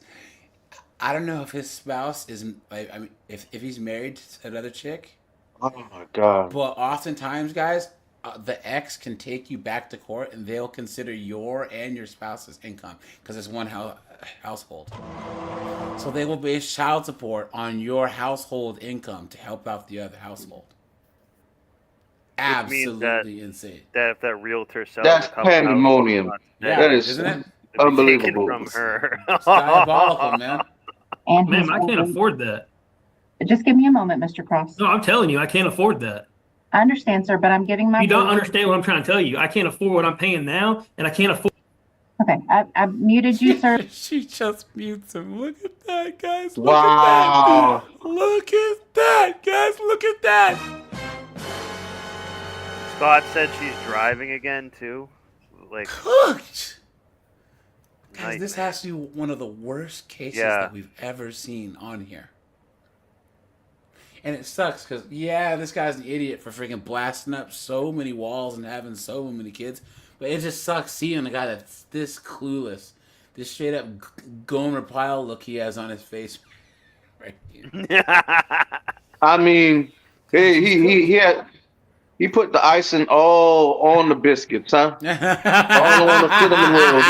I don't know if his spouse is, I mean, if he's married to another chick. Oh my God. But oftentimes, guys, the ex can take you back to court and they'll consider your and your spouse's income because it's one household. So they will base child support on your household income to help out the other household. Absolutely insane. That if that realtor sells That's pandemonium. Yeah, That is isn't it? unbelievable. From her. It's diabolical, man. And Ma'am, I can't afford that. Just give me a moment, Mr. Cross. No, I'm telling you, I can't afford that. I understand, sir, but I'm giving my. You don't understand what I'm trying to tell you. I can't afford what I'm paying now, and I can't afford. Okay, I muted you, sir. She just mutes him. Look at that, guys. Look Wow. at that. Look at that, guys. Look at that. Scott said she's driving again too. Like cooked. Guys, Nightmare. this has to be one of the worst cases Yeah. that we've ever seen on here. And it sucks because, yeah, this guy's an idiot for freaking blasting up so many walls and having so many kids. But it just sucks seeing a guy that's this clueless. This straight up Gomer Pyle look he has on his face. Right here. I mean, hey, he put the icing all on the biscuits, huh? All on the cinnamon rolls.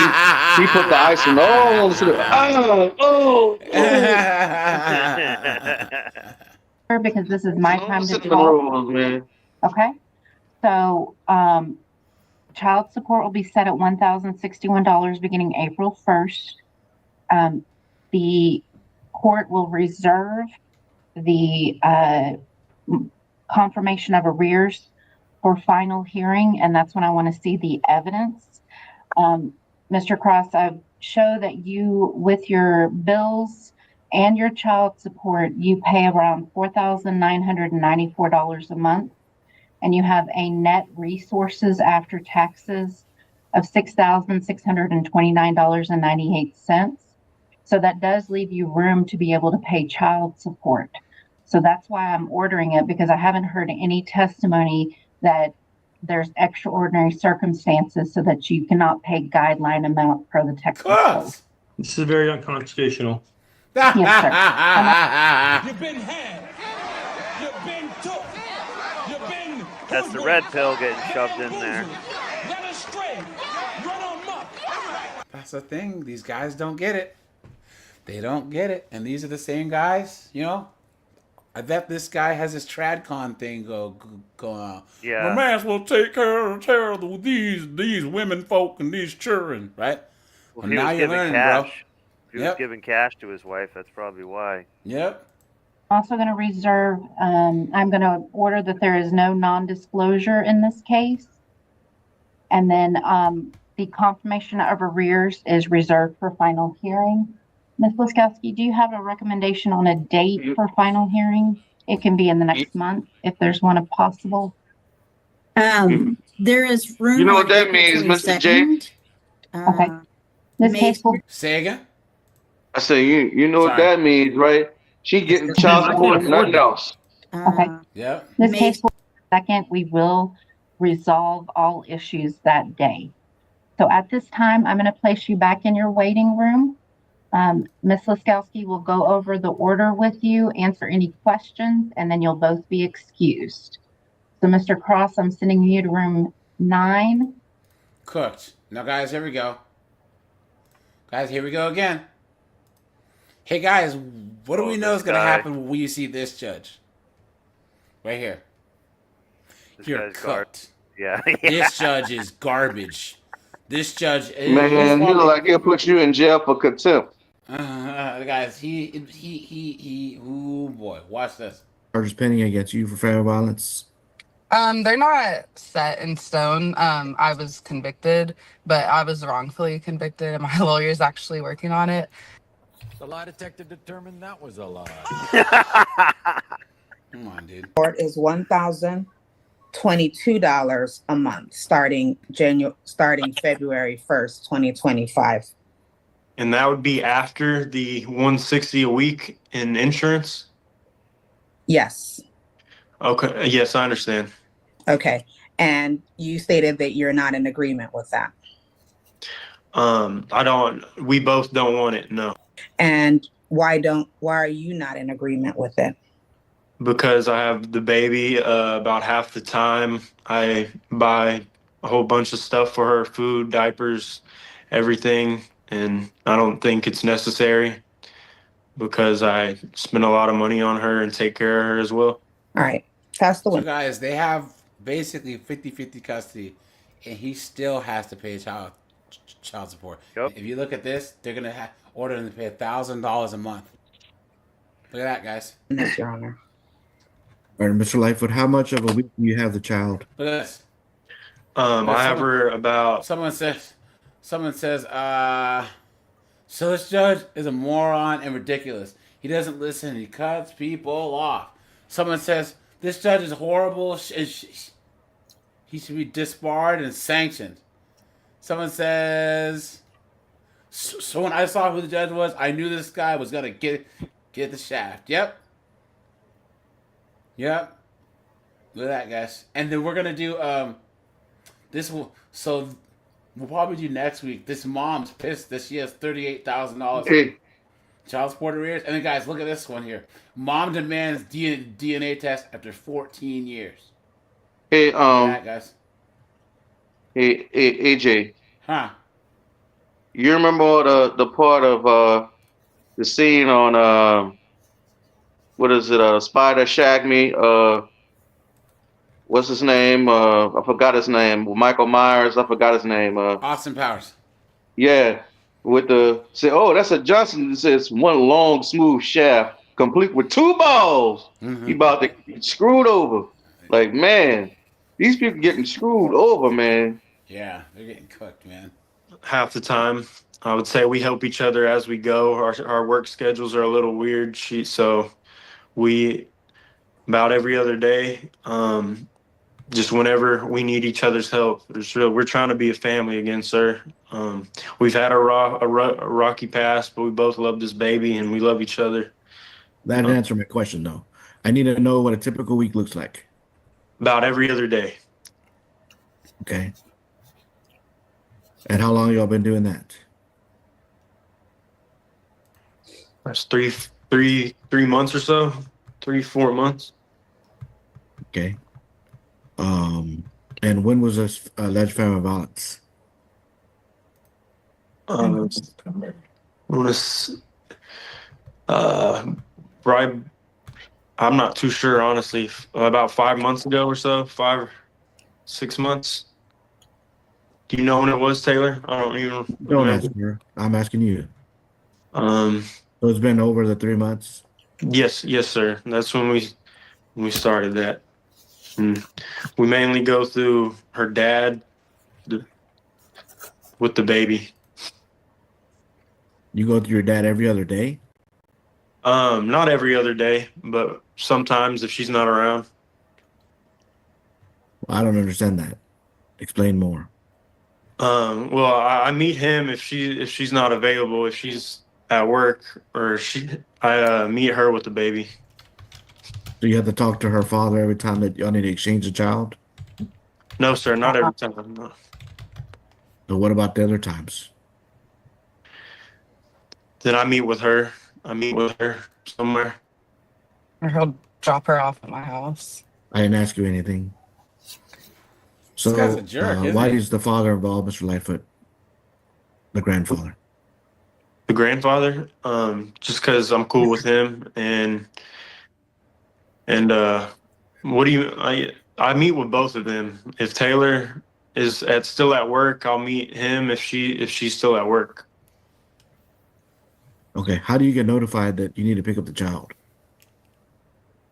He put the icing all on the cinnamon. Because this is my time to Cinnamon talk. rolls, man. Okay. So, child support will be set at $1,061 beginning April 1st. The court will reserve the confirmation of arrears for final hearing, and that's when I want to see the evidence. Mr. Cross, I show that you, with your bills and your child support, you pay around $4,994 a month, and you have a net resources after taxes of $6,629.98. So that does leave you room to be able to pay child support. So that's why I'm ordering it, because I haven't heard any testimony that there's extraordinary circumstances so that you cannot pay guideline amount per the Texas code. This is very unconstitutional. Yes, sir. You've been had. You've been took. You've been. That's the red pill getting shoved in there. Led astray. Run amok. That's the thing. These guys don't get it. They don't get it. And these are the same guys, you know? I bet this guy has his TradCon thing going on. Yeah. We may as well take care of these women folk and these children, right? Well, And he now was you're giving learning, cash. bro. He was giving cash to his wife. That's probably why. Yep. Also going to reserve, I'm going to order that there is no non-disclosure in this case. And then the confirmation of arrears is reserved for final hearing. Ms. Liskowski, do you have a recommendation on a date for final hearing? It can be in the next month if there's one possible. There is room. You know what on that April means, Mr. J? 22nd. Okay. This case will. Say again? I say, you know what Sorry. that means, right? She getting child support and nothing else. Okay. Yeah. This case will. 2nd, we will resolve all issues that day. So at this time, I'm going to place you back in your waiting room. Ms. Laskowski will go over the order with you, answer any questions, and then you'll both be excused. So Mr. Cross, I'm sending you to room 9. Cooked. Now, guys, here we go. Guys, here we go again. Hey, guys, what do we know is going to happen when you see this judge? Right here. You're cooked. Yeah. This judge is garbage. This judge is... Man, he look like he'll put you in jail for contempt. Guys, oh boy, watch this. Charges pending against you for family violence. They're not set in stone. I was convicted, but I was wrongfully convicted, and my lawyer's actually working on it. The lie detector determined that was a lie. Come on, dude. Court is $1,022 a month starting February 1st, 2025. And that would be after the $160 a week in insurance? Yes. Okay. Yes, I understand. Okay. And you stated that you're not in agreement with that. We both don't want it, no. And why are you not in agreement with it? Because I have the baby about half the time. I buy a whole bunch of stuff for her, food, diapers, everything. And I don't think it's necessary because I spend a lot of money on her and take care of her as well. All right. Pass the So, guys, they have basically 50-50 custody, and he still has to pay child support. Yep. If you look at this, they're going to order him to pay $1,000 a month. Look at that, guys. Yes, Your Honor. All right, Mr. Lightfoot, how much of a week do you have the child? Look at this. I have her about... Someone says, so this judge is a moron and ridiculous. He doesn't listen. He cuts people off. Someone says, this judge is horrible. He should be disbarred and sanctioned. Someone says, so when I saw who the judge was, I knew this guy was going to get the shaft. Yep. Look at that, guys. And then we're going to do, we'll probably do next week. This mom's pissed that she has $38,000 child support arrears. And then, guys, look at this one here. Mom demands DNA test after 14 years. Hey, Look at that, guys. Hey, AJ. Huh? You remember the part of the scene on what is it? Spider Shack Me. What's his name? I forgot his name. Michael Myers. I forgot his name. Austin Powers. Yeah, with that's a Johnson. It says one long smooth shaft, complete with 2 balls. Mm-hmm. He about to get screwed over. Like, man, these people getting screwed over, man. Yeah, they're getting cooked, man. Half the time. I would say we help each other as we go. Our work schedules are a little weird. So we, about every other day, just whenever we need each other's help. We're trying to be a family again, sir. We've had a rocky past, but we both love this baby and we love each other. That didn't answer my question, though. I need to know what a typical week looks like. About every other day. Okay. And how long y'all been doing that? That's three months or so. 3-4 months. Okay. And when was this alleged family violence? Right. I'm not too sure, honestly. About 5 months ago or so, 5 or 6 months. Do you know when it was, Taylor? I don't even. Don't ask her. I'm asking you. So it's been over the 3 months. Yes, sir. That's when we started that. And we mainly go through her dad with the baby. You go through your dad every other day? Not every other day, but sometimes if she's not around. I don't understand that. Explain more. Well, I meet him if she's not available, if she's at work, or I meet her with the baby. So you have to talk to her father every time that y'all need to exchange a child? No, sir, not every time. No. So what about the other times? Then I meet with her. I meet with her somewhere. Or he'll drop her off at my house. I didn't ask you anything. So This guy's a jerk, isn't why he? is the father involved, Mr. Lightfoot? The grandfather. The grandfather, just because I'm cool with him, and what do you? I meet with both of them. If Taylor is still at work, I'll meet him if she's still at work. Okay. How do you get notified that you need to pick up the child?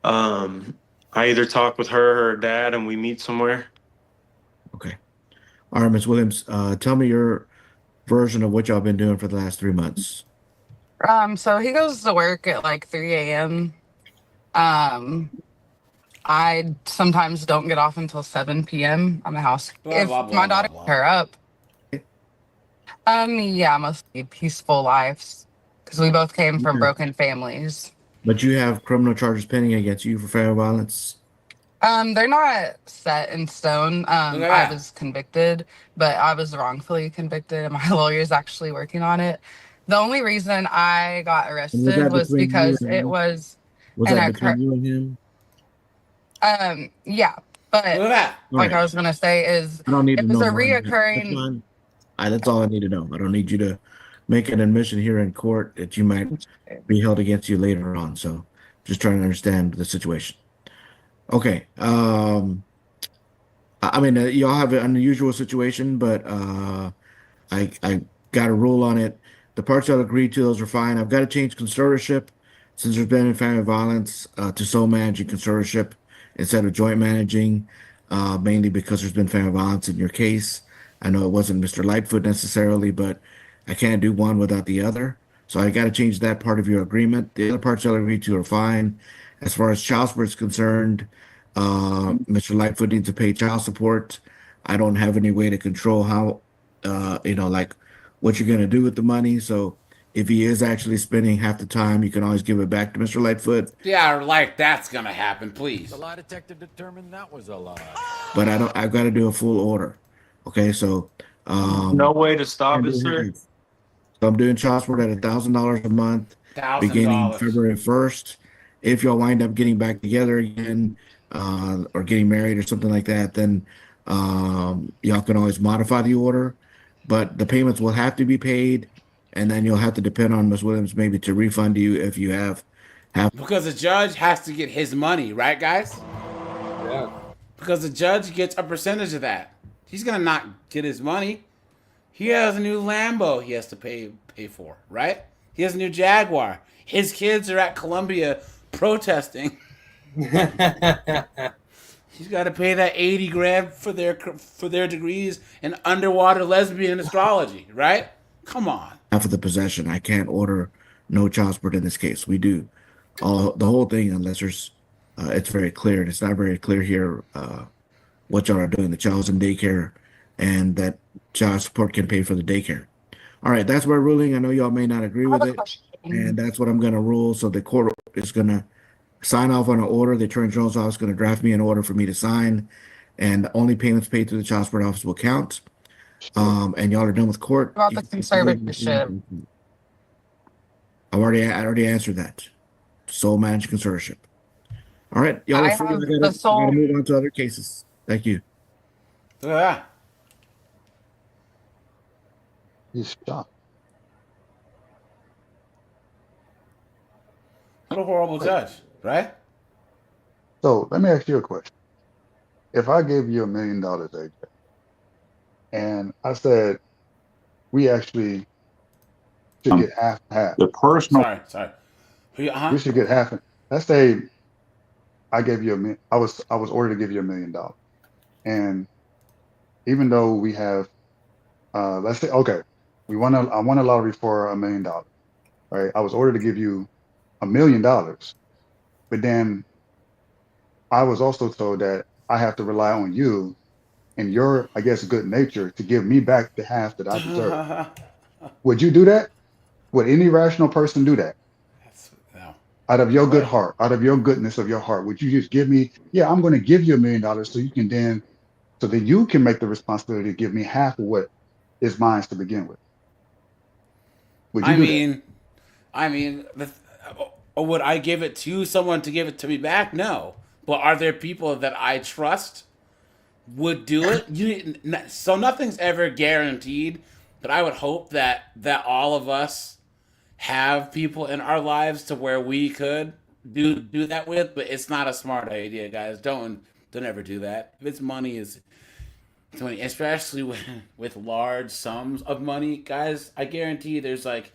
I either talk with her or her dad, and we meet somewhere. Okay. All right, Ms. Williams, tell me your version of what y'all been doing for the last 3 months. So he goes to work at like 3 a.m. I sometimes don't get off until 7 p.m. I'm a house. If my daughter picks her up. Yeah, mostly peaceful lives because we both came from broken families. But you have criminal charges pending against you for family violence? They're not set in stone. I that. was convicted, but I was wrongfully convicted, and my lawyer's actually working on it. The only reason I got arrested was because it was. Was that between you and him? Yeah, but like I was gonna say is I don't need to know. It was a more than that. That's reoccurring. fine. That's all I need to know. I don't need you to make an admission here in court that you might be held against you later on. So just trying to understand the situation. Okay. I mean, y'all have an unusual situation, but I got a rule on it. The parts I'll agree to, those are fine. I've got to change conservatorship since there's been family violence to sole managing conservatorship instead of joint managing, mainly because there's been family violence in your case. I know it wasn't Mr. Lightfoot necessarily, but I can't do one without the other. So I got to change that part of your agreement. The other parts I'll agree to are fine. As far as child support is concerned, Mr. Lightfoot needs to pay child support. I don't have any way to control how, like what you're going to do with the money. So if he is actually spending half the time, you can always give it back to Mr. Lightfoot. Yeah, like that's gonna happen, please. The lie detector determined that was a lie. But I've got to do a full order. Okay, so No way to stop it, sir. So I'm doing child support at $1,000 a month, beginning February 1st. If y'all wind up getting back together again, or getting married or something like that, then y'all can always modify the order. But the payments will have to be paid, and then you'll have to depend on Ms. Williams maybe to refund you if you have. Because the judge has to get his money, right, guys? Yeah. Because the judge gets a percentage of that. He's gonna not get his money. He has a new Lambo he has to pay for, right? He has a new Jaguar. His kids are at Columbia protesting. He's got to pay that 80 grand for their degrees in underwater lesbian astrology, right? Come on. Half of the possession, I can't order no child support in this case. We do the whole thing unless there's it's very clear, and it's not very clear here what y'all are doing. The child's in daycare, and that child support can pay for the daycare. All right, that's my ruling. I know y'all may not agree with it, and that's what I'm going to rule. So the court is going to sign off on an order. The Attorney General's office is going to draft me an order for me to sign, and only payments paid through the child support office will count. And y'all are done with court. About the conservatorship. I already answered that. Sole managed conservatorship. All right, y'all are free. I gotta move on to other cases. Thank you. Yeah. He's shocked. What a horrible judge, right? So let me ask you a question. If I gave you $1 million, AJ, and I said we actually should get half and half. The personal. Sorry. We should get half. Let's say I gave you I was ordered to give you $1 million, and even though we have, let's say, okay, I won a lottery for $1 million, right? I was ordered to give you $1 million, but then I was also told that I have to rely on you and your, I guess, good nature to give me back the half that I deserve. Would you do that? Would any rational person do that? No. Out of your good heart, out of your goodness of your heart, would you just give me? Yeah, I'm going to give you $1 million so you can then, so that you can make the responsibility to give me half of what is mine to begin with. Would you do that? Would I give it to someone to give it to me back? No. But are there people that I trust would do it? So nothing's ever guaranteed. But I would hope that all of us have people in our lives to where we could do that with. But it's not a smart idea, guys. Don't ever do that. If it's money, especially with large sums of money, guys. I guarantee there's like,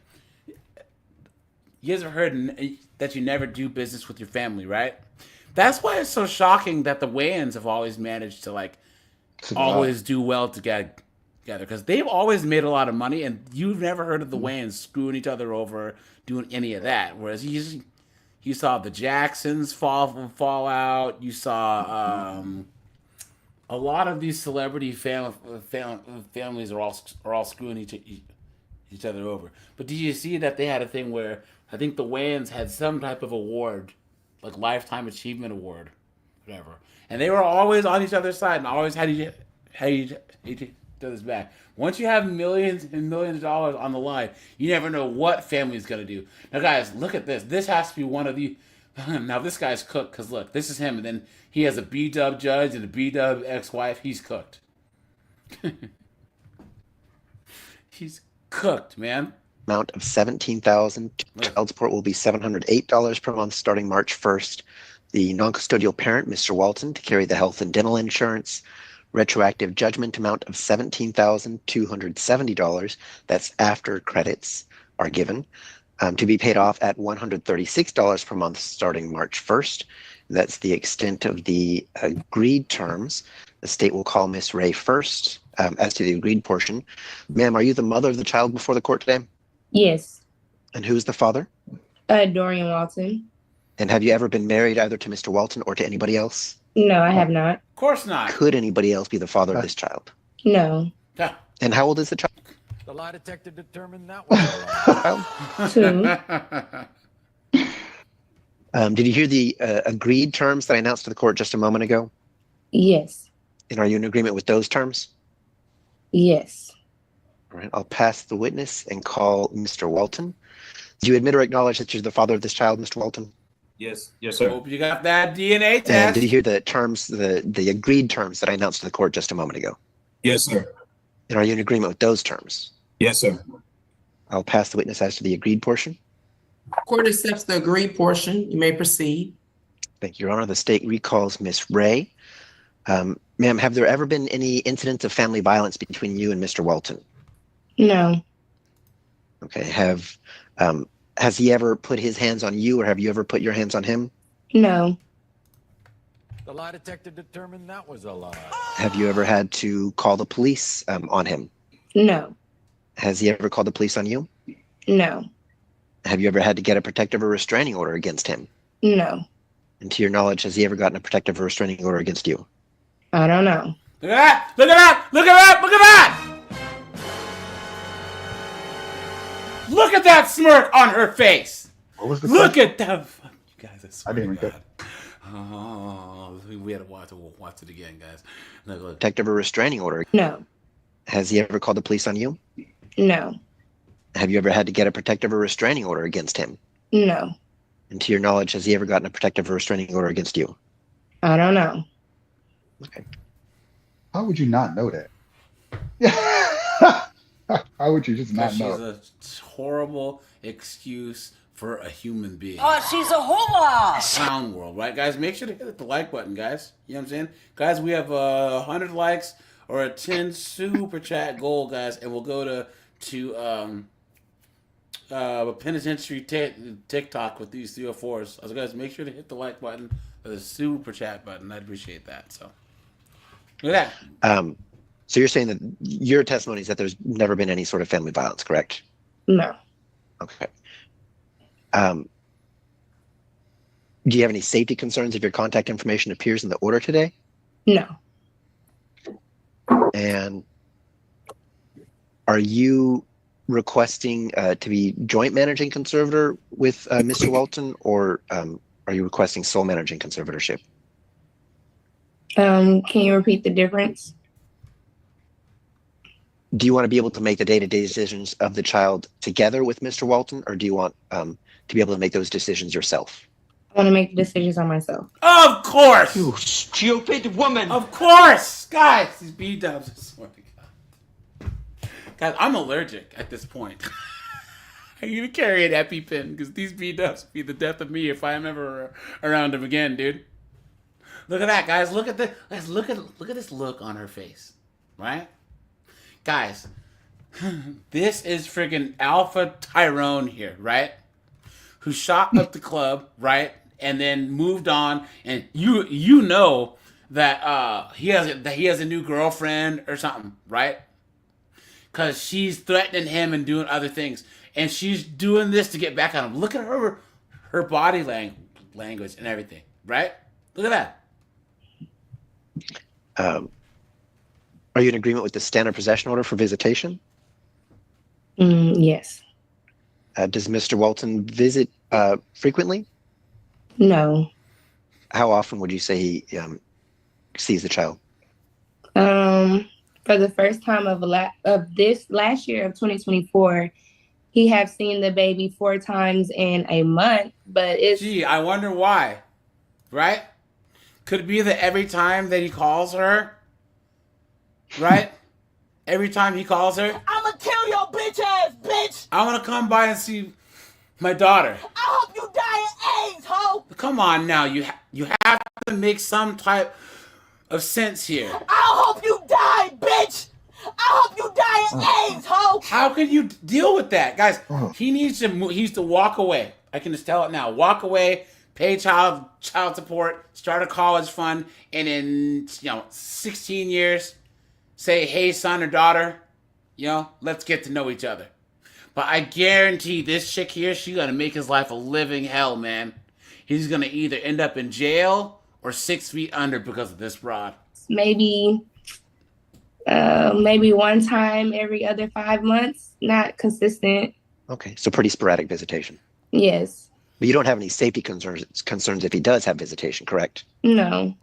you guys have heard that you never do business with your family, right? That's why it's so shocking that the Wayans have always managed to always do well together, because they've always made a lot of money, and you've never heard of the Wayans screwing each other over, doing any of that. Whereas you saw the Jacksons fall out. You saw a lot of these celebrity families are all screwing each other over. But did you see that they had a thing where I think the Wayans had some type of award, like Lifetime Achievement Award, whatever, and they were always on each other's side and always had each other's back. Once you have millions and millions of dollars on the line, you never know what family's gonna do. Now, guys, look at this. This has to be one of the. Now, this guy's cooked, because look, this is him, and then he has a B-dub judge and a B-dub ex-wife. He's cooked. He's cooked, man. Amount of $17,000. Child support will be $708 per month starting March 1st. The non-custodial parent, Mr. Walton, to carry the health and dental insurance. Retroactive judgment amount of $17,270. That's after credits are given. To be paid off at $136 per month starting March 1st. That's the extent of the agreed terms. The state will call Miss Ray first. As to the agreed portion, ma'am, are you the mother of the child before the court today? Yes. And who's the father? Dorian Walton. And have you ever been married either to Mr. Walton or to anybody else? No, I have not. Of course not. Could anybody else be the father of this child? No. And how old is the child? The lie detector determined that was a Two. Did you hear the agreed terms that I announced to the court just a moment ago? Yes. And are you in agreement with those terms? Yes. All right, I'll pass the witness and call Mr. Walton. Do you admit or acknowledge that you're the father of this child, Mr. Walton? Yes, sir. Hope you got that DNA test. And did you hear the terms, the agreed terms that I announced to the court just a moment ago? Yes, sir. And are you in agreement with those terms? Yes, sir. I'll pass the witness as to the agreed portion. Court accepts the agreed portion. You may proceed. Thank you, Your Honor. The state recalls Miss Ray. Ma'am, have there ever been any incidents of family violence between you and Mr. Walton? No. Okay. Has he ever put his hands on you, or have you ever put your hands on him? No. The lie detector determined that was a lie. Have you ever had to call the police on him? No. Has he ever called the police on you? No. Have you ever had to get a protective or restraining order against him? No. And to your knowledge, has he ever gotten a protective or restraining order against you? I don't know. Look at that! Look at that! Look at that! Look at that! Look at that smirk on her face! What was the Look question? at that! Fuck, you guys, I swear I didn't to even God. Oh, we had to watch it again, guys. Look. Protective or restraining order? No. Has he ever called the police on you? No. Have you ever had to get a protective or restraining order against him? No. And to your knowledge, has he ever gotten a protective or restraining order against you? I don't know. Okay. How would you not know that? How would you just not know? She's a horrible excuse for a human being. Oh, she's a whore! Clown world, right, guys? Make sure to hit the like button, guys. You know what I'm saying? Guys, we have 100 likes or a 10 super chat goal, guys, and we'll go to penitentiary TikTok with these 3 or 4s. So, guys, make sure to hit the like button or the super chat button. I'd appreciate that. So, look at that. So you're saying that your testimony is that there's never been any sort of family violence, correct? No. Okay. Do you have any safety concerns if your contact information appears in the order today? No. And are you requesting to be joint managing conservator with Mr. Walton, or are you requesting sole managing conservatorship? Can you repeat the difference? Do you want to be able to make the day-to-day decisions of the child together with Mr. Walton, or do you want to be able to make those decisions yourself? I want to make the decisions on myself. Of course! You stupid woman! Of course! Guys, these B-dubs, I swear to God. Guys, I'm allergic at this point. I need to carry an EpiPen, because these B-dubs will be the death of me if I am ever around them again, dude. Look at that, guys. Look at the guys. Look at this look on her face, right? Guys, this is friggin' Alpha Tyrone here, right? Who shot up the club, right? And then moved on, and you know that he has a new girlfriend or something, right? Because she's threatening him and doing other things, and she's doing this to get back at him. Look at her body language and everything, right? Look at that. Are you in agreement with the standard possession order for visitation? Yes. Does Mr. Walton visit frequently? No. How often would you say he sees the child? For the first time of this last year of 2024, he have seen the baby 4 times in a month, but it's... Gee, I wonder why, right? Could it be that every time that he calls her, right? Every time he calls her, I'ma kill your bitch ass, bitch! I want to come by and see my daughter. I hope you die of AIDS, ho! Come on now, you have to make some type of sense here. I hope you die, bitch! I hope you die of AIDS, ho! How can you deal with that, guys? He needs to walk away. I can just tell it now. Walk away. Pay child support, start a college fund, and in 16 years, say, hey, son or daughter, let's get to know each other. But I guarantee this chick here, she's gonna make his life a living hell, man. He's gonna either end up in jail or 6 feet under because of this broad. Maybe one time every other 5 months, not consistent. Okay, so pretty sporadic visitation. Yes. But you don't have any safety concerns if he does have visitation, correct? No.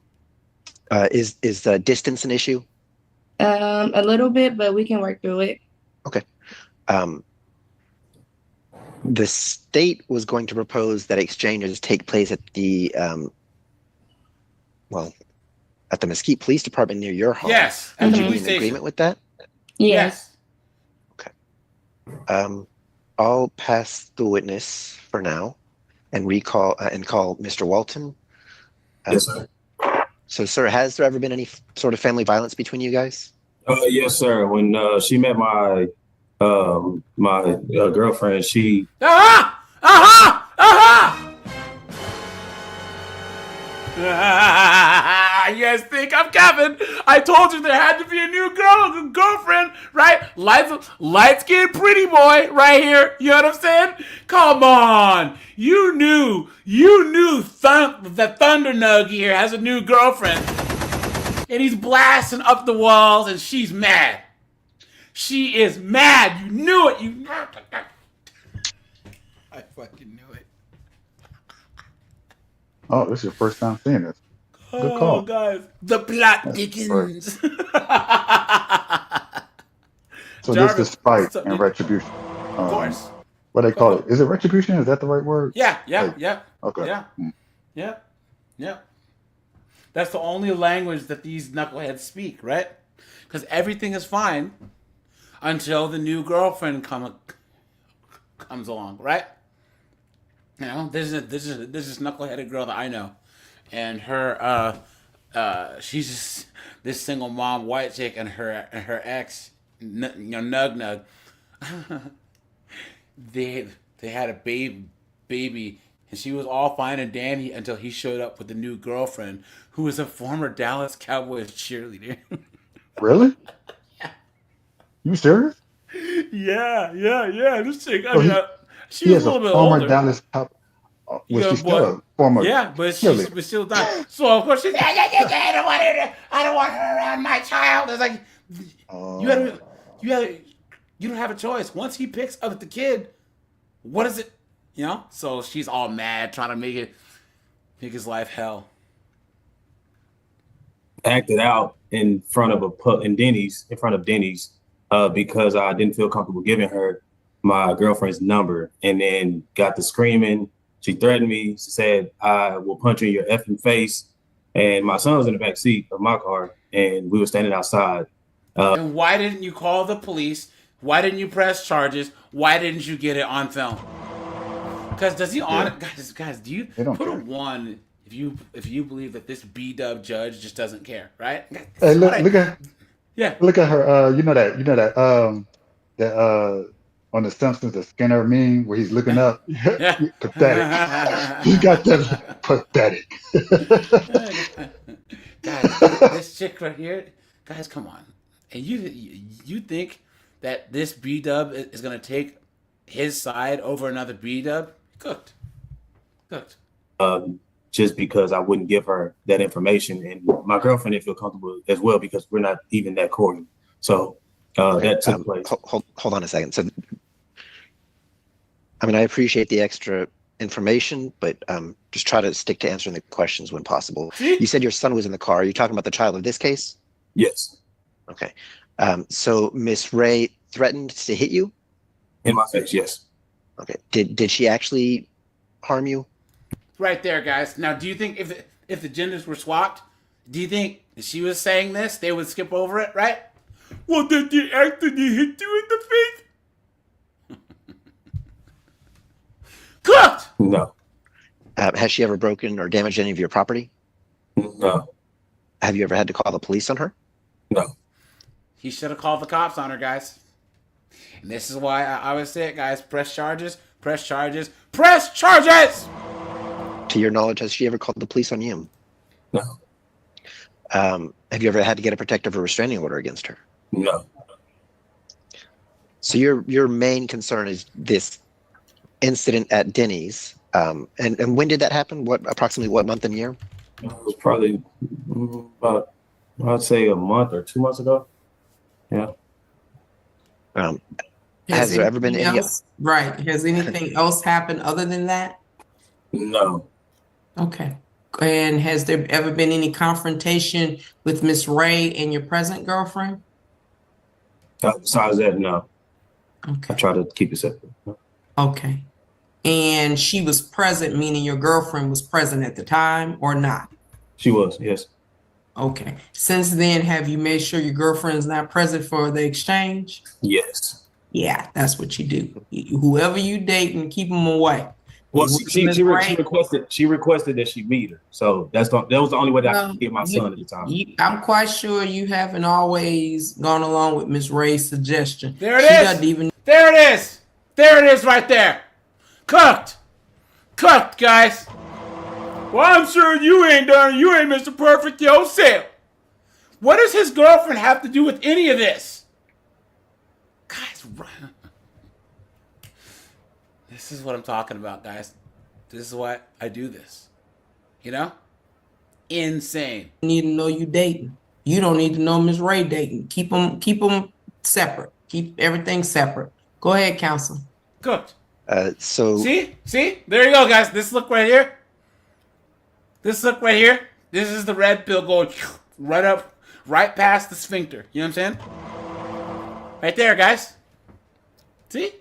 Is distance an issue? A little bit, but we can work through it. Okay. The state was going to propose that exchanges take place at the at the Mesquite Police Department near your home. Yes. Would you be in agreement with that? Yes. Okay. I'll pass the witness for now and call Mr. Walton. Yes, sir. So, sir, has there ever been any sort of family violence between you guys? Yes, sir. When she met my girlfriend, she. You guys think I'm Kevin? I told you there had to be a new girlfriend, right? Lights get pretty boy right here. You know what I'm saying? Come on. You knew that Thunder Nug here has a new girlfriend. And he's blasting up the walls and she's mad. She is mad. You knew it. I fucking knew it. Oh, this is your first time seeing this. Good call. Oh, guys. The plot thickens. So this is spite and retribution. Of course. What they call it? Is it retribution? Is that the right word? Yeah. Okay. Yeah. That's the only language that these knuckleheads speak, right? Because everything is fine until the new girlfriend comes along, right? There's this knuckleheaded girl that I know, and her she's just this single mom white chick, and her ex Nug they had a baby, and she was all fine and dandy until he showed up with a new girlfriend who was a former Dallas Cowboys cheerleader. Really? Yeah. You serious? Yeah. This chick, she was a little bit older. Dallas Cowboys. Was she still a former? Yeah, but she's still done. So of course she's I don't want her around my child. It's like you You don't have a choice. Once he picks up the kid, what is it? You know? So she's all mad, trying to make his life hell. Acted out in front of Denny's, because I didn't feel comfortable giving her my girlfriend's number, and then got to screaming. She threatened me. She said, "I will punch you in your effing face." And my son was in the back seat of my car, and we were standing outside. And why didn't you call the police? Why didn't you press charges? Why didn't you get it on film? Because does he on it, guys? Do you put a 1 if you believe that this B-dub judge just doesn't care, right? Hey, look at her. You know that on the Simpsons, the Skinner meme where he's looking up. Pathetic. He got that pathetic. Guys, this chick right here, guys, come on. And you think that this B-dub is gonna take his side over another B-dub? Cooked. Just because I wouldn't give her that information, and my girlfriend didn't feel comfortable as well because we're not even that cordial. So that took place. Hold on a second. So, I mean, I appreciate the extra information, but just try to stick to answering the questions when possible. You said your son was in the car. Are you talking about the child of this case? Yes. Okay. So Miss Ray threatened to hit you? In my face, yes. Okay. Did she actually harm you? Right there, guys. Now, do you think if the genders were swapped, do you think if she was saying this, they would skip over it, right? Well, did they actually hit you in the face? Cooked! No. Has she ever broken or damaged any of your property? No. Have you ever had to call the police on her? No. He should have called the cops on her, guys. And this is why I always say it, guys. Press charges, press charges, press charges! To your knowledge, has she ever called the police on you? No. Have you ever had to get a protective or restraining order against her? No. So your main concern is this incident at Denny's. And when did that happen? Approximately what month and year? It was probably about, I'd say, a month or 2 months ago. Yeah. Has there ever been any else? Right. Has anything else happened other than that? No. Okay. And has there ever been any confrontation with Miss Ray and your present girlfriend? Besides that, no. Okay. I try to keep it separate. Okay. And she was present, meaning your girlfriend was present at the time or not? She was, yes. Okay. Since then, have you made sure your girlfriend is not present for the exchange? Yes. Yeah, that's what you do. Whoever you date and keep them away. Well, she requested that she meet her. So that was the only way that I could get my son at the time. I'm quite sure you haven't always gone along with Miss Ray's suggestion. There it is. There it is. There it is right there. Cooked. Cooked, guys. Well, I'm sure you ain't Mr. Perfect yourself. What does his girlfriend have to do with any of this? Guys, this is what I'm talking about, guys. This is why I do this. You know? Insane. You need to know you dating. You don't need to know Miss Ray dating. Keep them separate. Keep everything separate. Go ahead, counsel. Cooked. See? There you go, guys. This look right here. This look right here. This is the red pill going right up, right past the sphincter. You know what I'm saying? Right there, guys. See?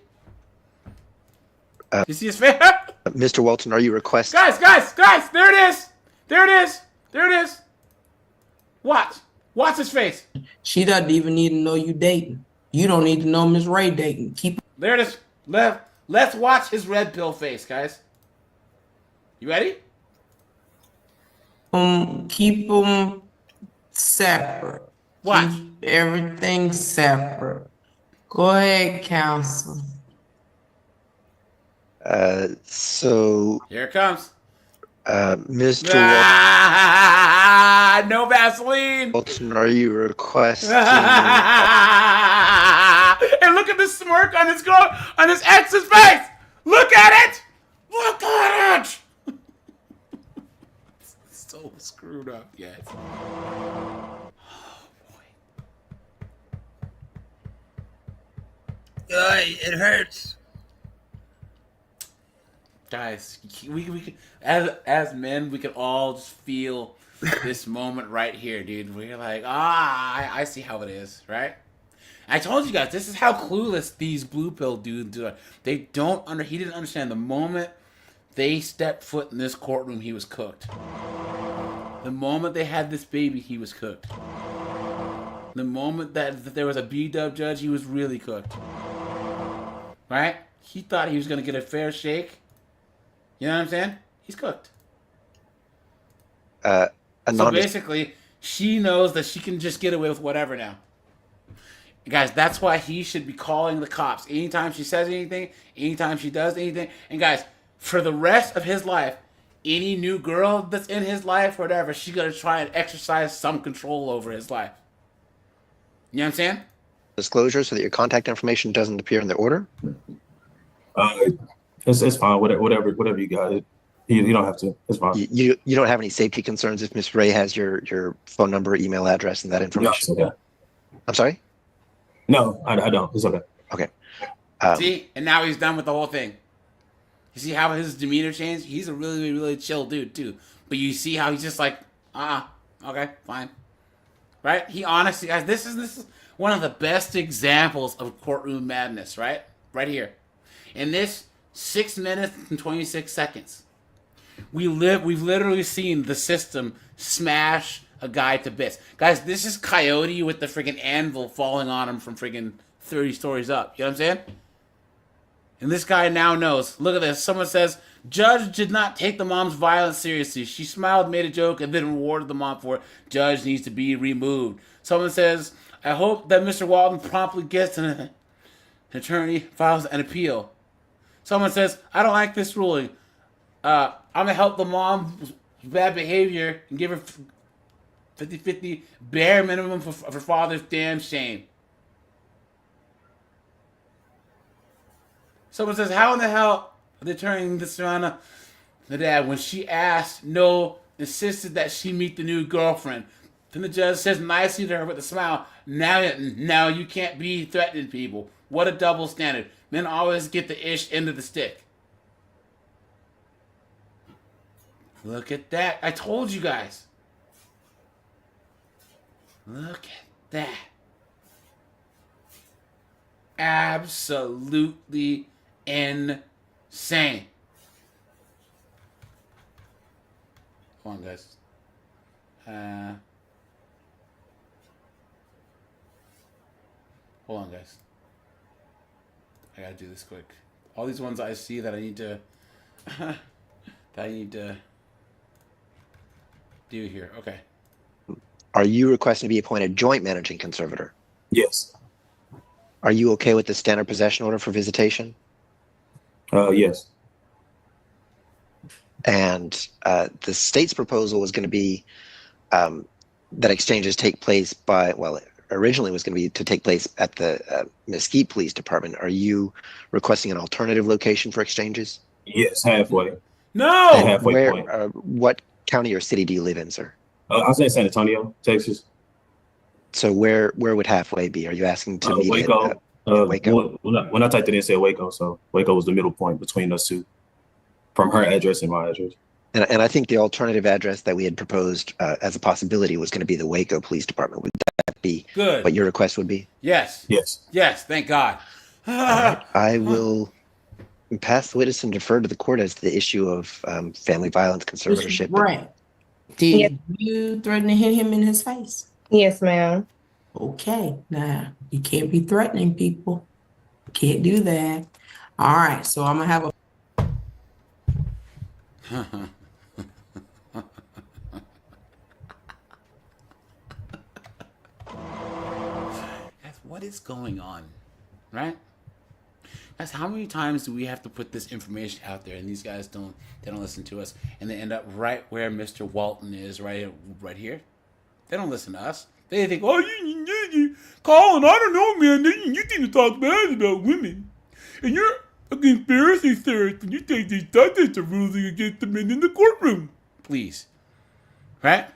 You see his face? Mr. Walton, are you requesting? Guys! There it is! There it is! Watch his face. She doesn't even need to know you dating. You don't need to know Miss Ray dating. There it is. Let's watch his red pill face, guys. You ready? Keep them separate. Watch. Keep everything separate. Go ahead, counsel. So here it comes. Mr. No Vaseline. Walton, are you requesting? And look at the smirk on his ex's face. Look at it. Look at it. So screwed up, guys. It hurts. Guys, we can, as men, we can all just feel this moment right here, dude. We're like, I see how it is, right? I told you guys, this is how clueless these blue pill dudes are. They don't he didn't understand the moment they stepped foot in this courtroom, he was cooked. The moment they had this baby, he was cooked. The moment that there was a B-dub judge, he was really cooked. Right? He thought he was going to get a fair shake. You know what I'm saying? He's cooked. So basically, she knows that she can just get away with whatever now. Guys, that's why he should be calling the cops. Anytime she says anything, anytime she does anything. And guys, for the rest of his life, any new girl that's in his life or whatever, she's going to try and exercise some control over his life. You know what I'm saying? Disclosure so that your contact information doesn't appear in the order? It's fine. Whatever you got. You don't have to. It's fine. You don't have any safety concerns if Miss Ray has your phone number, email address, and that information? No, okay. I'm sorry? No, I don't. It's okay. Okay. See? And now he's done with the whole thing. You see how his demeanor changed? He's a really, really chill dude, too. But you see how he's just like, okay, fine. Right? He honestly, guys, this is one of the best examples of courtroom madness, right? Right here. In this 6 minutes and 26 seconds, we've literally seen the system smash a guy to bits. Guys, this is Coyote with the freaking anvil falling on him from freaking 30 stories up. You know what I'm saying? And this guy now knows. Look at this. Someone says, Judge did not take the mom's violence seriously. She smiled, made a joke, and then rewarded the mom for it. Judge needs to be removed. Someone says, I hope that Mr. Walton promptly gets an attorney, files an appeal. Someone says, I don't like this ruling. I'm going to help the mom's bad behavior and give her 50-50 bare minimum for father's damn shame. Someone says, how in the hell are they turning this around the dad? When she asked, no, insisted that she meet the new girlfriend. Then the judge says nicely to her with a smile, now you can't be threatening people. What a double standard. Men always get the ish end of the stick. Look at that. I told you guys. Look at that. Absolutely insane. Come on, guys. Hold on, guys. I gotta do this quick. All these ones I see that I need to do here. Okay. Are you requesting to be appointed joint managing conservator? Yes. Are you okay with the standard possession order for visitation? Yes. And the state's proposal was going to be that exchanges take place originally was going to be to take place at the Mesquite Police Department. Are you requesting an alternative location for exchanges? Yes, halfway. No! The halfway point. What county or city do you live in, sir? I was in San Antonio, Texas. So where would halfway be? Are you asking to meet Waco? at Waco? When I typed it in, it said Waco, so Waco was the middle point between us two, from her address and my address. And I think the alternative address that we had proposed as a possibility was going to be the Waco Police Department. Would that be good? What your request would be? Yes. Yes. Yes. Thank God. Right. I will pass the witness and defer to the court as to the issue of family violence conservatorship. Right. Did you threaten to hit him in his face? Yes, ma'am. Okay. Now, you can't be threatening people. Can't do that. All right. So I'm going to have a What is going on? Right? Guys, how many times do we have to put this information out there and these guys don't listen to us and they end up right where Mr. Walton is, right here? They don't listen to us. They think, oh, you Colin, I don't know, man. You seem to talk bad about women. And you're a conspiracy theorist and you think these judges are ruling against the men in the courtroom. Please. Right?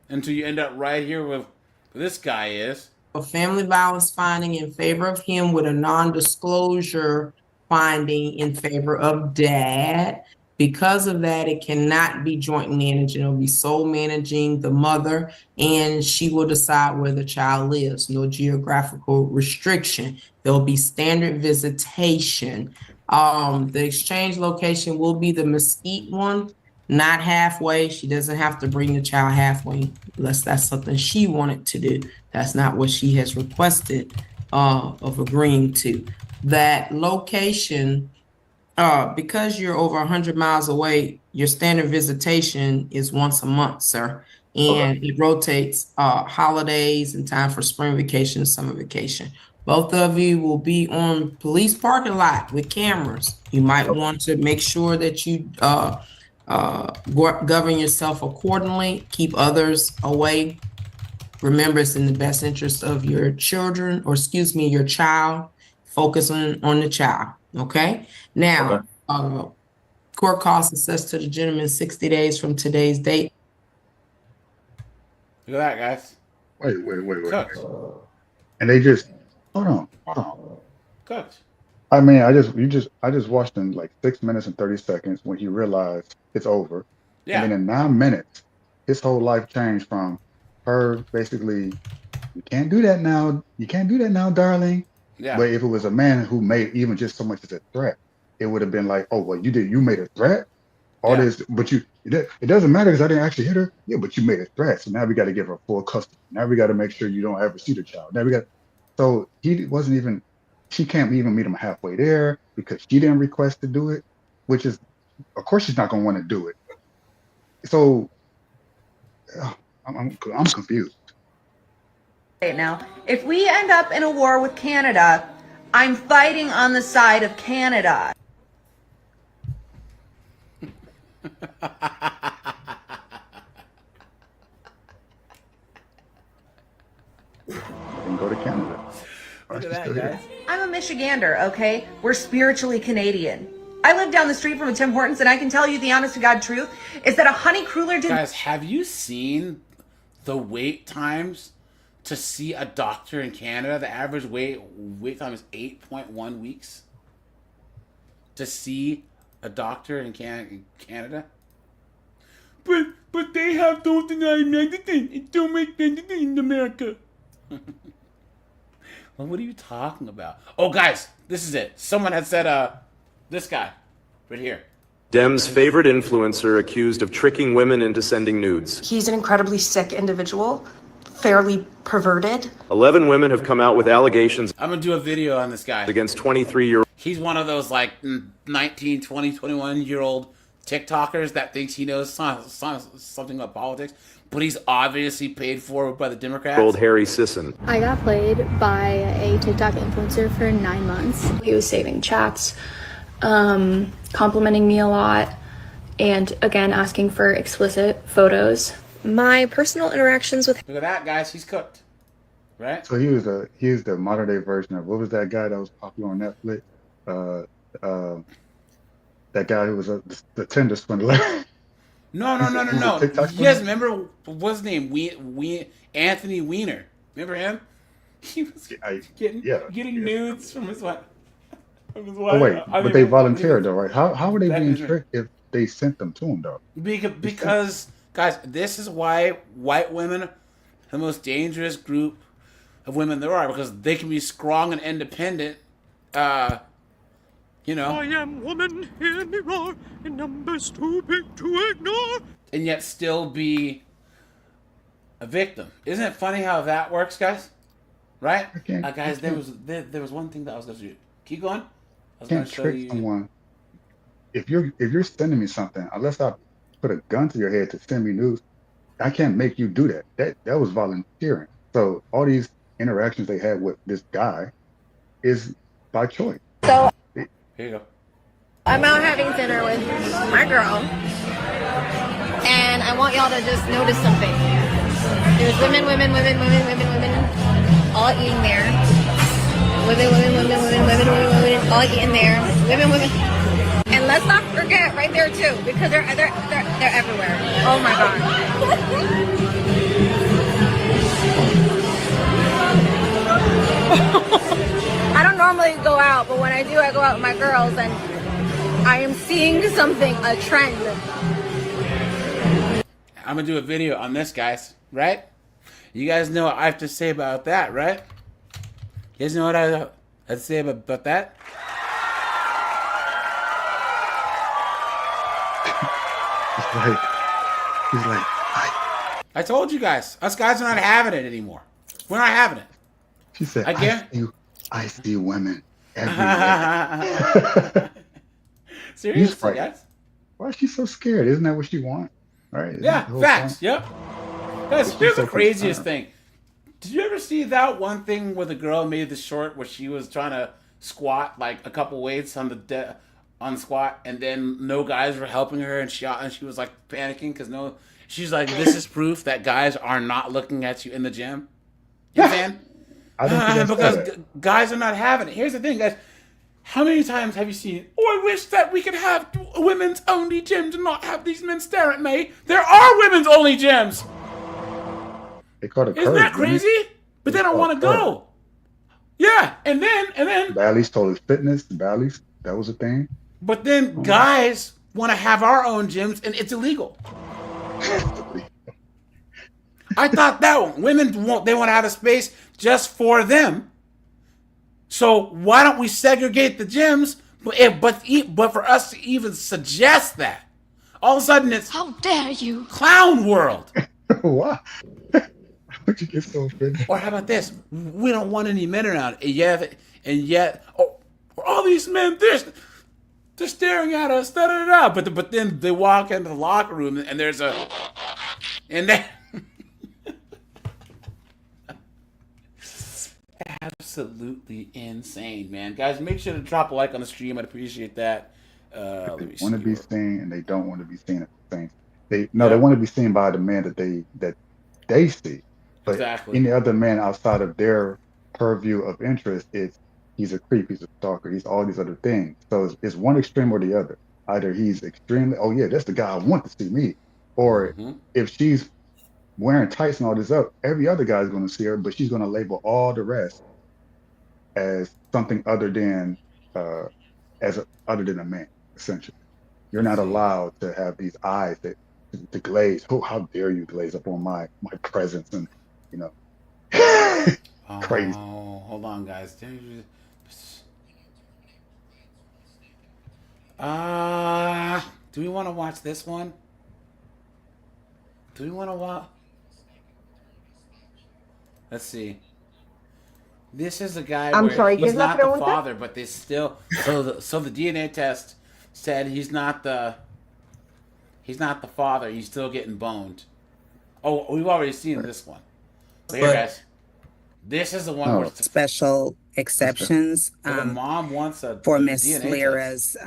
Until you end up right here with this guy is. a family violence finding in favor of him with a non-disclosure finding in favor of dad. Because of that, it cannot be joint managing. It'll be sole managing the mother, and she will decide where the child lives. No geographical restriction. There'll be standard visitation. The exchange location will be the Mesquite one, not halfway. She doesn't have to bring the child halfway unless that's something she wanted to do. That's not what she has requested of agreeing to. That location, because you're over 100 miles away, your standard visitation is once a month, sir. And it rotates holidays and time for spring vacation, summer vacation. Both of you will be on police parking lot with cameras. You might want to make sure that you govern yourself accordingly, keep others away. Remember, it's in the best interest of your children, or excuse me, your child. Focus on the child, okay? Now, court costs assessed to the gentleman 60 days from today's date. Look at that, guys. Wait. Cooked. And they just hold on. Cooked. I mean, I just watched in like 6 minutes and 30 seconds when he realized it's over. Yeah. And then in 9 minutes, his whole life changed from her basically, you can't do that now. You can't do that now, darling. Yeah. But if it was a man who made even just so much as a threat, it would have been like, oh, well, you made a threat? All this, but it doesn't matter because I didn't actually hit her. Yeah, but you made a threat. So now we got to give her full custody. Now we got to make sure you don't ever see the child. Now so he wasn't even, she can't even meet him halfway there because she didn't request to do it, which is, of course, she's not going to want to do it. So I'm confused. Now, if we end up in a war with Canada, I'm fighting on the side of Canada. And go to Canada. Look at that, guys. I'm a Michigander, okay? We're spiritually Canadian. I live down the street from a Tim Hortons, and I can tell you the honest to God truth is that a honey cruller didn't. Guys, have you seen the wait times to see a doctor in Canada? The average wait time is 8.1 weeks to see a doctor in Canada. But they have those denied medicine. It don't make medicine in America. Well, what are you talking about? Oh, guys, this is it. Someone had said, this guy right here. Dem's favorite influencer accused of tricking women into sending nudes. He's an incredibly sick individual, fairly perverted. 11 women have come out with allegations. I'm going to do a video on this guy. Against 23-year-old. He's one of those like 19, 20, 21-year-old TikTokers that thinks he knows something about politics, but he's obviously paid for by the Democrats. Old Harry Sisson. I got played by a TikTok influencer for 9 months. He was saving chats, complimenting me a lot, and again asking for explicit photos. My personal interactions with Look at that, guys. He's cooked, right? So he was the modern day version of, what was that guy that was popular on Netflix? That guy who was the Tinder swindler. No. You guys remember what's his name? Anthony Weiner. Remember him? He was getting nudes from his wife. Oh wait, but they volunteered though, right? How were they being tricked if they sent them to him though? Because guys, this is why white women are the most dangerous group of women there are, because they can be strong and independent. You know. I am woman, hear me roar, in numbers too big to ignore. And yet still be a victim. Isn't it funny how that works, guys? Right? Guys, there was one thing that I was going to do. Keep going. I was going Can't to show trick you. someone. If you're sending me something, unless I put a gun to your head to send me news, I can't make you do that. That was volunteering. So all these interactions they had with this guy is by choice. So here you go. I'm out having dinner with my girl, and I want y'all to just notice something. There's women, all eating there. Women, all eating there. Women. And let's not forget right there too, because they're everywhere. Oh my God. I don't normally go out, but when I do, I go out with my girls, and I am seeing something, a trend. I'm gonna do a video on this, guys. Right? You guys know what I have to say about that, right? You guys know what I have to say about that? He's like, I told you guys, us guys are not having it anymore. We're not having it. She said, I see women everywhere. Seriously, guys. Why is she so scared? Isn't that what she wants? Right? Yeah, facts. Yep. Guys, here's the craziest thing. Did you ever see that one thing where the girl made the short where she was trying to squat like a couple weights on the squat, and then no guys were helping her, and she was like panicking because she's like, this is proof that guys are not looking at you in the gym. You know what I'm saying? I don't think because guys are not having it. Here's the thing, guys. How many times have you seen, I wish that we could have women's only gyms and not have these men stare at me? There are women's only gyms. They call it Isn't that crazy? But they don't want to go. Yeah, and then Bally's told us fitness, Bally's, that was a thing. But then guys want to have our own gyms, and it's illegal. I thought that women they want to have a space just for them. So why don't we segregate the gyms? But for us to even suggest that, all of a sudden it's how dare you, clown world. What? Would you get so offended? Or how about this? We don't want any men around, and yet, all these men they're staring at us. Da da da. But then they walk into the locker room and there's absolutely insane, man. Guys, make sure to drop a like on the stream. I'd appreciate that. They want to be seen and they don't want to be seen at the same. They want to be seen by the man that they see. But any other man outside of their purview of interest, he's a creep, he's a stalker, he's all these other things. So it's one extreme or the other. Either he's extremely, oh yeah, that's the guy I want to see me. Or if she's wearing tights and all this up, every other guy's going to see her, but she's going to label all the rest as something other than other than a man, essentially. You're not allowed to have these eyes that to glaze. Oh, how dare you glaze up on my presence and crazy. Oh, hold on, guys. Do we want to watch this one? Do we want to watch? Let's see. This is a guy where he's not the father, but they still so the DNA test said he's not the father. He's still getting boned. Oh, we've already seen this one. So here, guys. This is the one where special exceptions the mom wants for Miss Lyra's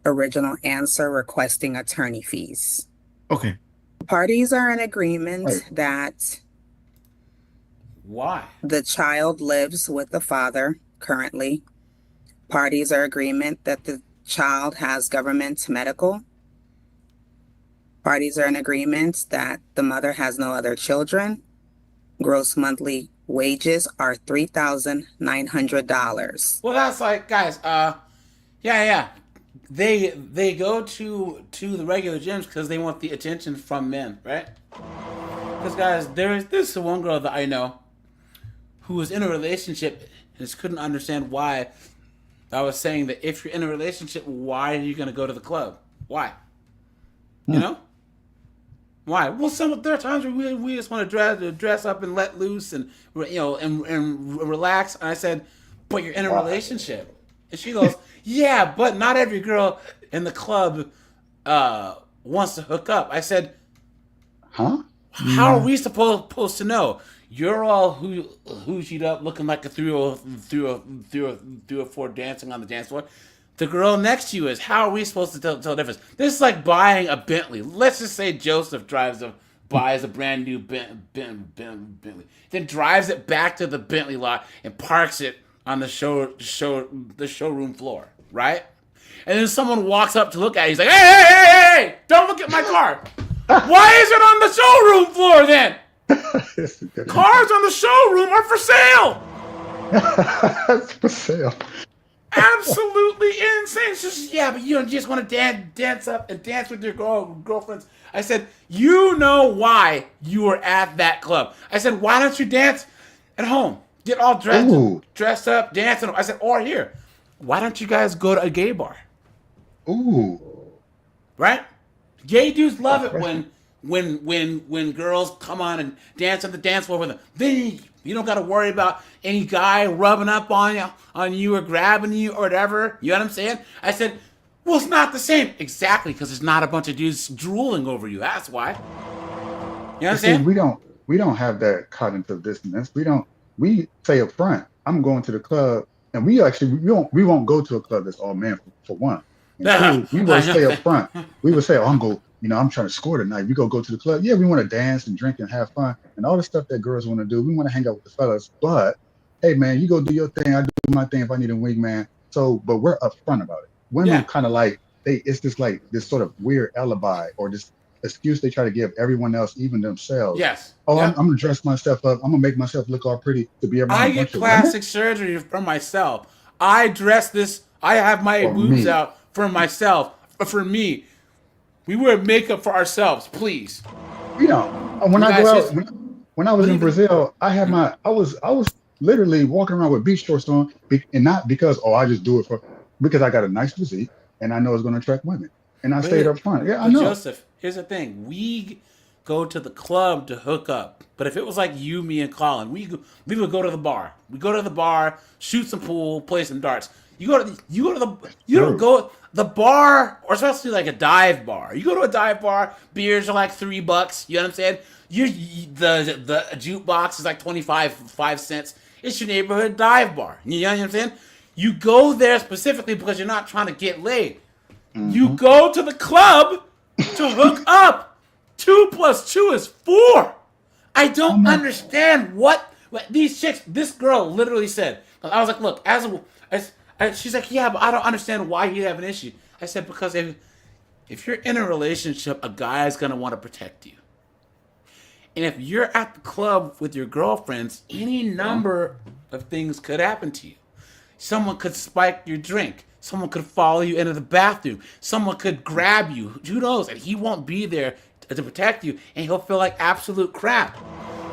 original answer requesting attorney fees. Okay. Parties are in agreement that the child lives with the father currently. Parties are in agreement that the child has government medical. Parties are in agreement that the mother has no other children. Gross monthly wages are $3,900. Well, that's like, guys, yeah. They go to the regular gyms because they want the attention from men, right? Because, guys, this one girl that I know who was in a relationship and just couldn't understand why I was saying that if you're in a relationship, why are you going to go to the club? Why? You know? Why? Well, there are times where we just want to dress up and let loose and and relax. And I said, but you're in a relationship. And she goes, yeah, but not every girl in the club wants to hook up. I said, huh? How are we supposed to know? You're all hoosied up, looking like a 304 dancing on the dance floor. The girl next to you is. How are we supposed to tell the difference? This is like buying a Bentley. Let's just say Joseph buys a brand new Bentley, then drives it back to the Bentley lot and parks it on the showroom floor, right? And then someone walks up to look at it. He's like, hey, don't look at my car. Why is it on the showroom floor then? Cars on the showroom are for sale. That's for sale. Absolutely insane. She says, yeah, but you just want to dance up and dance with your girlfriends. I said, you know why you were at that club. I said, why don't you dance at home? Get all dressed up, dancing. I said, or here, why don't you guys go to a gay bar? Ooh. Right? Gay dudes love it when girls come on and dance on the dance floor with them. Then you don't got to worry about any guy rubbing up on you or grabbing you or whatever. You know what I'm saying? I said, well, it's not the same. Exactly, because it's not a bunch of dudes drooling over you. That's why. You know what I'm saying? We don't have that cognitive dissonance. We say up front, I'm going to the club, and we won't go to a club that's all men for one. And two, we will say up front. We would say, oh, I'm trying to score tonight. We go to the club. Yeah, we want to dance and drink and have fun and all the stuff that girls want to do. We want to hang out with the fellas. But hey, man, you go do your thing. I do my thing if I need a wingman. So, but we're upfront about it. Women kind of like it's just like this sort of weird alibi or this excuse they try to give everyone else, even themselves. Yes. Oh, I'm gonna dress myself up. I'm gonna make myself look all pretty to be around. I get plastic surgery for myself. I dress this. I have my boobs out for myself. For me, we wear makeup for ourselves. Please. You know, when I go out, when I was in Brazil, I was literally walking around with beach shorts on, and not because I just do it because I got a nice physique and I know it's gonna attract women. And I stayed up front. Yeah, I know. Joseph, here's the thing. We go to the club to hook up. But if it was like you, me, and Colin, we would go to the bar. We go to the bar, shoot some pool, play some darts. You don't go the bar, or especially like a dive bar. You go to a dive bar, beers are like $3. You know what I'm saying? The jukebox is like 5 cents. It's your neighborhood dive bar. You know what I'm saying? You go there specifically because you're not trying to get laid. You go to the club to hook up. 2 + 2 is 4. I don't understand what these chicks. This girl literally said. I was like, look, she's like, yeah, but I don't understand why you have an issue. I said, because if you're in a relationship, a guy is gonna want to protect you. And if you're at the club with your girlfriends, any number of things could happen to you. Someone could spike your drink. Someone could follow you into the bathroom. Someone could grab you. Who knows? And he won't be there to protect you, and he'll feel like absolute crap.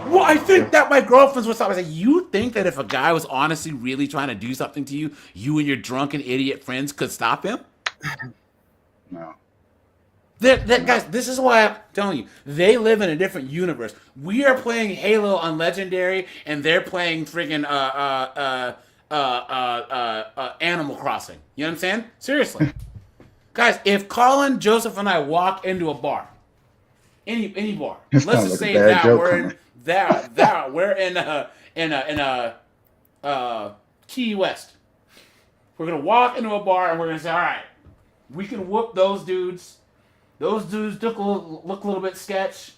Well, I think that my girlfriends would stop. I said, you think that if a guy was honestly really trying to do something to you, you and your drunken idiot friends could stop him? No. Guys, this is why I'm telling you, they live in a different universe. We are playing Halo on Legendary, and they're playing friggin' Animal Crossing. You know what I'm saying? Seriously. Guys, if Colin, Joseph, and I walk into a bar, any bar, let's just say that we're in Key West. We're gonna walk into a bar and we're gonna say, all right, we can whoop those dudes. Those dudes look a little bit sketch.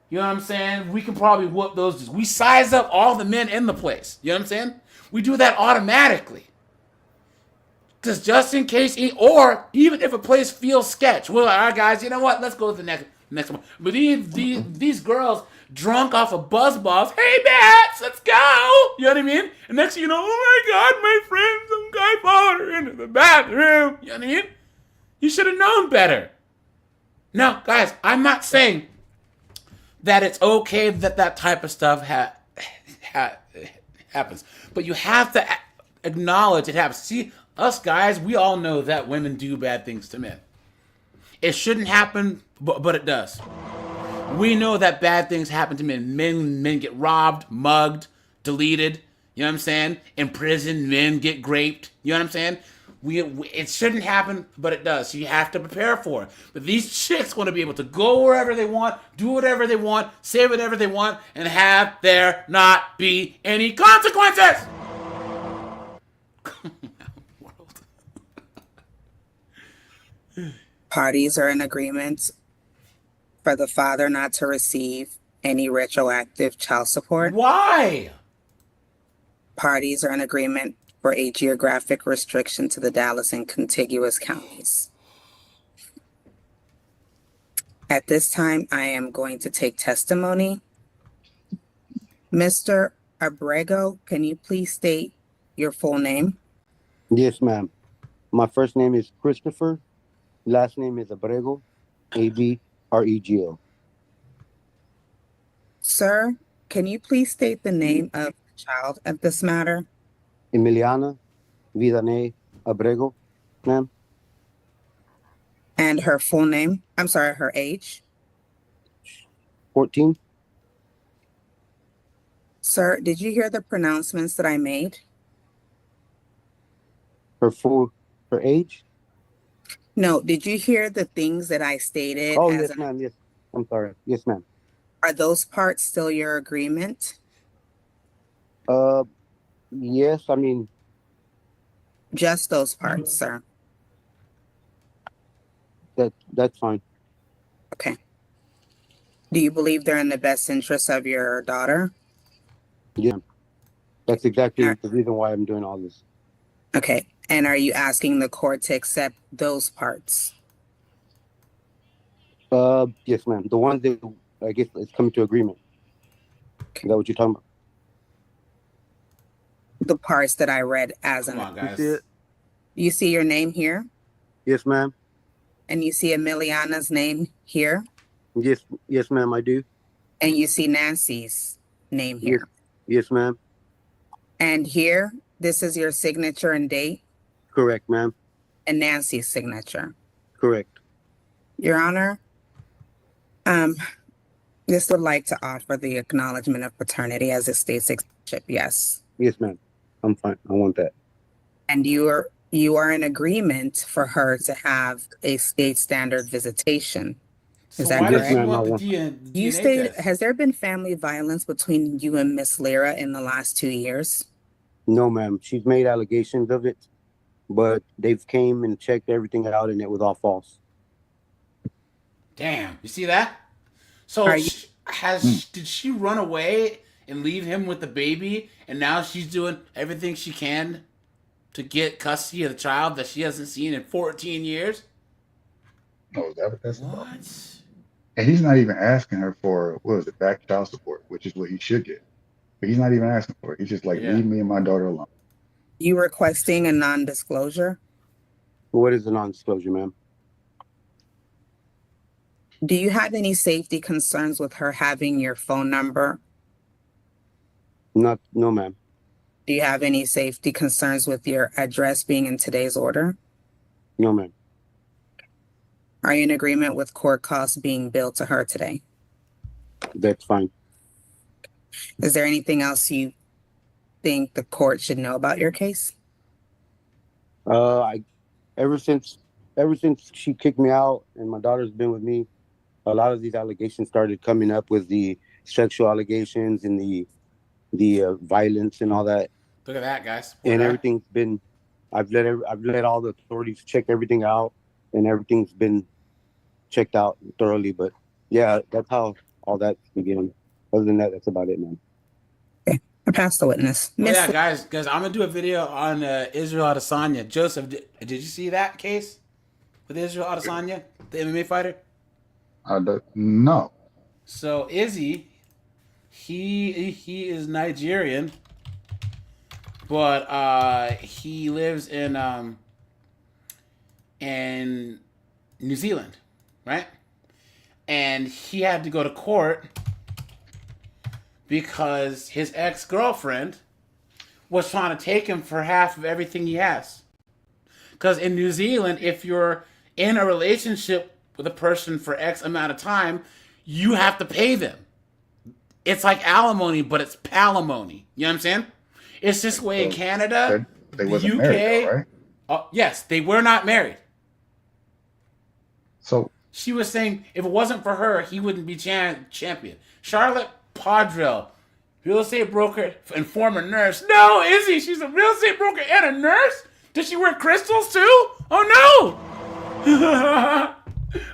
You know what I'm saying? We can probably whoop those dudes. We size up all the men in the place. You know what I'm saying? We do that automatically. Just in case, or even if a place feels sketch, we're like, all right, guys, you know what? Let's go to the next one. But these girls drunk off of buzz balls. Hey, bats, let's go. You know what I mean? And next thing you know, oh my God, my friend, some guy followed her into the bathroom. You know what I mean? You should have known better. Now, guys, I'm not saying that it's okay that type of stuff happens, but you have to acknowledge it happens. See, us guys, we all know that women do bad things to men. It shouldn't happen, but it does. We know that bad things happen to men. Men get robbed, mugged, deleted. You know what I'm saying? In prison, men get raped. You know what I'm saying? It shouldn't happen, but it does. So you have to prepare for it. But these chicks want to be able to go wherever they want, do whatever they want, say whatever they want, and have there not be any consequences. Parties are in agreement for the father not to receive any retroactive child support. Why? Parties are in agreement for a geographic restriction to the Dallas and contiguous counties. At this time, I am going to take testimony. Mr. Abrego, can you please state your full name? Yes, ma'am. My first name is Christopher. Last name is Abrego, Abrego. Sir, can you please state the name of the child of this matter? Emiliana Vidane Abrego, ma'am. And her full name? I'm sorry, her age? 14. Sir, did you hear the pronouncements that I made? Her age? No, did you hear the things that I stated? Oh, as yes, ma'am. Yes. I'm sorry. Yes, ma'am. Are those parts still your agreement? Yes, I mean, Just those parts, sir. that's fine. Okay. Do you believe they're in the best interest of your daughter? Yeah. That's exactly the reason why I'm doing all this. Okay. And are you asking the court to accept those parts? Yes, ma'am. The ones that I guess it's coming to agreement. Is that what you're talking about? The parts that I read as Come on, guys. You see your name here? Yes, ma'am. And you see Emiliana's name here? Yes, ma'am, I do. And you see Nancy's name here? Yes, ma'am. And here, this is your signature and date? Correct, ma'am. And Nancy's signature? Correct. Your Honor, this would like to offer the acknowledgement of paternity as a state citizenship, yes. Yes, ma'am. I'm fine. I want that. And you are in agreement for her to have a state standard visitation. Is that correct? Yes, ma'am, I want You stated, has there been family violence between you and Miss Lyra in the last 2 years? No, ma'am. She's made allegations of it, but they've came and checked everything out, and it was all false. Damn, you see that? So did she run away and leave him with the baby, and now she's doing everything she can to get custody of the child that she hasn't seen in 14 years? No, is that what that's about? And he's not even asking her for, what is it, back child support, which is what he should get. But he's not even asking for it. He's just like, leave me and my daughter alone. You requesting a non-disclosure? What is a non-disclosure, ma'am? Do you have any safety concerns with her having your phone number? No, ma'am. Do you have any safety concerns with your address being in today's order? No, ma'am. Are you in agreement with court costs being billed to her today? That's fine. Is there anything else you think the court should know about your case? Ever since she kicked me out and my daughter's been with me, a lot of these allegations started coming up with the sexual allegations and the violence and all that. Look at that, guys. And everything's been, I've let all the authorities check everything out, and everything's been checked out thoroughly. But yeah, that's how all that began. Other than that, that's about it, man. Okay, I passed the witness. Yeah, guys, I'm gonna do a video on Israel Adesanya. Joseph, did you see that case with Israel Adesanya, the MMA fighter? No. So Izzy, he is Nigerian, but he lives in New Zealand, right? And he had to go to court because his ex-girlfriend was trying to take him for half of everything he has. Because in New Zealand, if you're in a relationship with a person for X amount of time, you have to pay them. It's like alimony, but it's palimony. You know what I'm saying? It's this way in Canada, They the wasn't UK. married, though, right? Yes, they were not married. So she was saying if it wasn't for her, he wouldn't be champion. Charlotte Podrell, real estate broker and former nurse. No, Izzy, she's a real estate broker and a nurse? Does she wear crystals too? Oh no!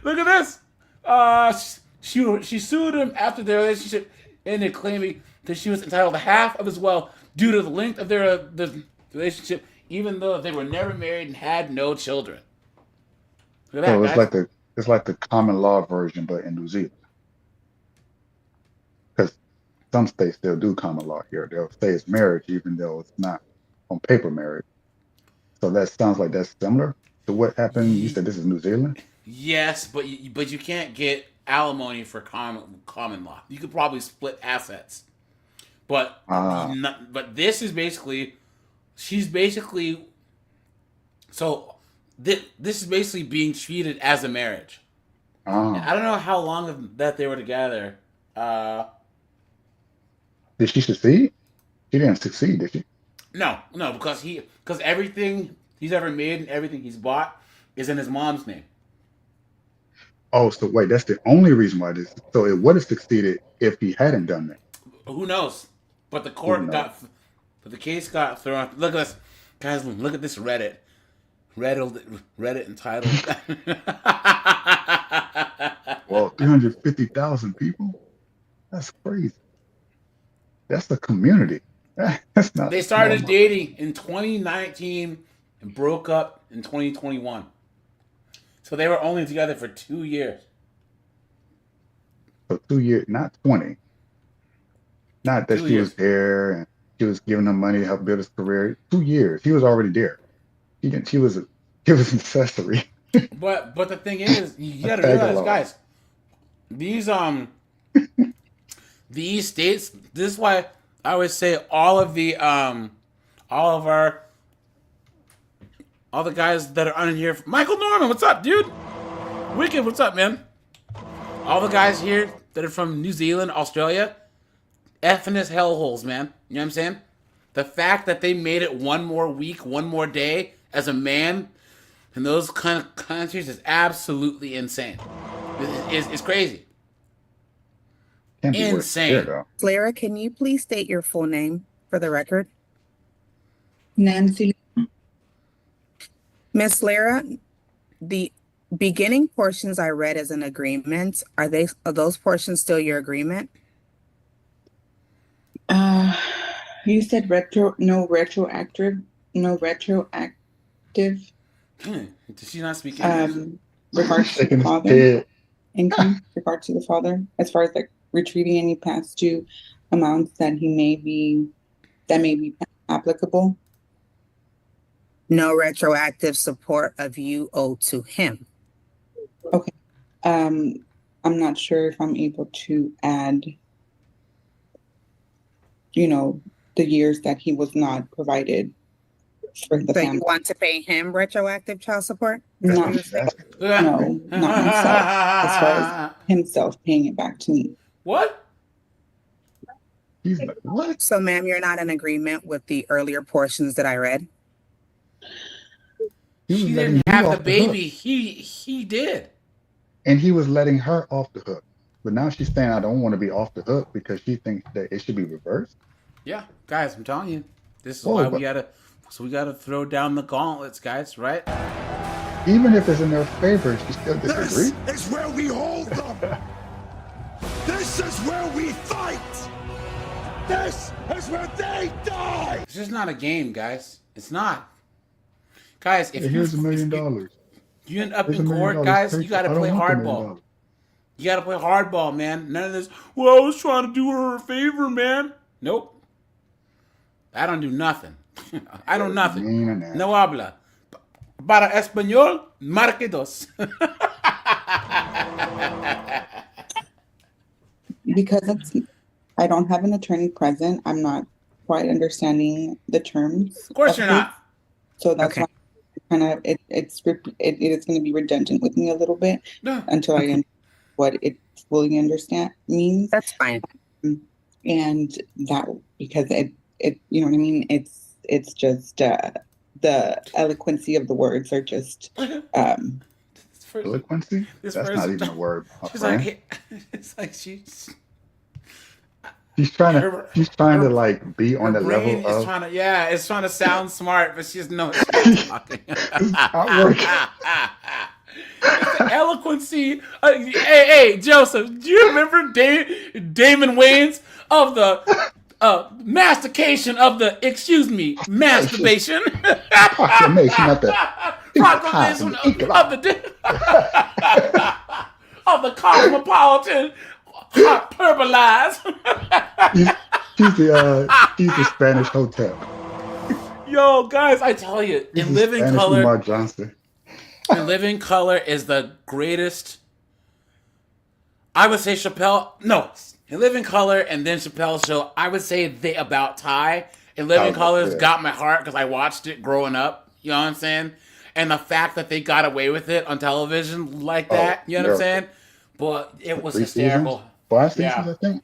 Look at this. She sued him after their relationship ended, claiming that she was entitled to half of his wealth due to the length of their relationship, even though they were never married and had no children. Look at that, so it's like the common law version, but in New Zealand. Because some states still do common law here. They'll say it's marriage even though it's not on paper marriage. So that sounds like that's similar to what happened. You said this is New Zealand. Yes, but you can't get alimony for common law. You could probably split assets, but this is basically she's basically this is basically being treated as a marriage. I don't know how long that they were together. Did she succeed? She didn't succeed, did she? No, because everything he's ever made and everything he's bought is in his mom's name. Oh, so wait, that's the only reason why this. So it would have succeeded if he hadn't done that. Who knows? But the case got thrown. Look at this, guys. Look at this Reddit entitled. Well, 350,000 people. That's crazy. That's the community. That's not. They started dating in 2019 and broke up in 2021. So they were only together for 2 years. So 2 years, not 20. Not that she was there and she was giving him money to help build his career. 2 years. He was already there. She was an accessory. But the thing is, you gotta realize, guys, these states. This is why I always say all the guys that are on here. Michael Norman, what's up, dude? Wicked, what's up, man? All the guys here that are from New Zealand, Australia, effing as hellholes, man. You know what I'm saying? The fact that they made it one more week, one more day as a man in those kind of countries is absolutely insane. It's crazy. Insane. Lara, can you please state your full name for the record? Nancy. Miss Lara, the beginning portions I read as an agreement, are those portions still your agreement? You said no retroactive. Did she not speak English? Regards to the father income, regard to the father, as far as like retrieving any past due amounts that may be applicable. No retroactive support of you owe to him. Okay. I'm not sure if I'm able to add, the years that he was not provided for the family. You want to pay him retroactive child support? No, not myself. As far as himself paying it back to me. What? What? So, ma'am, you're not in agreement with the earlier portions that I read? She didn't have the baby. He did. And he was letting her off the hook. But now she's saying I don't want to be off the hook because she thinks that it should be reversed. Yeah, guys, I'm telling you. This is why we gotta throw down the gauntlets, guys, right? Even if it's in their favor, she still disagrees. This is where we hold them. This is where we fight. This is where they die. This is not a game, guys. It's not. Guys, if here's $1 million. You end up in court, guys, you gotta play hardball. You gotta play hardball, man. None of this, well, I was trying to do her a favor, man. Nope. I don't do nothing. I don't nothing. No habla. Para español, marque dos. Because I don't have an attorney present, I'm not quite understanding the terms. Of course you're not. So that's why kind of it is going to be redundant with me a little bit until I understand what it fully means. That's fine. And that because it you know what I mean. It's just the eloquency of the words are just eloquency. That's not even a word. It's like she's trying to like be on the level of. It's trying to sound smart, but she's not talking. It's the eloquency. Hey, Joseph, do you remember Damon Wayans of the mastication of the, masturbation? Proclamation of the proclamation of the cosmopolitan hyperbolize. She's the Spanish hotel. Yo, guys, I tell you, in Living Spanish Color, Umar Johnson. In Living Color is the greatest. I would say Chappelle. No, In Living Color and then Chappelle's Show. I would say they about tie. In Living Color's got my heart because I watched it growing up. You know what I'm saying? And the fact that they got away with it on television like that. You know what I'm saying? But it was 3 hysterical. seasons? 5 seasons, I think.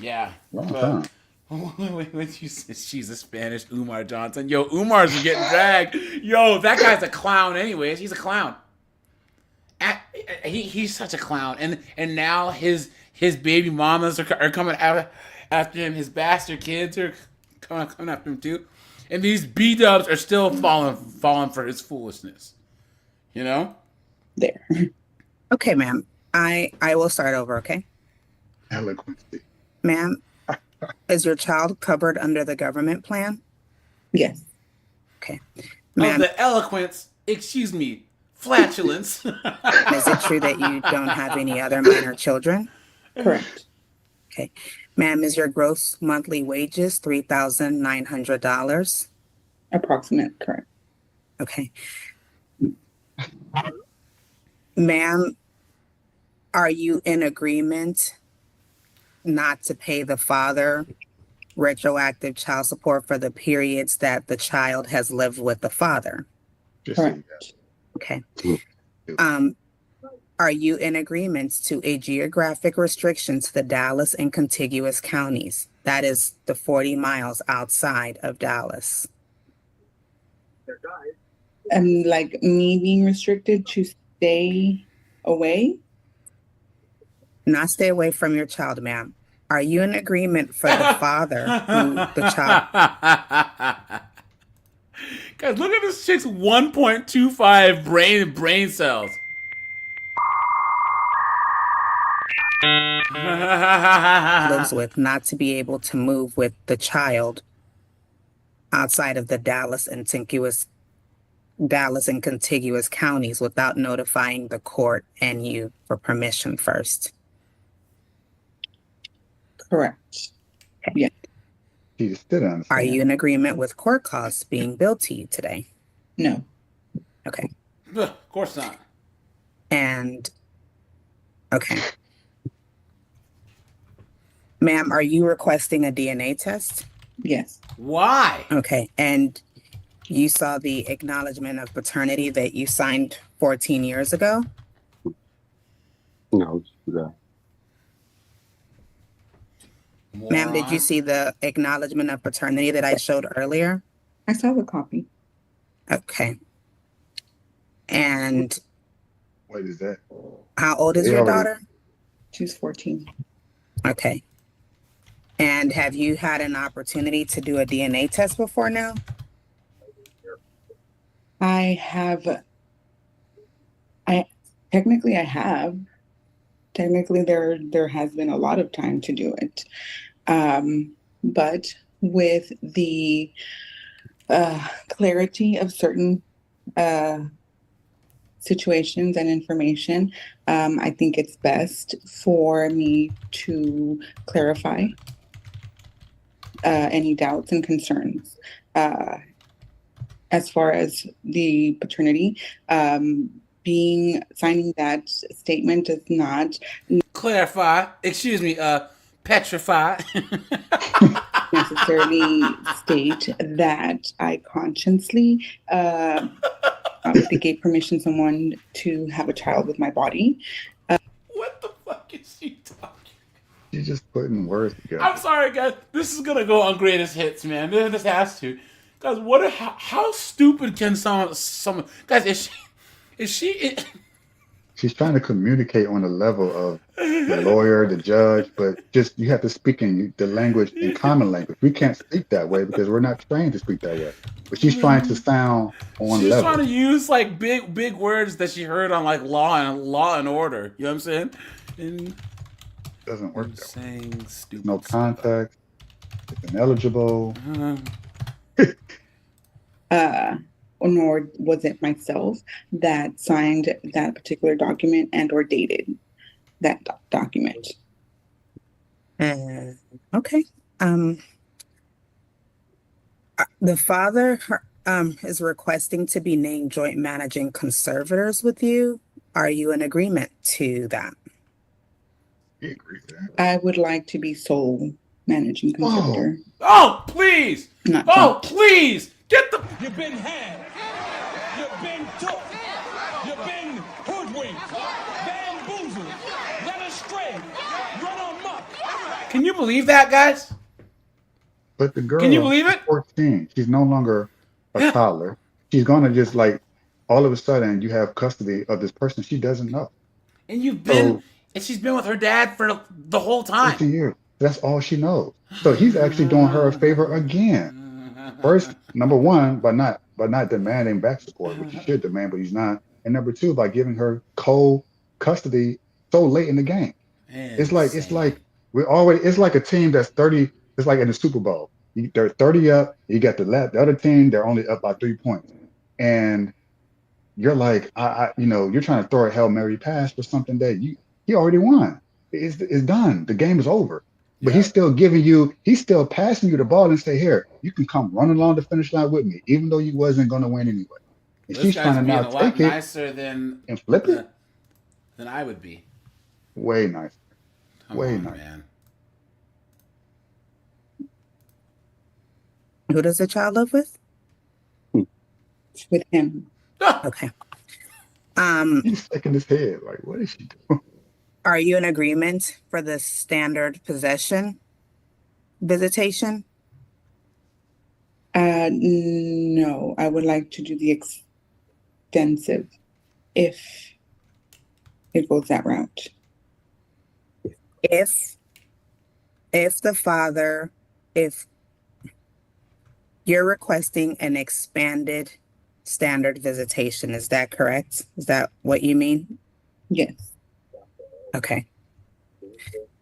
Yeah. Long time. When you said she's a Spanish Umar Johnson, yo, Umar's getting dragged. Yo, that guy's a clown. Anyways, he's a clown. He's such a clown, and now his baby mamas are coming out after him. His bastard kids are coming after him too, and these B-dubs are still falling for his foolishness. You know. There. Okay, ma'am. I will start over. Okay. Eloquency. Ma'am, is your child covered under the government plan? Yes. Okay. Ma'am, the eloquence. Excuse me. Flatulence. Is it true that you don't have any other minor children? Correct. Okay. Ma'am, is your gross monthly wages $3,900? Approximate, correct. Okay. Ma'am, are you in agreement not to pay the father retroactive child support for the periods that the child has lived with the father? Correct. Okay. Are you in agreement to a geographic restriction to the Dallas and contiguous counties? That is the 40 miles outside of Dallas. Like me being restricted to stay away? Not stay away from your child, ma'am. Are you in agreement for the father who the child... Guys, look at this chick's 1.25 brain cells. lives with not to be able to move with the child outside of the Dallas and contiguous counties without notifying the court and you for permission first. Correct. Yeah. Are you in agreement with court costs being billed to you today? No. Okay. Of course not. And okay. Ma'am, are you requesting a DNA test? Yes. Why? Okay. And you saw the acknowledgement of paternity that you signed 14 years ago? No. Yeah. Ma'am, did you see the acknowledgement of paternity that I showed earlier? I saw the copy. Okay. And what is that? How old is your daughter? She's 14. Okay. And have you had an opportunity to do a DNA test before now? I have. Technically there has been a lot of time to do it. But with the clarity of certain situations and information, I think it's best for me to clarify any doubts and concerns. As far as the paternity, signing that statement does not clarify, petrify, necessarily state that I consciously obviously gave permission to someone to have a child with my body. What the fuck is she talking? She's just putting words together. I'm sorry, guys. This is gonna go on greatest hits, man. This has to, guys. How stupid can someone? Guys, is she? She's trying to communicate on the level of the lawyer, the judge, but just you have to speak in the language, in common language. We can't speak that way because we're not trained to speak that way. But she's trying to sound on She's level. trying to use like big words that she heard on like Law and Order. You know what I'm saying? And doesn't work that saying way. Stupid No context. It's ineligible. Nor was it myself that signed that particular document and or dated that document. Okay. Um, the father is requesting to be named joint managing conservators with you. Are you in agreement to that? I would like to be sole managing conservator. Oh, please! Not Oh, please! Get the. You've been had. You've been took. You've been hoodwinked. Bamboozled. Led astray. Run amok. Can you believe that, guys? But the girl, Can you believe it? 14, she's no longer a toddler. She's gonna just like all of a sudden you have custody of this person she doesn't know. And she's been with her dad for the whole time. 14 years. That's all she knows. So he's actually doing her a favor again. First, number one, by not demanding back support, which he should demand, but he's not. And number two, by giving her co-custody so late in the game. It's like it's like a team that's 30. It's like in the Super Bowl. They're 30 up. You got the other team. They're only up by 3 points, and you're like, you're trying to throw a Hail Mary pass for something that he already won. It's done. The game is over. But he's still he's still passing you the ball and say, here, you can come run along the finish line with me, even though you wasn't going to win anyway. And This she's guy's trying to being now a lot take it nicer than and flip it. than I would be. Way nicer. Come Way on, nicer. man. Who does the child live with? With him. Okay. He's shaking his head like, what is she doing? Are you in agreement for the standard possession visitation? No, I would like to do the extensive if it goes that route. If you're requesting an expanded standard visitation, is that correct? Is that what you mean? Yes. Okay.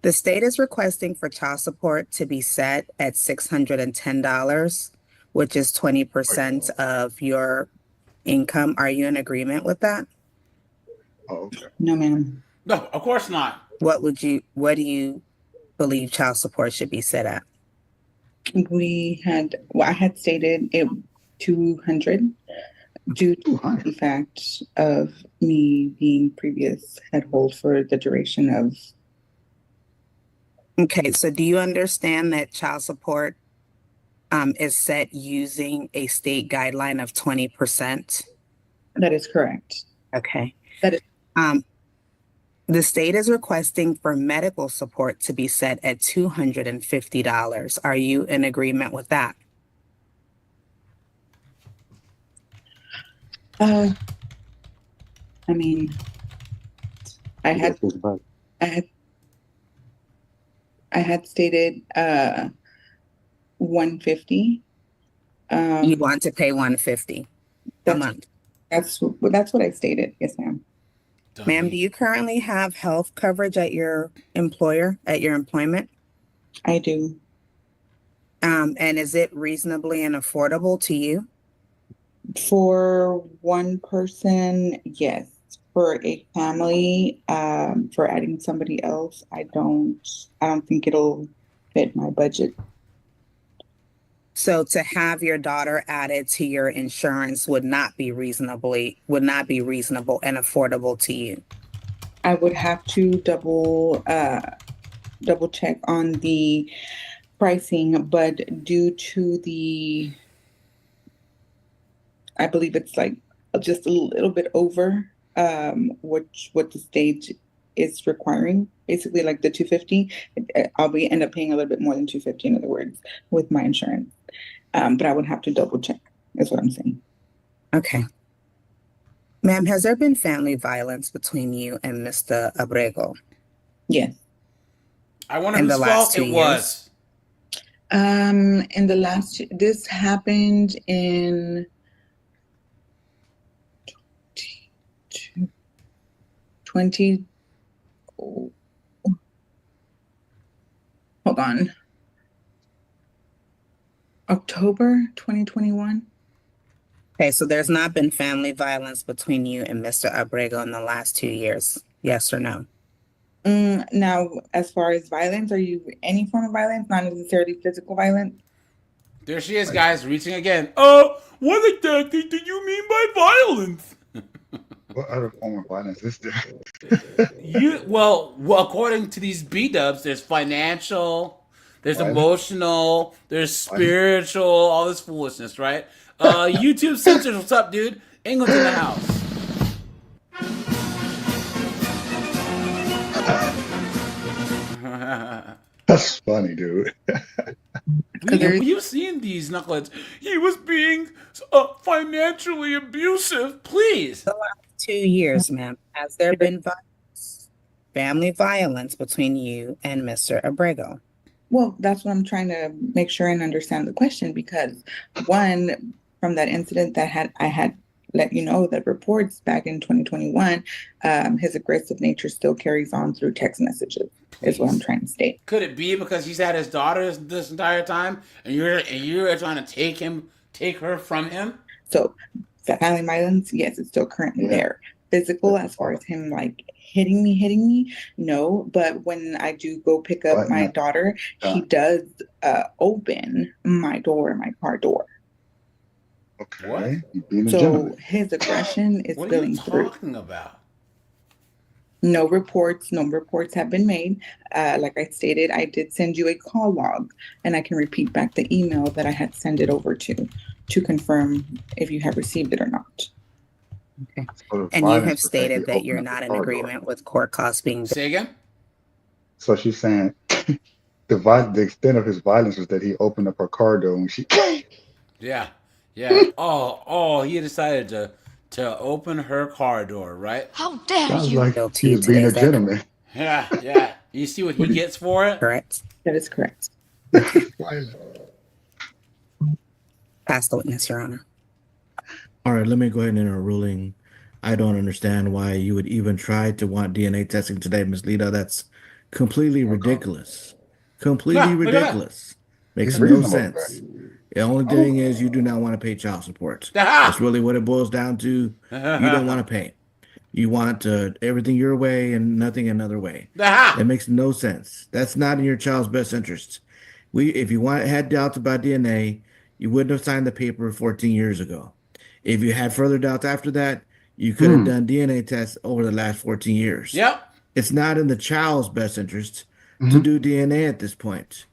The state is requesting for child support to be set at $610, which is 20% of your income. Are you in agreement with that? Oh, okay. No, ma'am. No, of course not. What do you believe child support should be set at? I had stated it 200 due to the fact of me being previous head hold for the duration of. Okay, so do you understand that child support is set using a state guideline of 20%? That is correct. Okay. That is. The state is requesting for medical support to be set at $250. Are you in agreement with that? I mean, I had stated 150. You want to pay $150 a month? That's what I stated. Yes, ma'am. Ma'am, do you currently have health coverage at your employer, at your employment? I do. And is it reasonably and affordable to you? For one person, yes. For a family, for adding somebody else, I don't think it'll fit my budget. So to have your daughter added to your insurance would not be reasonable and affordable to you. I would have to double check on the pricing, but due to I believe it's like just a little bit over what the state is requiring, basically like the 250. I'll end up paying a little bit more than 250, in other words, with my insurance. But I would have to double check, is what I'm saying. Okay. Ma'am, has there been family violence between you and Mr. Abrego? Yes. I wonder whose fault it was. In the last, this happened in 20. Hold on. October 2021. Okay, so there's not been family violence between you and Mr. Abrego in the last 2 years, yes or no? Now, as far as violence, are you any form of violence, not necessarily physical violence? There she is, guys, reaching again. Oh, what exactly do you mean by violence? What other form of violence is there? Well, according to these B-dubs, there's financial, there's Violence? emotional, there's Violence? spiritual, all this foolishness, right? YouTube censors, what's up, dude? England's in the house. That's funny, dude. You've seen these knuckleheads. He was being financially abusive. Please. The last 2 years, ma'am, has there been violence, family violence between you and Mr. Abrego? Well, that's what I'm trying to make sure and understand the question, because one, from that incident that I had let you know that reports back in 2021, his aggressive nature still carries on through text messages. Is what I'm trying to state. Could it be because he's had his daughter this entire time, and you're trying to take her from him? So, family violence, yes, it's still currently there. Physical, as far as him like hitting me, no. But when I do go pick up my daughter, he does open my door, my car door. Okay. So his aggression is spilling through. What are you talking about? No reports have been made. Like I stated, I did send you a call log, and I can repeat back the email that I had sent it over to confirm if you have received it or not. Okay. And you have stated that you're not in agreement with court costs being... Say again? So she's saying the extent of his violence was that he opened up her car door when she... Yeah. Oh, he decided to open her car door, right? How dare Sounds you? like he was being a gentleman. Yeah. You see what he gets for it? Correct. That is correct. Pass the witness, Your Honor. All right, let me go ahead and enter a ruling. I don't understand why you would even try to want DNA testing today, Ms. Lita. That's completely ridiculous. Completely ridiculous. Makes no sense. The only thing is you do not want to pay child support. That's really what it boils down to. You don't want to pay. You want everything your way and nothing another way. That makes no sense. That's not in your child's best interest. If you had doubts about DNA, you wouldn't have signed the paper 14 years ago. If you had further doubts after that, you could have done DNA tests over the last 14 years. Yep. It's not in the child's best interest to do DNA at this point.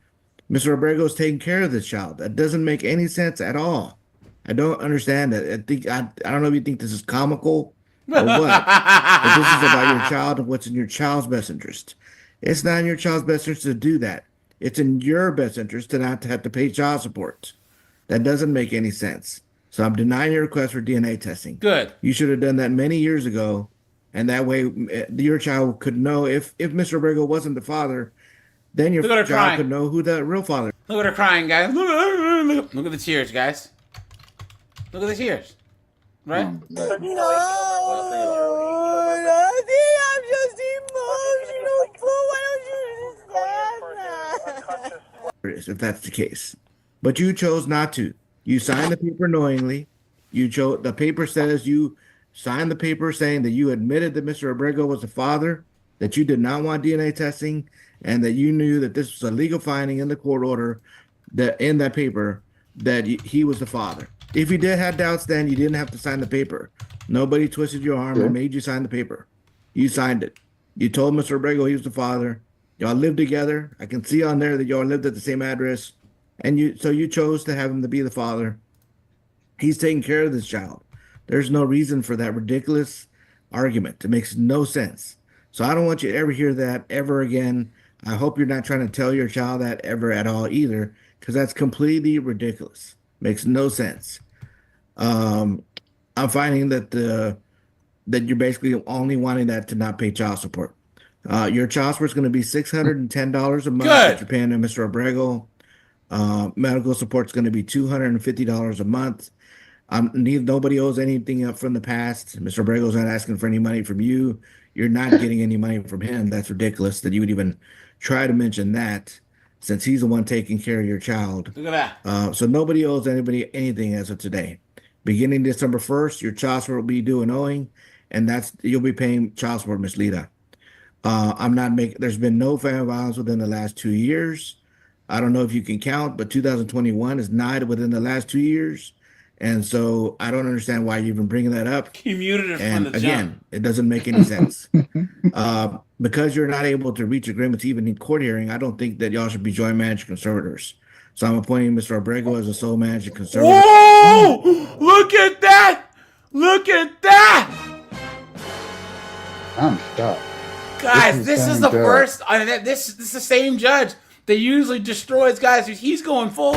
Mr. Abrego is taking care of this child. That doesn't make any sense at all. I don't understand it. I don't know if you think this is comical or what, but this is about your child and what's in your child's best interest. It's not in your child's best interest to do that. It's in your best interest to not have to pay child support. That doesn't make any sense. So I'm denying your request for DNA testing. Good. You should have done that many years ago, and that way your child could know if Mr. Abrego wasn't the father, then your child could know who the real father is. Look at her crying, guys. Look at the tears, guys. Look at the tears. Right? No, I'm just emotional. Why don't you understand? If that's the case. But you chose not to. You signed the paper knowingly. The paper says you signed the paper saying that you admitted that Mr. Abrego was the father, that you did not want DNA testing, and that you knew that this was a legal finding in the court order that in that paper that he was the father. If you did have doubts, then you didn't have to sign the paper. Nobody twisted your arm and made you sign the paper. You signed it. You told Mr. Abrego he was the father. Y'all lived together. I can see on there that y'all lived at the same address. And you chose to have him to be the father. He's taking care of this child. There's no reason for that ridiculous argument. It makes no sense. So I don't want you to ever hear that ever again. I hope you're not trying to tell your child that ever at all either, because that's completely ridiculous. Makes no sense. I'm finding that you're basically only wanting that to not pay child support. Your child support is going to be $610 a month that you're paying to Mr. Abrego. Medical support is going to be $250 a month. Nobody owes anything up from the past. Mr. Abrego's not asking for any money from you. You're not getting any money from him. That's ridiculous that you would even try to mention that, since he's the one taking care of your child. Look at that. So nobody owes anybody anything as of today. Beginning December 1st, your child support will be due and owing, and you'll be paying child support, Ms. Lita. I'm not making. There's been no family violence within the last 2 years. I don't know if you can count, but 2021 is not within the last 2 years, and so I don't understand why you're even bringing that up. He muted it from And the again, jump. it doesn't make any sense. Because you're not able to reach agreements even in court hearing, I don't think that y'all should be joint managing conservators. So I'm appointing Mr. Abrego as a sole managing conservator. Whoa! Look at that! Look at that! I'm shocked. Guys, this is same the judge. first. This is the same judge that usually destroys guys. He's going full.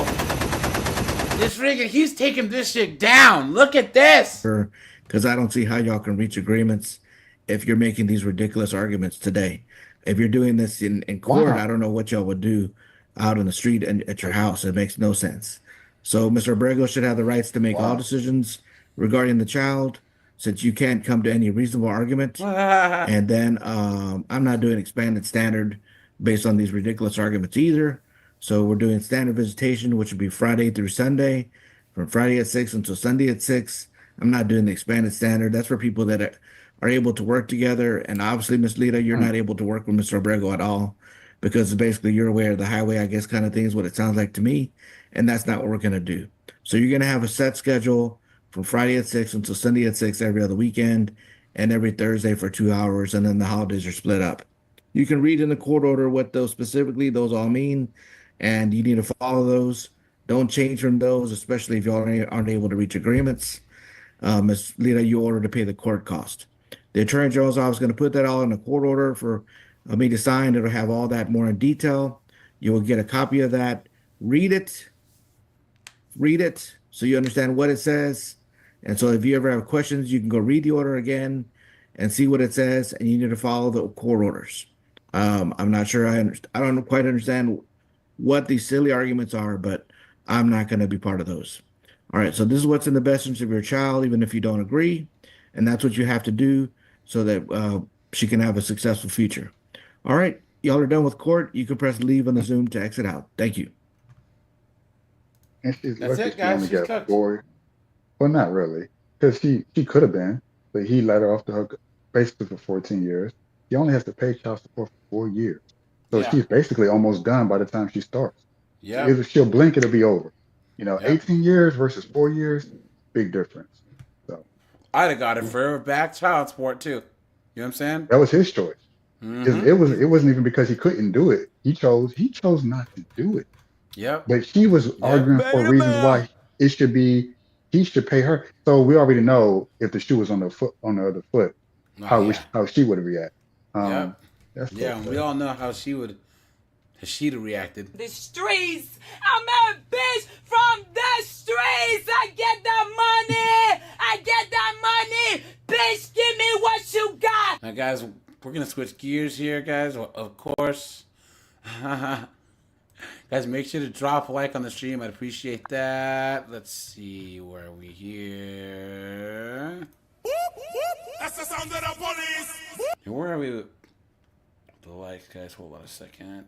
This freaking, he's taking this shit down. Look at this. Because I don't see how y'all can reach agreements if you're making these ridiculous arguments today. If you're doing this in court, Wow. I don't know what y'all would do out in the street and at your house. It makes no sense. So Mr. Abrego should have the rights to make all Wow. decisions regarding the child, since you can't come to any reasonable argument. And then I'm not doing expanded standard based on these ridiculous arguments either. So we're doing standard visitation, which would be Friday through Sunday, from Friday at 6 until Sunday at 6. I'm not doing the expanded standard. That's for people that are able to work together. And obviously, Miss Lita, you're not able to work with Mr. Abrego at all, because basically you're aware of the highway, I guess, kind of thing is what it sounds like to me. And that's not what we're going to do. So you're going to have a set schedule from Friday at 6 until Sunday at 6 every other weekend, and every Thursday for 2 hours. And then the holidays are split up. You can read in the court order what those specifically all mean, and you need to follow those. Don't change from those, especially if you aren't able to reach agreements. Ms. Lita, you ordered to pay the court cost. The Attorney General's office is going to put that all in a court order for me to sign. It'll have all that more in detail. You will get a copy of that. Read it so you understand what it says. And so if you ever have questions, you can go read the order again and see what it says, and you need to follow the court orders. I'm not sure I don't quite understand what these silly arguments are, but I'm not going to be part of those. All right, so this is what's in the best interest of your child, even if you don't agree, and that's what you have to do so that she can have a successful future. All right, y'all are done with court. You can press leave on the Zoom to exit out. Thank you. And she's That's lucky it, she guys. only She's got cooked. 4. Well, not really, because she could have been, but he let her off the hook basically for 14 years. He only has to pay child support for 4 years, so Yeah. she's basically almost done by the time she starts. Yeah. If she'll blink, it'll be over. Yep. 18 years versus 4 years, big difference. So I'd have got it forever back child support too. You know what I'm saying? that was his choice. Mhm. It wasn't even because he couldn't do it. He chose not to do it. Yep. But she was arguing for reasons why he should pay her. So we already know if the shoe was on the other foot, how she would react. Yep. That's Yeah, we all know how she'd have reacted. The streets. I'm a bitch from the streets. I get that money. I get that money. Bitch, give me what you got. Now, guys, we're gonna switch gears here, guys. Of course. Guys, make sure to drop a like on the stream. I'd appreciate that. Let's see, where are we here? That's the sound of the police. And where are we with the likes, guys? Hold on a second.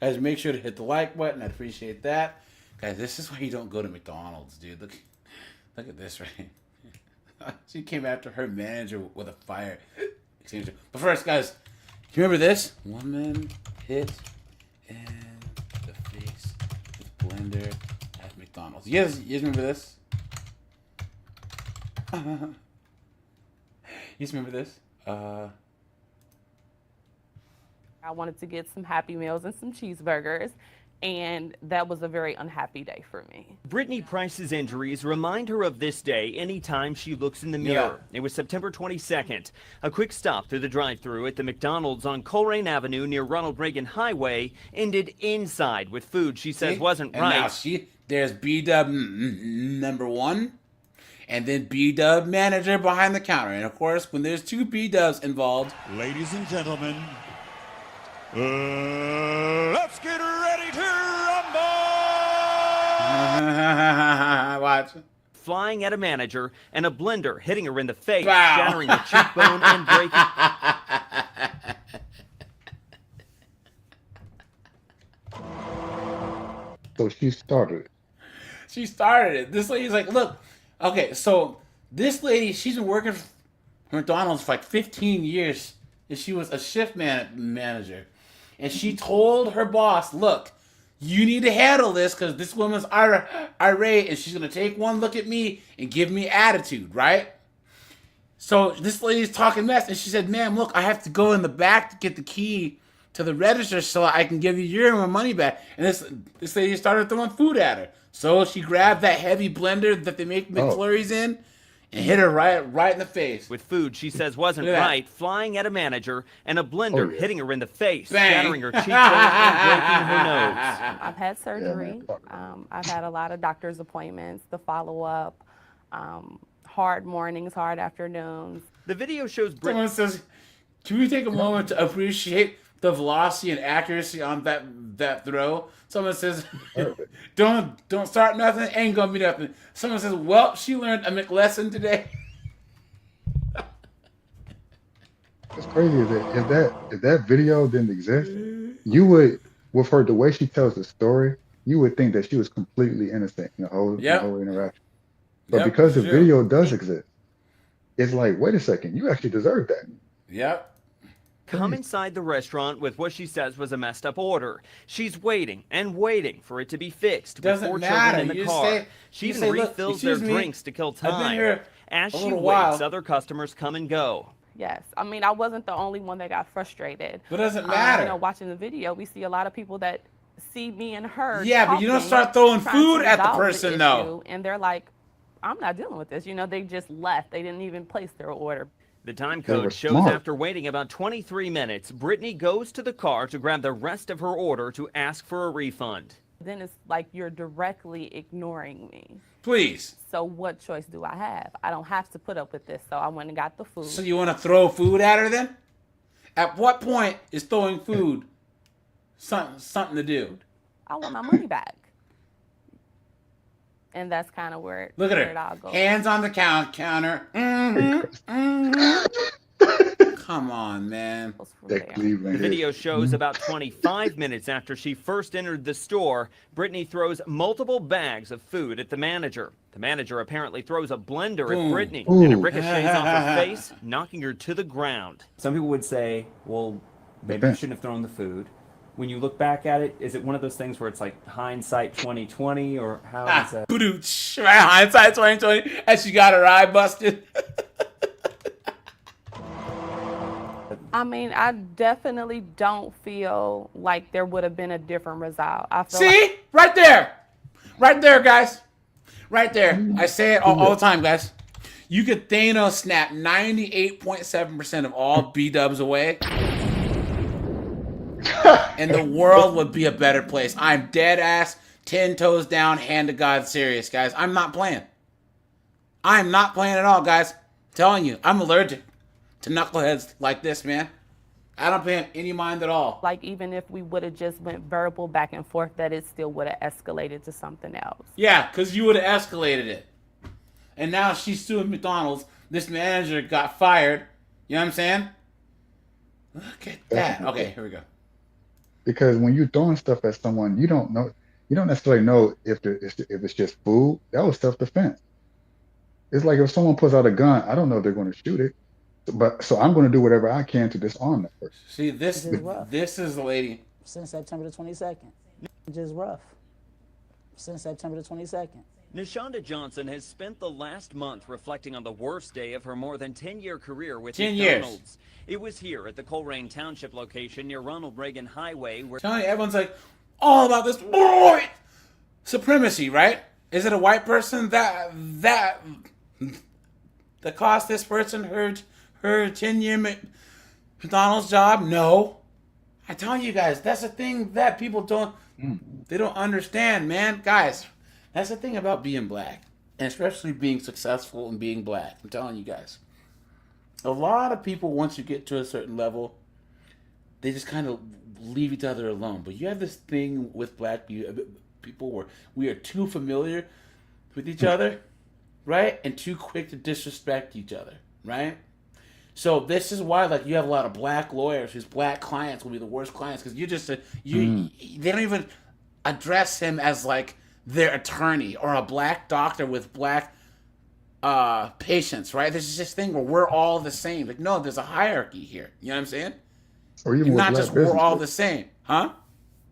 Guys, make sure to hit the like button. I'd appreciate that. Guys, this is why you don't go to McDonald's, dude. Look at this, right? She came after her manager with a fire extinguisher. But first, guys, do you remember this? Woman hit in the face with blender at McDonald's. You guys remember this? You guys remember this? I wanted to get some Happy Meals and some cheeseburgers, and that was a very unhappy day for me. Brittany Price's injuries remind her of this day anytime she looks in the mirror. It was September 22nd. A quick stop through the drive-thru at the McDonald's on Coleraine Avenue near Ronald Reagan Highway ended inside with food she says wasn't and right. Now there's B-Dub number one, and then B-Dub manager behind the counter. And of course, when there's two B-Dubs involved, ladies and gentlemen, let's get ready to rumble! Watch. Flying at a manager and a blender hitting her in the face, Wow. shattering her cheekbone and breaking. So she started it. She started it. This lady's like, look, okay, so this lady, she's been working for McDonald's for like 15 years. and she was a shift manager. And she told her boss, look, you need to handle this because this woman's irate and she's going to take one look at me and give me attitude, right? So this lady's talking mess, and she said, ma'am, look, I have to go in the back to get the key to the register so I can give you your money back. And this lady started throwing food at her. So she grabbed that heavy blender that they make McFlurries in and hit her right in the face. With food she says wasn't right, flying at a manager, and a blender hitting her in the face, shattering her cheekbone and breaking her nose. I've had surgery. I've had a lot of doctor's appointments, the follow-up, hard mornings, hard afternoons. The video shows Someone says, can we take a moment to appreciate the velocity and accuracy on that throw? Someone says, don't start nothing, ain't gonna be nothing. Someone says, well, she learned a McLesson today. It's crazy that if that video didn't exist, you would, with her, the way she tells the story, you would think that she was completely innocent in the whole interaction. But because the video does exist, it's like, wait a second, you actually deserve that. Yep. Come inside the restaurant with what she says was a messed up order. She's waiting and waiting for it to be fixed with 4 children in the car. She even refills their drinks to kill time. As she waits, other customers come and go. Yes, I mean, I wasn't the only one that got frustrated. But it doesn't matter. You know, watching the video, we see a lot of people that see me and her. Yeah, but you don't start throwing food at the person, though. And they're like, I'm not dealing with this. You know, they just left. They didn't even place their order. The time code shows after waiting about 23 minutes, Brittany goes to the car to grab the rest of her order to ask for a refund. Then it's like you're directly ignoring me. Please. So what choice do I have? I don't have to put up with this, so I went and got the food. So you want to throw food at her then? At what point is throwing food something to do? I want my money back. And that's kind of where Look at it all her. goes. Hands on the counter. Come on, man. The video shows about 25 minutes after she first entered the store, Brittany throws multiple bags of food at the manager. The manager apparently throws a blender at Brittany, and it ricochets off her face, knocking her to the ground. Some people would say, well, maybe you shouldn't have thrown the food. When you look back at it, is it one of those things where it's like hindsight 2020, or how is that? Hindsight 2020, and she got her eye busted. I mean, I definitely don't feel like there would have been a different result. I feel See? Right there, guys. Right there. I say it all the time, guys. You could Thanos snap 98.7% of all B-dubs away, and the world would be a better place. I'm dead ass, 10 toes down, hand to God serious, guys. I'm not playing. I'm not playing at all, guys. I'm telling you, I'm allergic to knuckleheads like this, man. I don't pay any mind at all. like even if we would have just went verbal back and forth, that it still would have escalated to something else. Yeah, because you would have escalated it. And now she's suing McDonald's. This manager got fired. You know what I'm saying? Look at that. Okay, here we go. Because when you're throwing stuff at someone, you don't necessarily know if it's just food. That was self-defense. It's like if someone pulls out a gun, I don't know if they're going to shoot it, so I'm going to do whatever I can to disarm that person. See, this is the lady. Since September the 22nd. Just rough. Since September the 22nd. Nashonda Johnson has spent the last month reflecting on the worst day of her more than 10-year career with 10 McDonald's. years. It was here at the Coleraine Township location near Ronald Reagan Highway where... Telling you, everyone's like, all about this white supremacy, right? Is it a white person that cost this person her 10-year McDonald's job? No. I'm telling you guys, that's the thing that people don't understand, man. Guys, that's the thing about being black, and especially being successful and being black. I'm telling you guys. A lot of people, once you get to a certain level, they just kind of leave each other alone. But you have this thing with black people where we are too familiar with each other, right? And too quick to disrespect each other, right? So this is why, like, you have a lot of black lawyers whose black clients will be the worst clients because they don't even address him as like their attorney, or a black doctor with black patients, right? There's this thing where we're all the same. Like, no, there's a hierarchy here. You know what I'm saying? Or even And with not black just we're all businesses. the same, huh?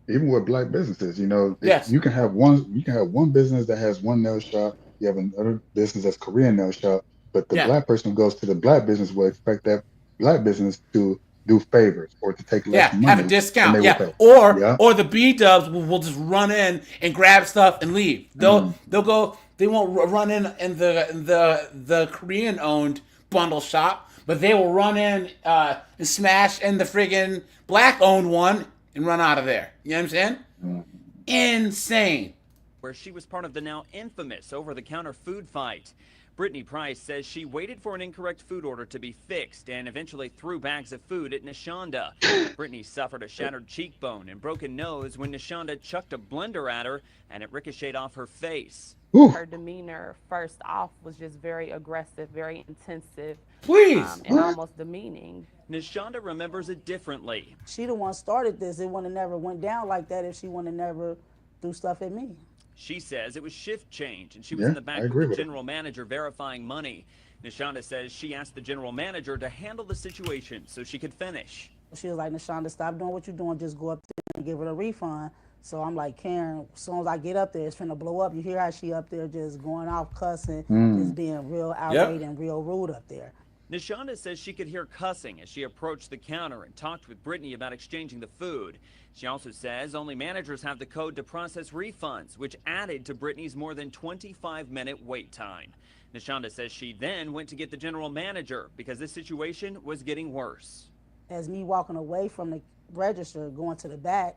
Even with black businesses, Yes. you can have one business that has one nail shop. You have another business that's Korean nail shop, but the Yeah. black person who goes to the black business will expect that black business to do favors or to take less money. Have a than discount. they will pay. Or the B dubs will just run in and grab stuff and leave. They'll go. They won't run in the Korean owned bundle shop, but they will run in and smash in the friggin' black owned one and run out of there. You know what I'm saying? Insane. Where she was part of the now infamous over-the-counter food fight. Brittany Price says she waited for an incorrect food order to be fixed and eventually threw bags of food at Nishanda. Brittany suffered a shattered cheekbone and broken nose when Nishanda chucked a blender at her and it ricocheted off her face. Her demeanor, first off, was just very aggressive, very intensive. And almost demeaning. Nishanda remembers it differently. She the one started this. It wouldn't have never went down like that if she wouldn't have never do stuff at me. She says it was shift change and she was in the back with the general manager verifying money. Nishanda says she asked the general manager to handle the situation so she could finish. She was like, Nishanda, stop doing what you're doing. Just go up there and give her a refund. So I'm like, Karen, as soon as I get up there, it's finna blow up. You hear how she up there just going off cussing, just being real outraged and real rude up there. Nishanda says she could hear cussing as she approached the counter and talked with Brittany about exchanging the food. She also says only managers have the code to process refunds, which added to Brittany's more than 25-minute wait time. Nishanda says she then went to get the general manager because this situation was getting worse. As me walking away from the register, going to the back,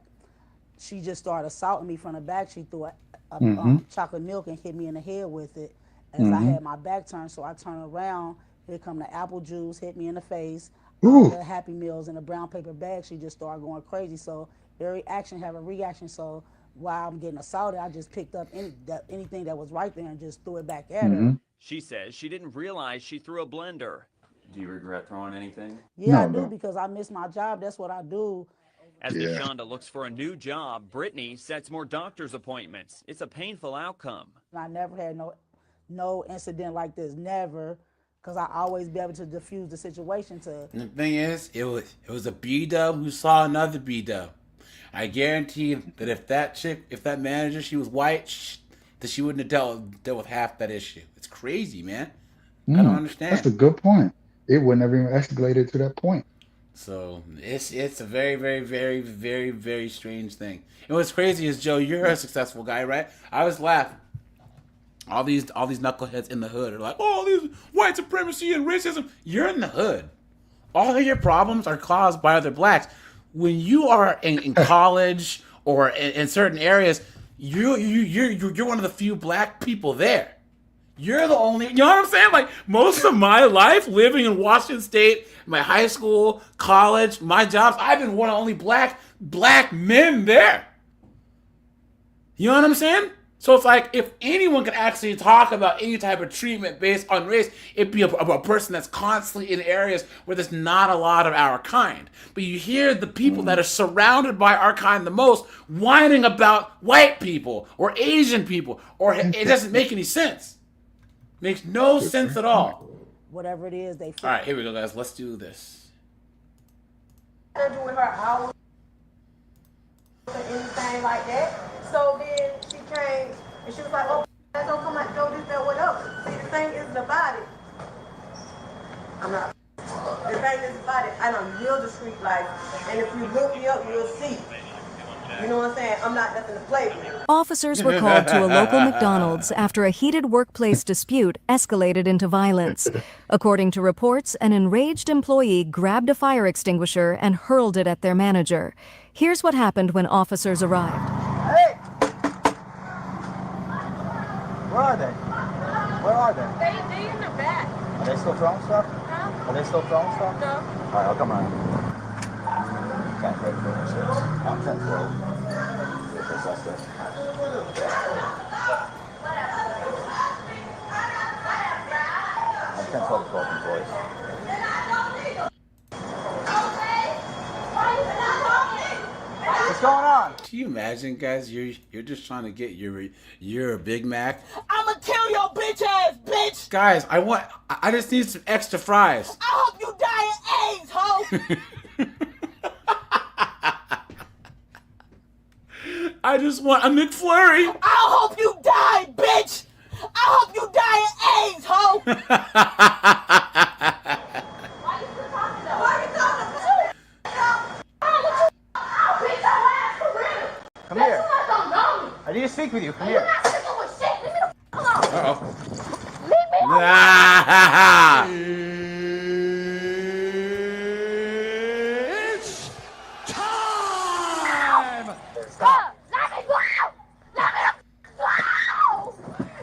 she just started assaulting me from the back. She threw a chocolate milk and hit me in the head with it as I had my back turned. So I turned around. Here come the apple juice, hit me in the face. The Happy Meals in a brown paper bag. She just started going crazy. So every action have a reaction. So while I'm getting assaulted, I just picked up anything that was right there and just threw it back at her. She says she didn't realize she threw a blender. Do you regret throwing anything? Yeah, I do because I miss my job. That's what I do. As Nishanda looks for a new job, Brittany sets more doctor's appointments. It's a painful outcome. I never had no incident like this, never, because I always be able to diffuse the situation to. And the thing is, it was a B-dub who saw another B-dub. I guarantee you that if that manager, she was white, that she wouldn't have dealt with half that issue. It's crazy, man. I don't understand. That's a good point. It would never even escalated to that point. So it's a very, very, very, very, very strange thing. And what's crazy is, Joe, you're a successful guy, right? I was laughing. All these knuckleheads in the hood are like, oh, these white supremacy and racism. You're in the hood. All of your problems are caused by other blacks. When you are in college or in certain areas, you're one of the few black people there. You're the only, you know what I'm saying? Like, most of my life living in Washington State, my high school, college, my jobs, I've been one of the only black men there. You know what I'm saying? So it's like, if anyone could actually talk about any type of treatment based on race, it'd be a person that's constantly in areas where there's not a lot of our kind. But you hear the people that are surrounded by our kind the most whining about white people or Asian people, or it doesn't make any sense. Makes no sense at all. Whatever it is, they. All right, here we go, guys. Let's do this. Surgery with her hours or anything like that. So then she came and she was like, "Oh, that don't come out, Joe, this, that, whatever." See, the thing is about it. I'm not. The thing is about it. I don't live the street life, and if you look me up, you'll see. You know what I'm saying? I'm not nothing to play with. Officers were called to a local McDonald's after a heated workplace dispute escalated into violence. According to reports, an enraged employee grabbed a fire extinguisher and hurled it at their manager. Here's what happened when officers arrived. Hey! Where are they? Where are they? They in the back. Are they still throwing stuff? Huh? Are they still throwing stuff? No. All right, I'll come around. Can't break for I'm 10-12. That's good. I'm 10-12 employees. Just going on? Can you imagine, guys? You're just trying to get your Big Mac. I'ma kill your bitch ass, bitch! Guys, I just need some extra fries. I hope you die of AIDS, ho! I just want a McFlurry. I hope you die, bitch! I hope you die of AIDS, ho! Come here. I need to speak with you. Come here. Uh-oh. It's time! Stop! Let me go!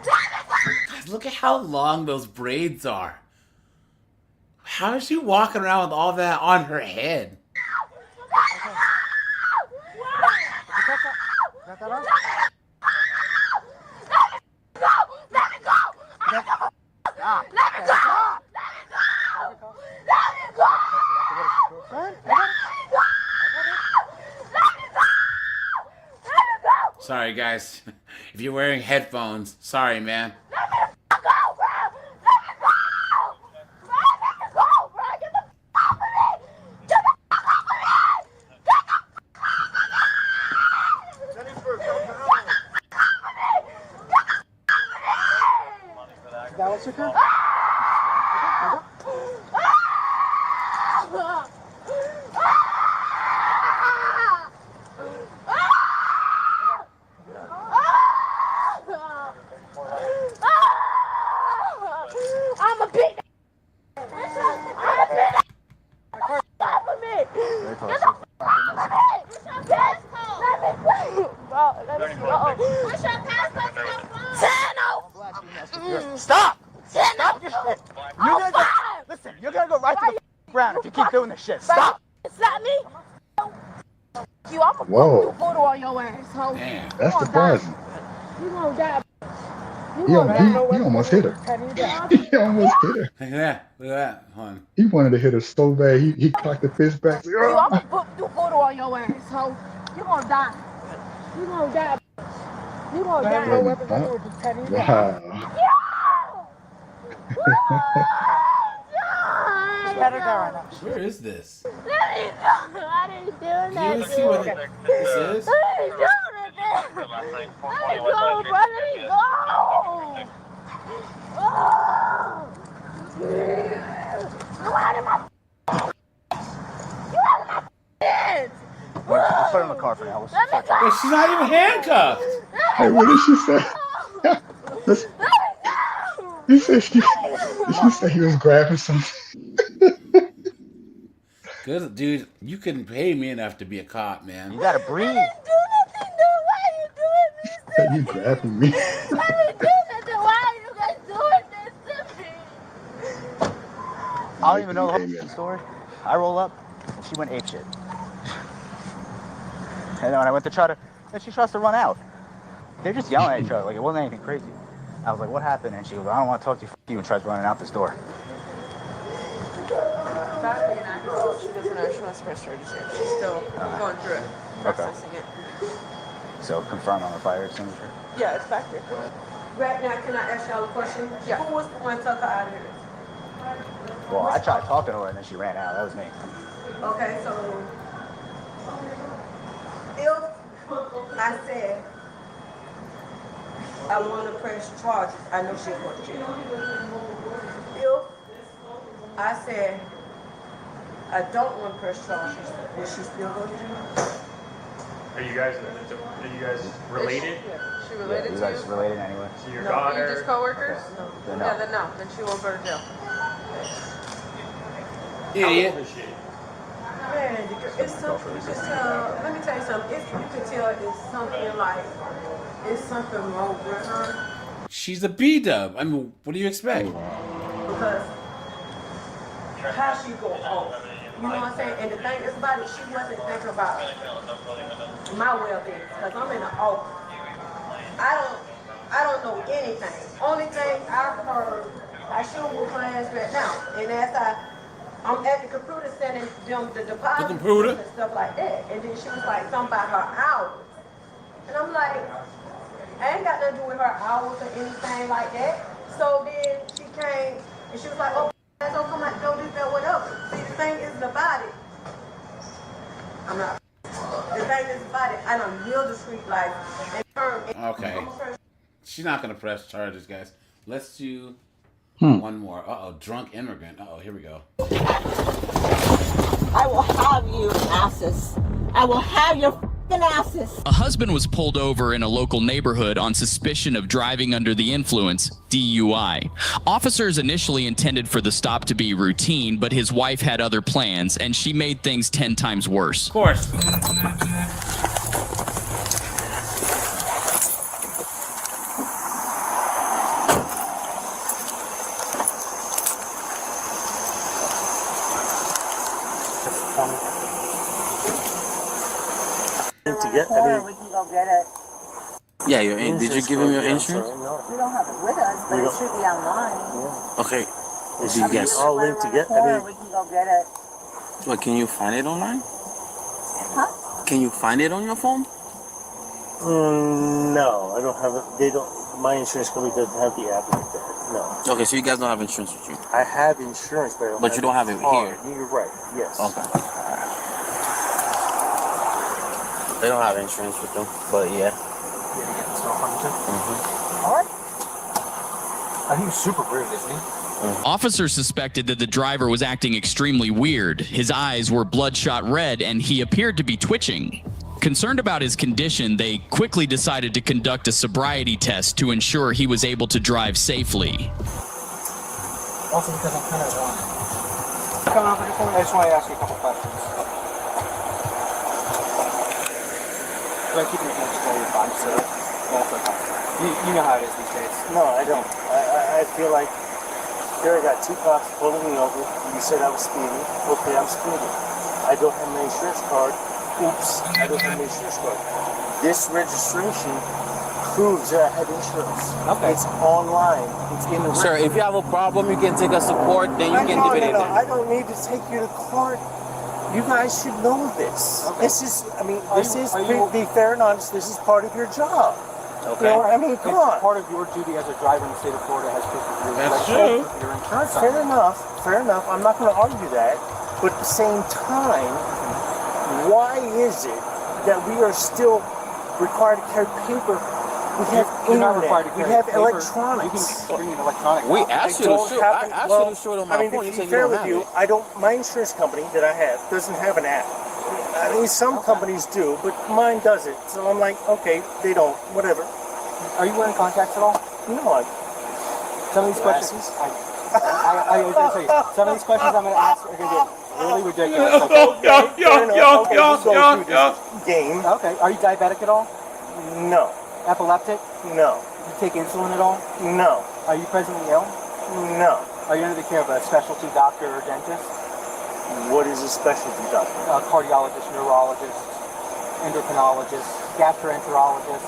Guys, look at how long those braids are. How is she walking around with all that on her head? Sorry, guys. If you're wearing headphones, sorry, man. I'm a big. Stop! Stop your shit. You're gonna go, listen, you're gonna go right to the ground if you keep doing this shit. Stop! Slap me? You, I'm gonna Whoa. put photo on your ass, ho. That's surprising. You gonna die. He almost hit her. He almost hit her. Look at that. Look at that. Hold on. He wanted to hit her so bad. He cocked the fist back. You, I'm gonna put photo on your ass, ho. You gonna die. You gonna die. You gonna die. Wow. Where is this? I didn't do Can that. you see what this is? I didn't do that. Let me go, brother. Let me go. Oh. You out of my. You out of my hands. Let's put her in the car for now. Let me go. Wait, she's not even handcuffed. Hey, what did she say? He said she said he was grabbing something. Good, dude. You couldn't pay me enough to be a cop, man. You gotta breathe. I didn't do nothing, though. Why are you doing this? You grabbing me? I didn't do nothing. Why are you guys doing this to me? I don't even know the whole story. I roll up, and she went apeshit. And then when I went to then she tries to run out. They're just yelling at each other, like it wasn't anything crazy. I was like, what happened? And she goes, I don't want to talk to you, and tries running out this door. She doesn't know. She wants to press charges here. She's still going through it, processing it. So confirm on the fire extinguisher. Yeah, it's back here. Right now, can I ask y'all a question? Yeah. Who was the one took her out of here? Well, I tried talking to her, and then she ran out. That was me. Okay, so if I said I want to press charges, I know she'll go to jail. If I said I don't want to press charges, will she still go to jail? Are you guys related? She related you to guys you? related anyway? So your No, daughter? you just co-workers? Okay. Then no. Yeah, then no. Then she won't go to jail. Idiot. Man, it's something, you can tell, let me tell you something, you can tell it's something wrong with her. She's a B-dub. I mean, what do you expect? Because how she go off. You know what I'm saying? And the thing is about it, she wasn't thinking about my well-being. Because I'm in the office. I don't know anything. Only thing I've heard, I should whoop her ass right now. And as I I'm at the computer sending them the deposit computer? and stuff like that. And then she was like, something about her hours. And I'm like, I ain't got nothing to do with her hours or anything like that. So then she came and she was like, oh, let's go come out, go do that, whatever. See, the thing is about it. I'm not. The thing is about it. I don't live the street life. Okay. She's not going to press charges, guys. Let's do one more. Uh-oh, drunk immigrant. Uh-oh, here we go. I will have you asses. I will have your f***ing asses. A husband was pulled over in a local neighborhood on suspicion of driving under the influence, DUI. Officers initially intended for the stop to be routine, but his wife had other plans, and she made things 10 times worse. Of course. We can go get it. Yeah, did you give him your insurance? We don't have it with us, but it should be online. Okay. If Did you guys? linked together. We can go get it. What, can you find it online? Huh? Can you find it on your phone? No, I don't have it. They don't. My insurance company doesn't have the app like that. No. Okay, so you guys don't have insurance with you. I have insurance, but you don't have it here. You're right. Yes. Okay. They don't have insurance with them, but yeah. All right. I think he's super rude, isn't he? Officers suspected that the driver was acting extremely weird. His eyes were bloodshot red, and he appeared to be twitching. Concerned about his condition, they quickly decided to conduct a sobriety test to ensure he was able to drive safely. Also because I'm kind of coming up with I just want to ask you a couple questions. Do I keep your hands full of body soda? You know how it is these days. No, I don't. I feel like here I got two cops pulling me over. You said I was speeding. Okay, I'm speeding. I don't have my insurance card. Oops, I don't have my insurance card. This registration proves that I had insurance. Okay. It's online. It's in the Sir, if you have a problem, you can take us to court, then you can debate it. I don't need to take you to court. You guys should know this. Okay. This is, be fair and honest, this is part of your job. Okay. You know, I mean, come on. Part of your duty as a driver in the state of Florida has proof of your That's true. true. Your insurance. Fair enough. I'm not going to argue that. But at the same time, why is it that we are still required to carry paper? We have internet. We have electronics. You can bring an electronic. We asked you to show. I asked you to show it on my phone. To You be said you fair don't with have you, it. my insurance company that I have doesn't have an app. I mean, some companies do, but mine doesn't. So I'm like, okay, they don't. Whatever. Are you wearing contacts at all? No, some of these questions. I was going to say, some of these questions I'm going to ask are going to get really ridiculous. Game. Okay. Are you diabetic at all? No. Epileptic? No. Do you take insulin at all? No. Are you presently ill? No. Are you under the care of a specialty doctor or dentist? What is a specialty doctor? A cardiologist, neurologist, endocrinologist, gastroenterologist,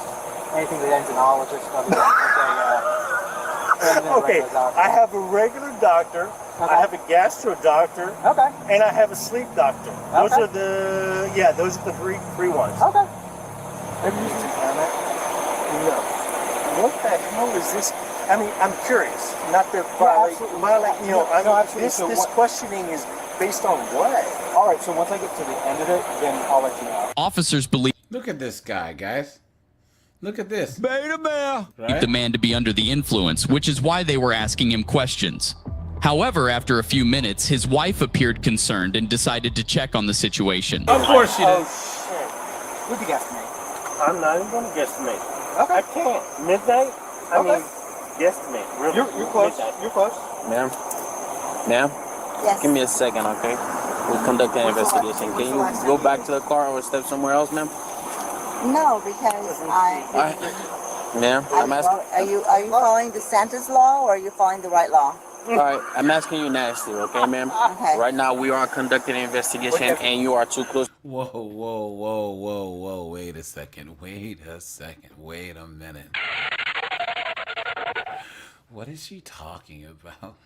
anything that ends in ologist. Okay, I have a regular doctor, I have a gastro doctor, and I have a sleep doctor. Those are the three ones. Okay. Have you used an impairment? No. What the hell is this? I mean, I'm curious. Not to violate, this questioning is based on what? All right, so once I get to the end of it, then I'll let you know. Officers believe. Look at this guy, guys. Look at this. Beta male. Right? The man to be under the influence, which is why they were asking him questions. However, after a few minutes, his wife appeared concerned and decided to check on the situation. Of course she did. Oh, shit. What'd you guesstimate? I'm not even going to guesstimate. Okay. I can't. Midnight? I mean, guesstimate. Really? You're close. Midnight. You're close. Ma'am? Yes. Give me a second, okay? We'll conduct an investigation. Can you go back to the car or step somewhere else, ma'am? No, because Ma'am, I'm asking. Are you following the Santa's law or are you following the right law? All right, I'm asking you nicely, okay, ma'am? Okay. Right now, we are conducting an investigation, and you are too close. Whoa. Wait a second. Wait a minute. What is she talking about?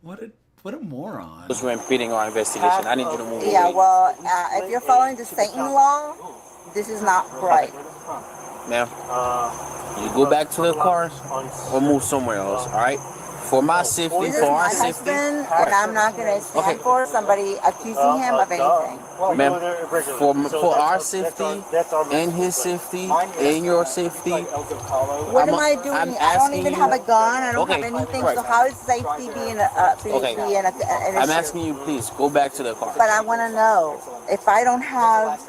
What a moron. Because we're impeding our investigation. I need you to move Yeah, away. well, if you're following the Satan law, this is not right. Ma'am, you go back to the car or move somewhere else, all right? For my safety, This is for our my safety. husband, and I'm not going to stand for somebody accusing him of anything. Ma'am, for our safety and his safety and your safety. What am I doing? I don't even have a gun. I don't have anything. So how is safety being I'm asking you, please go back to the car. But I want to know if I don't have,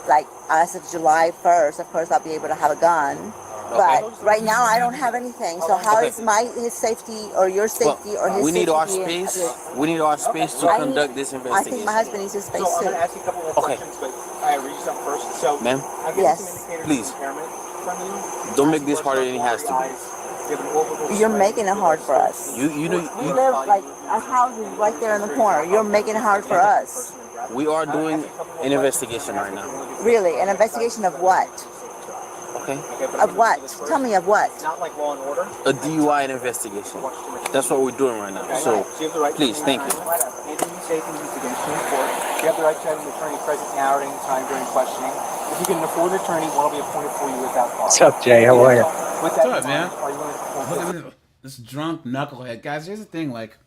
like, as of July 1st, of course I'll be able to have a gun. But right now I don't have anything. So how is his safety or your safety or his safety? We need our space. We need our space to conduct this investigation. I think my husband needs his space too. Okay. I read you something first. So, ma'am, yes. Please. Don't make this harder than it has to be. You're making it hard for us. You We live like our house is right there in the corner. You're making it hard for us. We are doing an investigation right now. Really? An investigation of what? Okay. Of what? Tell me of what? Not like law and order. A DUI investigation. That's what we're doing right now. So, please, thank you. Anything you say can be used against you in court. You have the right to have an attorney present now at any time during questioning. If you can afford an attorney, one will be appointed for you without cost. What's up, Jay? How are you? What's up, man? Look at this drunk knucklehead. Guys, here's the thing, like,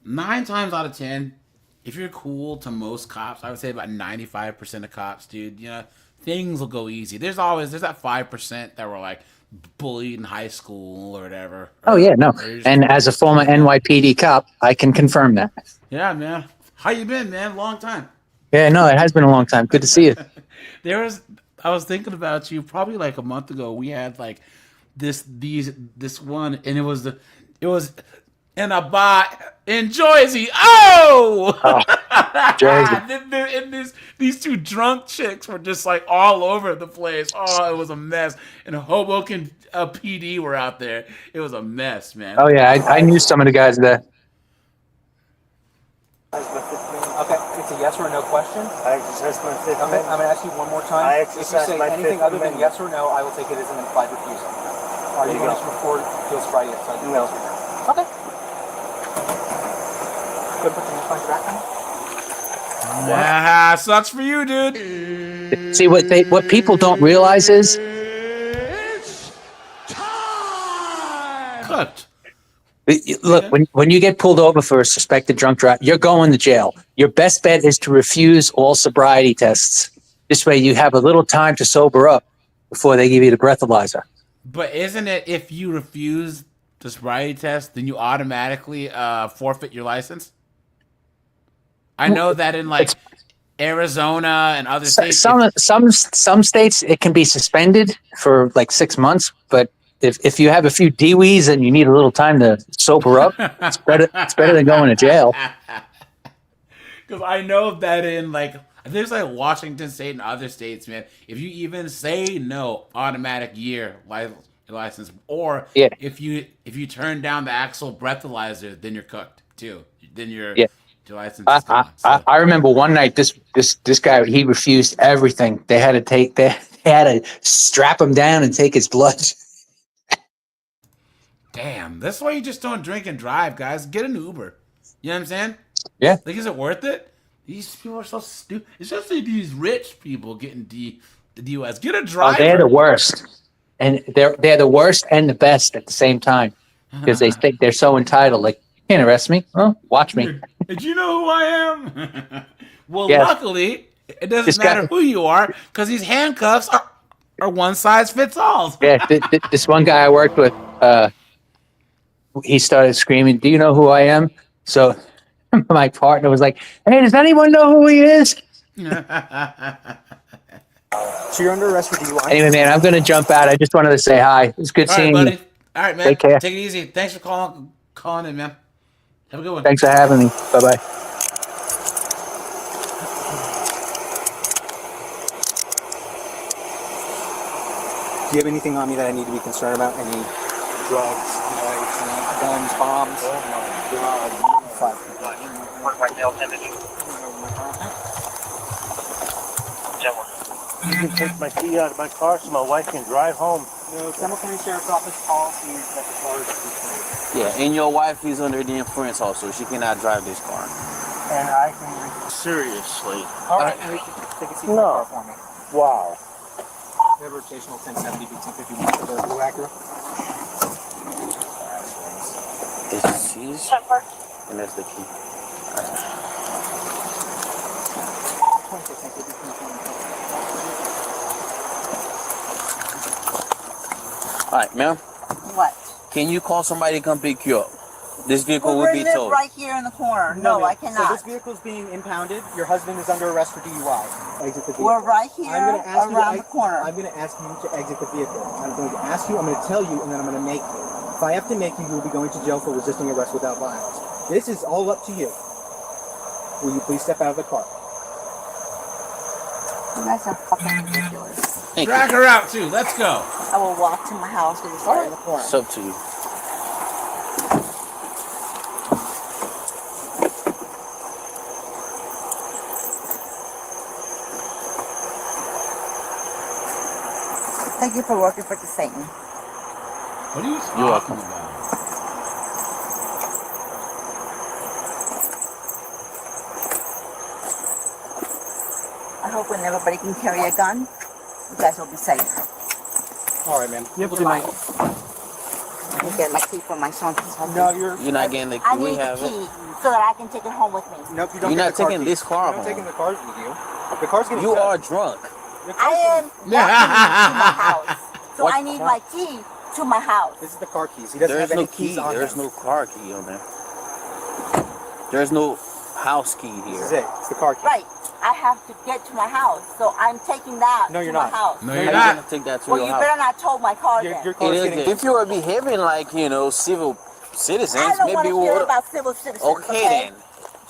9 times out of 10, if you're cool to most cops, I would say about 95% of cops, dude, you know, things will go easy. There's that 5% that were like bullied in high school or whatever. Oh yeah, no. And as a former NYPD cop, I can confirm that. Yeah, man. How you been, man? Long time. Yeah, no, it has been a long time. Good to see you. I was thinking about you probably like a month ago. We had like this one, and it was in a bar in Jersey. Jersey. And these 2 drunk chicks were just like all over the place. Oh, it was a mess. And Hoboken PD were out there. It was a mess, man. Oh yeah, I knew some of the guys there. Okay, it's a yes or no question. I exercise my Fifth Okay, I'm going to ask you one more time. I If you exercise say my anything Fifth other than Amendment. yes or no, I will take it as an implied refusal. Are you There you going go. to record feels Friday at Sunday? No. Okay. Good, put your hands behind your back now. Yeah, sucks for you, dude. See what people don't realize is Cooked. look, when you get pulled over for a suspected drunk drive, you're going to jail. Your best bet is to refuse all sobriety tests. This way you have a little time to sober up before they give you the breathalyzer. But isn't it if you refuse the sobriety test, then you automatically forfeit your license? I know that in like Arizona and other states. Some states it can be suspended for like 6 months, but if you have a few DWIs and you need a little time to sober up, it's better than going to jail. Because I know that in like there's like Washington State and other states, man. If you even say no, automatic year license, or if you turn down the actual breathalyzer, then you're cooked too. Then your license is gone. I remember one night this guy, he refused everything. They had to strap him down and take his blood. Damn, that's why you just don't drink and drive, guys. Get an Uber. You know what I'm saying? Yeah. Like, is it worth it? These people are so stupid. Especially these rich people getting the DUIs. Get a driver. Oh, they're the worst, and they're the worst and the best at the same time because they think they're so entitled. Like, you can't arrest me. Well, watch me. Did you know who I am? Well, Yeah. Luckily, it doesn't matter who you are because these handcuffs are one size fits all. Yeah, this one guy I worked with, he started screaming, "Do you know who I am?" So my partner was like, "Hey, does anyone know who he is?" So you're under arrest for DUI. Anyway, man, I'm gonna jump out. I just wanted to say hi. It was good All right, seeing buddy. you. All right, man. Take care. Take it easy. Thanks for calling in, man. Have a good one. Thanks for having me. Bye bye. Do you have anything on me that I need to be concerned about? Any drugs, knives, guns, bombs? You can take my key out of my car so my wife can drive home. No, Seminole County Sheriff's Office policy is that the car is free. Yeah, and your wife is under the influence also. She cannot drive this car. And I can... Seriously. All right, take a seat in the car for me. Wow. We have a rotational 1070 B251 for the blue Acura. This is keys, and that's the key. All right, ma'am. What? Can you call somebody to come pick you up? This vehicle Well, will we be live towed. right here in the corner. No, I cannot. So this vehicle is being impounded. Your husband is under arrest for DUI. Exit the vehicle. We're right here around the corner. I'm going to ask you to exit the vehicle. I'm going to ask you, I'm going to tell you, and then I'm going to make you. If I have to make you, you will be going to jail for resisting arrest without violence. This is all up to you. Will you please step out of the car? You guys are fucking ridiculous. Drag her out too. Let's go. I will walk to my house because it's right in the corner. It's up to you. Thank you for working for the Satan. What are you talking You're welcome. about? I hope when everybody can carry a gun, you guys will be safe. All right, ma'am. You have to Let me get my key from my son. No, you're not getting the key. I We need the have key it. so that I can take it home with me. Nope, you don't. You're get not the car taking keys. this car You're not home. taking the cars with you. The car's getting You towed. are drunk. I am walking to my house, so I need my key to my house. This is the car keys. He doesn't There's have no any keys key. on There's him. no car key on there. There's no house key This here. is it. It's the car key. Right. I have to get to my house, so I'm taking that No, to you're my not. house. No, How you're you not. gonna take that to Well, your you house? better not tow my car Your then. car's getting... If you were behaving like, you know, civil citizens, I don't want maybe to we hear would. about civil citizens. Okay then.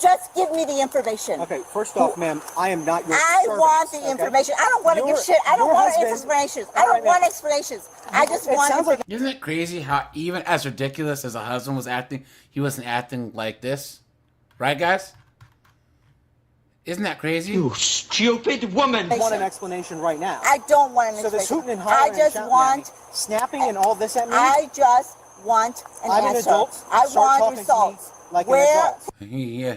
Just give me the information. Okay, first off, ma'am, I am not your I servant, want the okay? information. I don't want to give shit. I don't your want husband- explanations. I All don't right, want ma'am. explanations. I just It want sounds like Isn't it crazy how even as ridiculous as a husband was acting, he wasn't acting like this? Right, guys? Isn't that crazy? You stupid woman! I want an explanation right now. I don't want an So this explanation. hooting and hollering I just and shouting want. at me, snapping and all this at me. I just want an I'm answer. an adult. I Start want talking results. to me like Where? an adult. Yeah.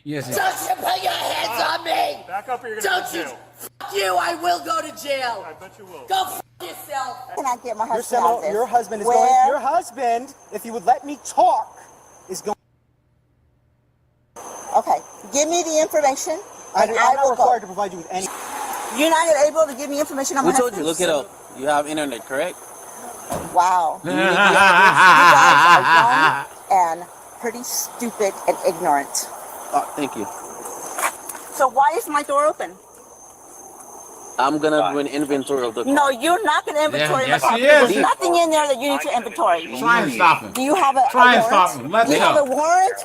Yes. Don't you put your hands on me! Back up or you're gonna go to jail. Fuck you, I will go to jail! I bet you will. Go f yourself! Can I get my Your, husband out of this? your husband is Where? going. Your husband, if you would let me talk, is going. Okay, give me the information. I'm and not I will required go. to provide you with any. You're not able to give me information on We my told you, husband? look it up. You have internet, correct? Wow. You You need the guys are young and pretty stupid and ignorant. Oh, thank you. So why is my door open? I'm gonna do an inventory of the car. No, you're not going to inventory yes, my car. he is. There's nothing in there that you need to inventory. Try and stop him. Do you have a Try and warrant? stop him. Let's Do you have a go. warrant?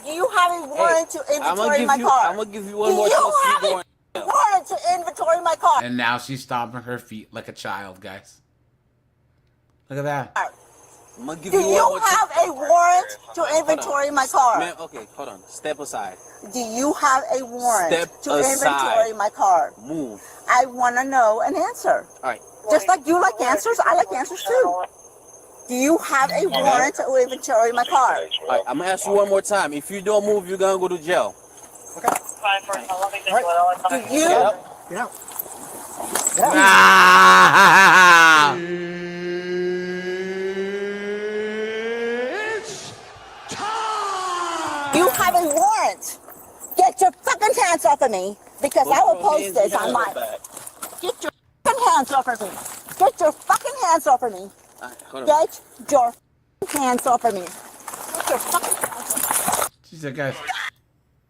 Do you have a warrant to inventory my car? I'm gonna give you one Do more you chance. have Keep going. a warrant to inventory my car? And now she's stomping her feet like a child, guys. Look at that. I'm gonna give Do you one you more chance. have a warrant to inventory my car? Man, okay, hold on. Step aside. Do you have a warrant Step to aside. inventory my car? Move. I want to know an answer. All right. Just like you like answers, I like answers too. Do you have a warrant to inventory my car? All right. I'm gonna ask you one more time. If you don't move, you're gonna go to jail. Do you? Get out. Get out. Ah! You have a warrant. Get your fucking hands off of me because I will post this on my. Get your fucking hands off of me. Get your fucking hands off of me. All right, hold on. Get your fucking hands off of me. Get your fucking hands off of me. She said, guys.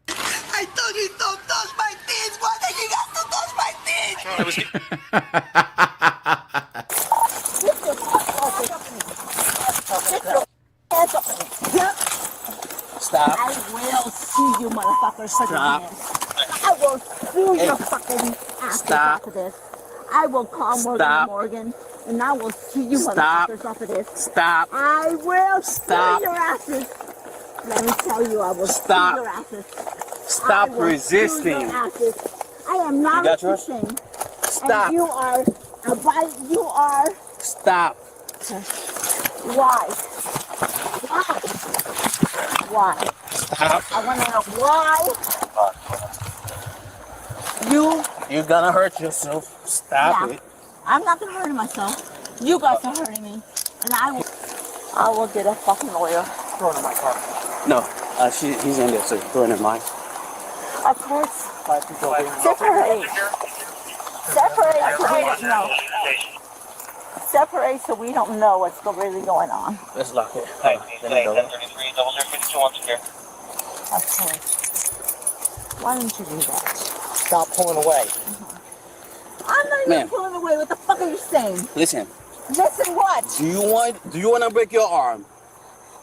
I told you don't touch my teeth! Why did you have to touch my teeth? Get your fucking hands off of me. Get your hands off of me. Get. Stop. I will sue you, motherfuckers, for Stop. this. I will sue your fucking ass Stop. off of this. I will call Morgan Stop. Morgan, and I will sue you Stop. motherfuckers off of this. Stop. I will Stop. sue your asses. Let me tell you, I will Stop. sue your asses. Stop I will resisting. Sue your asses. I am not You got yours? resisting. Stop. And you are But you are. Stop. Why? Why? Stop. I want to know why. You're gonna hurt yourself. Stop it. I'm not gonna hurt myself. You guys are hurting me, and I will get a fucking lawyer. Throw it in my car. No, he's in there, sir. Throw it in mine. Of course. Separate. Separate so we don't know. Separate so we don't know what's really going on. Let's lock it. Of course. Why don't you do that? Stop pulling away. I'm not even pulling away. What the fuck are you saying? Listen. Listen what? Do you want to break your arm?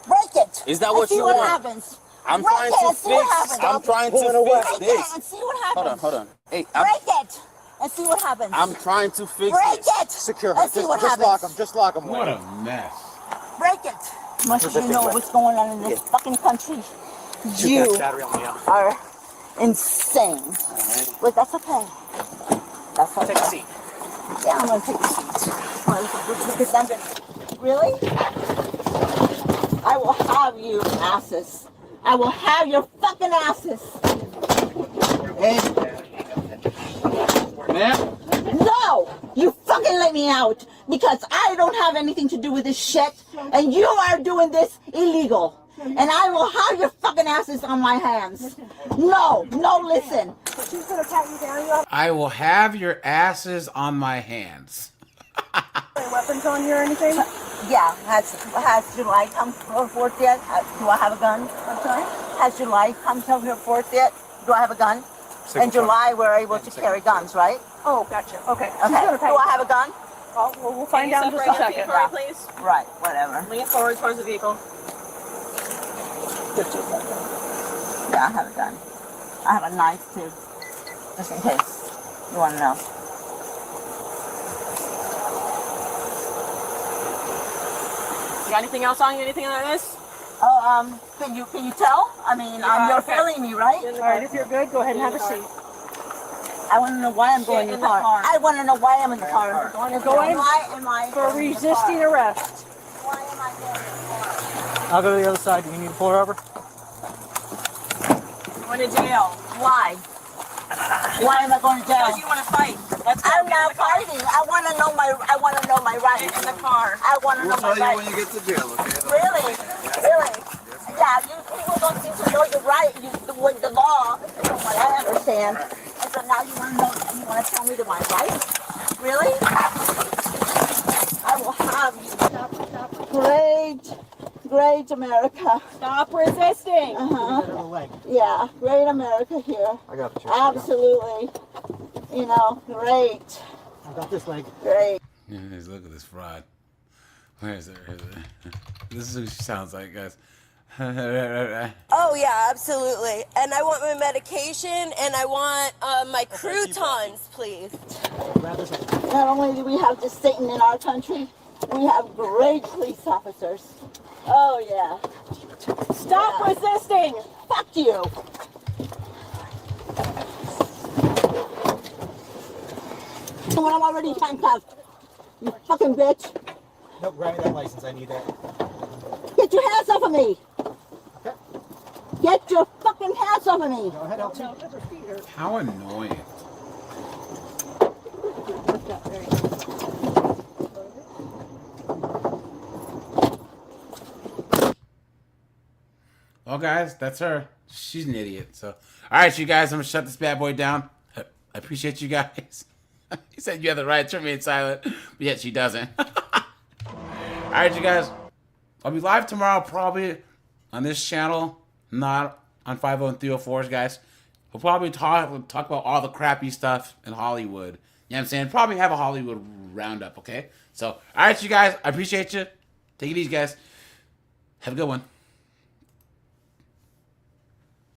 Break it. Is that what you want? want? Happens. I'm break trying it to and see what fix. happens. I'm trying to fix this. And see what happens. Hold on. Hey, break it and see what happens. I'm trying to fix break this. it. Secure and see what happens. Just lock him. What a mess. Break it. Much as you know what's going on in this fucking country. You are insane. Right. But that's okay. That's okay. Take a seat. Yeah, I'm gonna take a seat. Because I'm gonna. Really? I will have you asses. I will have your fucking asses. Ma'am? No! You fucking let me out because I don't have anything to do with this shit and you are doing this illegal. And I will have your fucking asses on my hands. No, listen. She's gonna pat you down. I will have your asses on my hands. Any weapons on you or anything? Yeah. Has July come forth yet? Do I have a gun? I'm sorry? Has July come forth yet? Do I have a gun? In July, we're able to carry guns, right? Oh, gotcha. Okay. Okay. Do I have a gun? Well, we'll find out in just a second. Yeah. Please. Right. Whatever. Lean forward towards the vehicle. Yeah, I have a gun. I have a knife too, just in case you want to know. You got anything else on you? Anything like this? Oh, can you tell? I mean, you're feeling me, right? All right, if you're good, go ahead and have a seat. I want to know why I'm going in the car. I want to know why I'm in the car. You're going why am I for resisting arrest. Why am I going in the car? I'll go to the other side. Do you need to pull her over? Going to jail. Why? Why am I going to jail? Because you want to fight. I'm not fighting. I want to know my rights. In the car. I want to know my rights. when you get to jail, okay? Really? Yeah, you people don't seem to know the right, with the law, from what I understand. And so now you want to tell me my rights? Really? I will have you. Great America. Stop resisting. Yeah, great America here. I got the Absolutely. Great. I got this leg. Great. Look at this fraud. Where is it? This is who she sounds like, guys. Oh yeah, absolutely. And I want my medication and I want my croutons, please. Not only do we have just Satan in our country, we have great police officers. Oh yeah. Stop resisting. Fuck you. When I'm already handcuffed, you fucking bitch. Nope, grab me that license. I need that. Get your hands off of me. Okay. Get your fucking hands off of me. Go ahead, LT. How annoying. Well, guys, that's her. She's an idiot. So, all right, you guys, I'm gonna shut this bad boy down. I appreciate you guys. He said you have the right to remain silent, but yet she doesn't. All right, you guys. I'll be live tomorrow, probably on this channel, not on 50 and 304s, guys. We'll probably talk about all the crappy stuff in Hollywood. You know what I'm saying? Probably have a Hollywood roundup, okay? So, all right, you guys. I appreciate you. Take it easy, guys. Have a good one.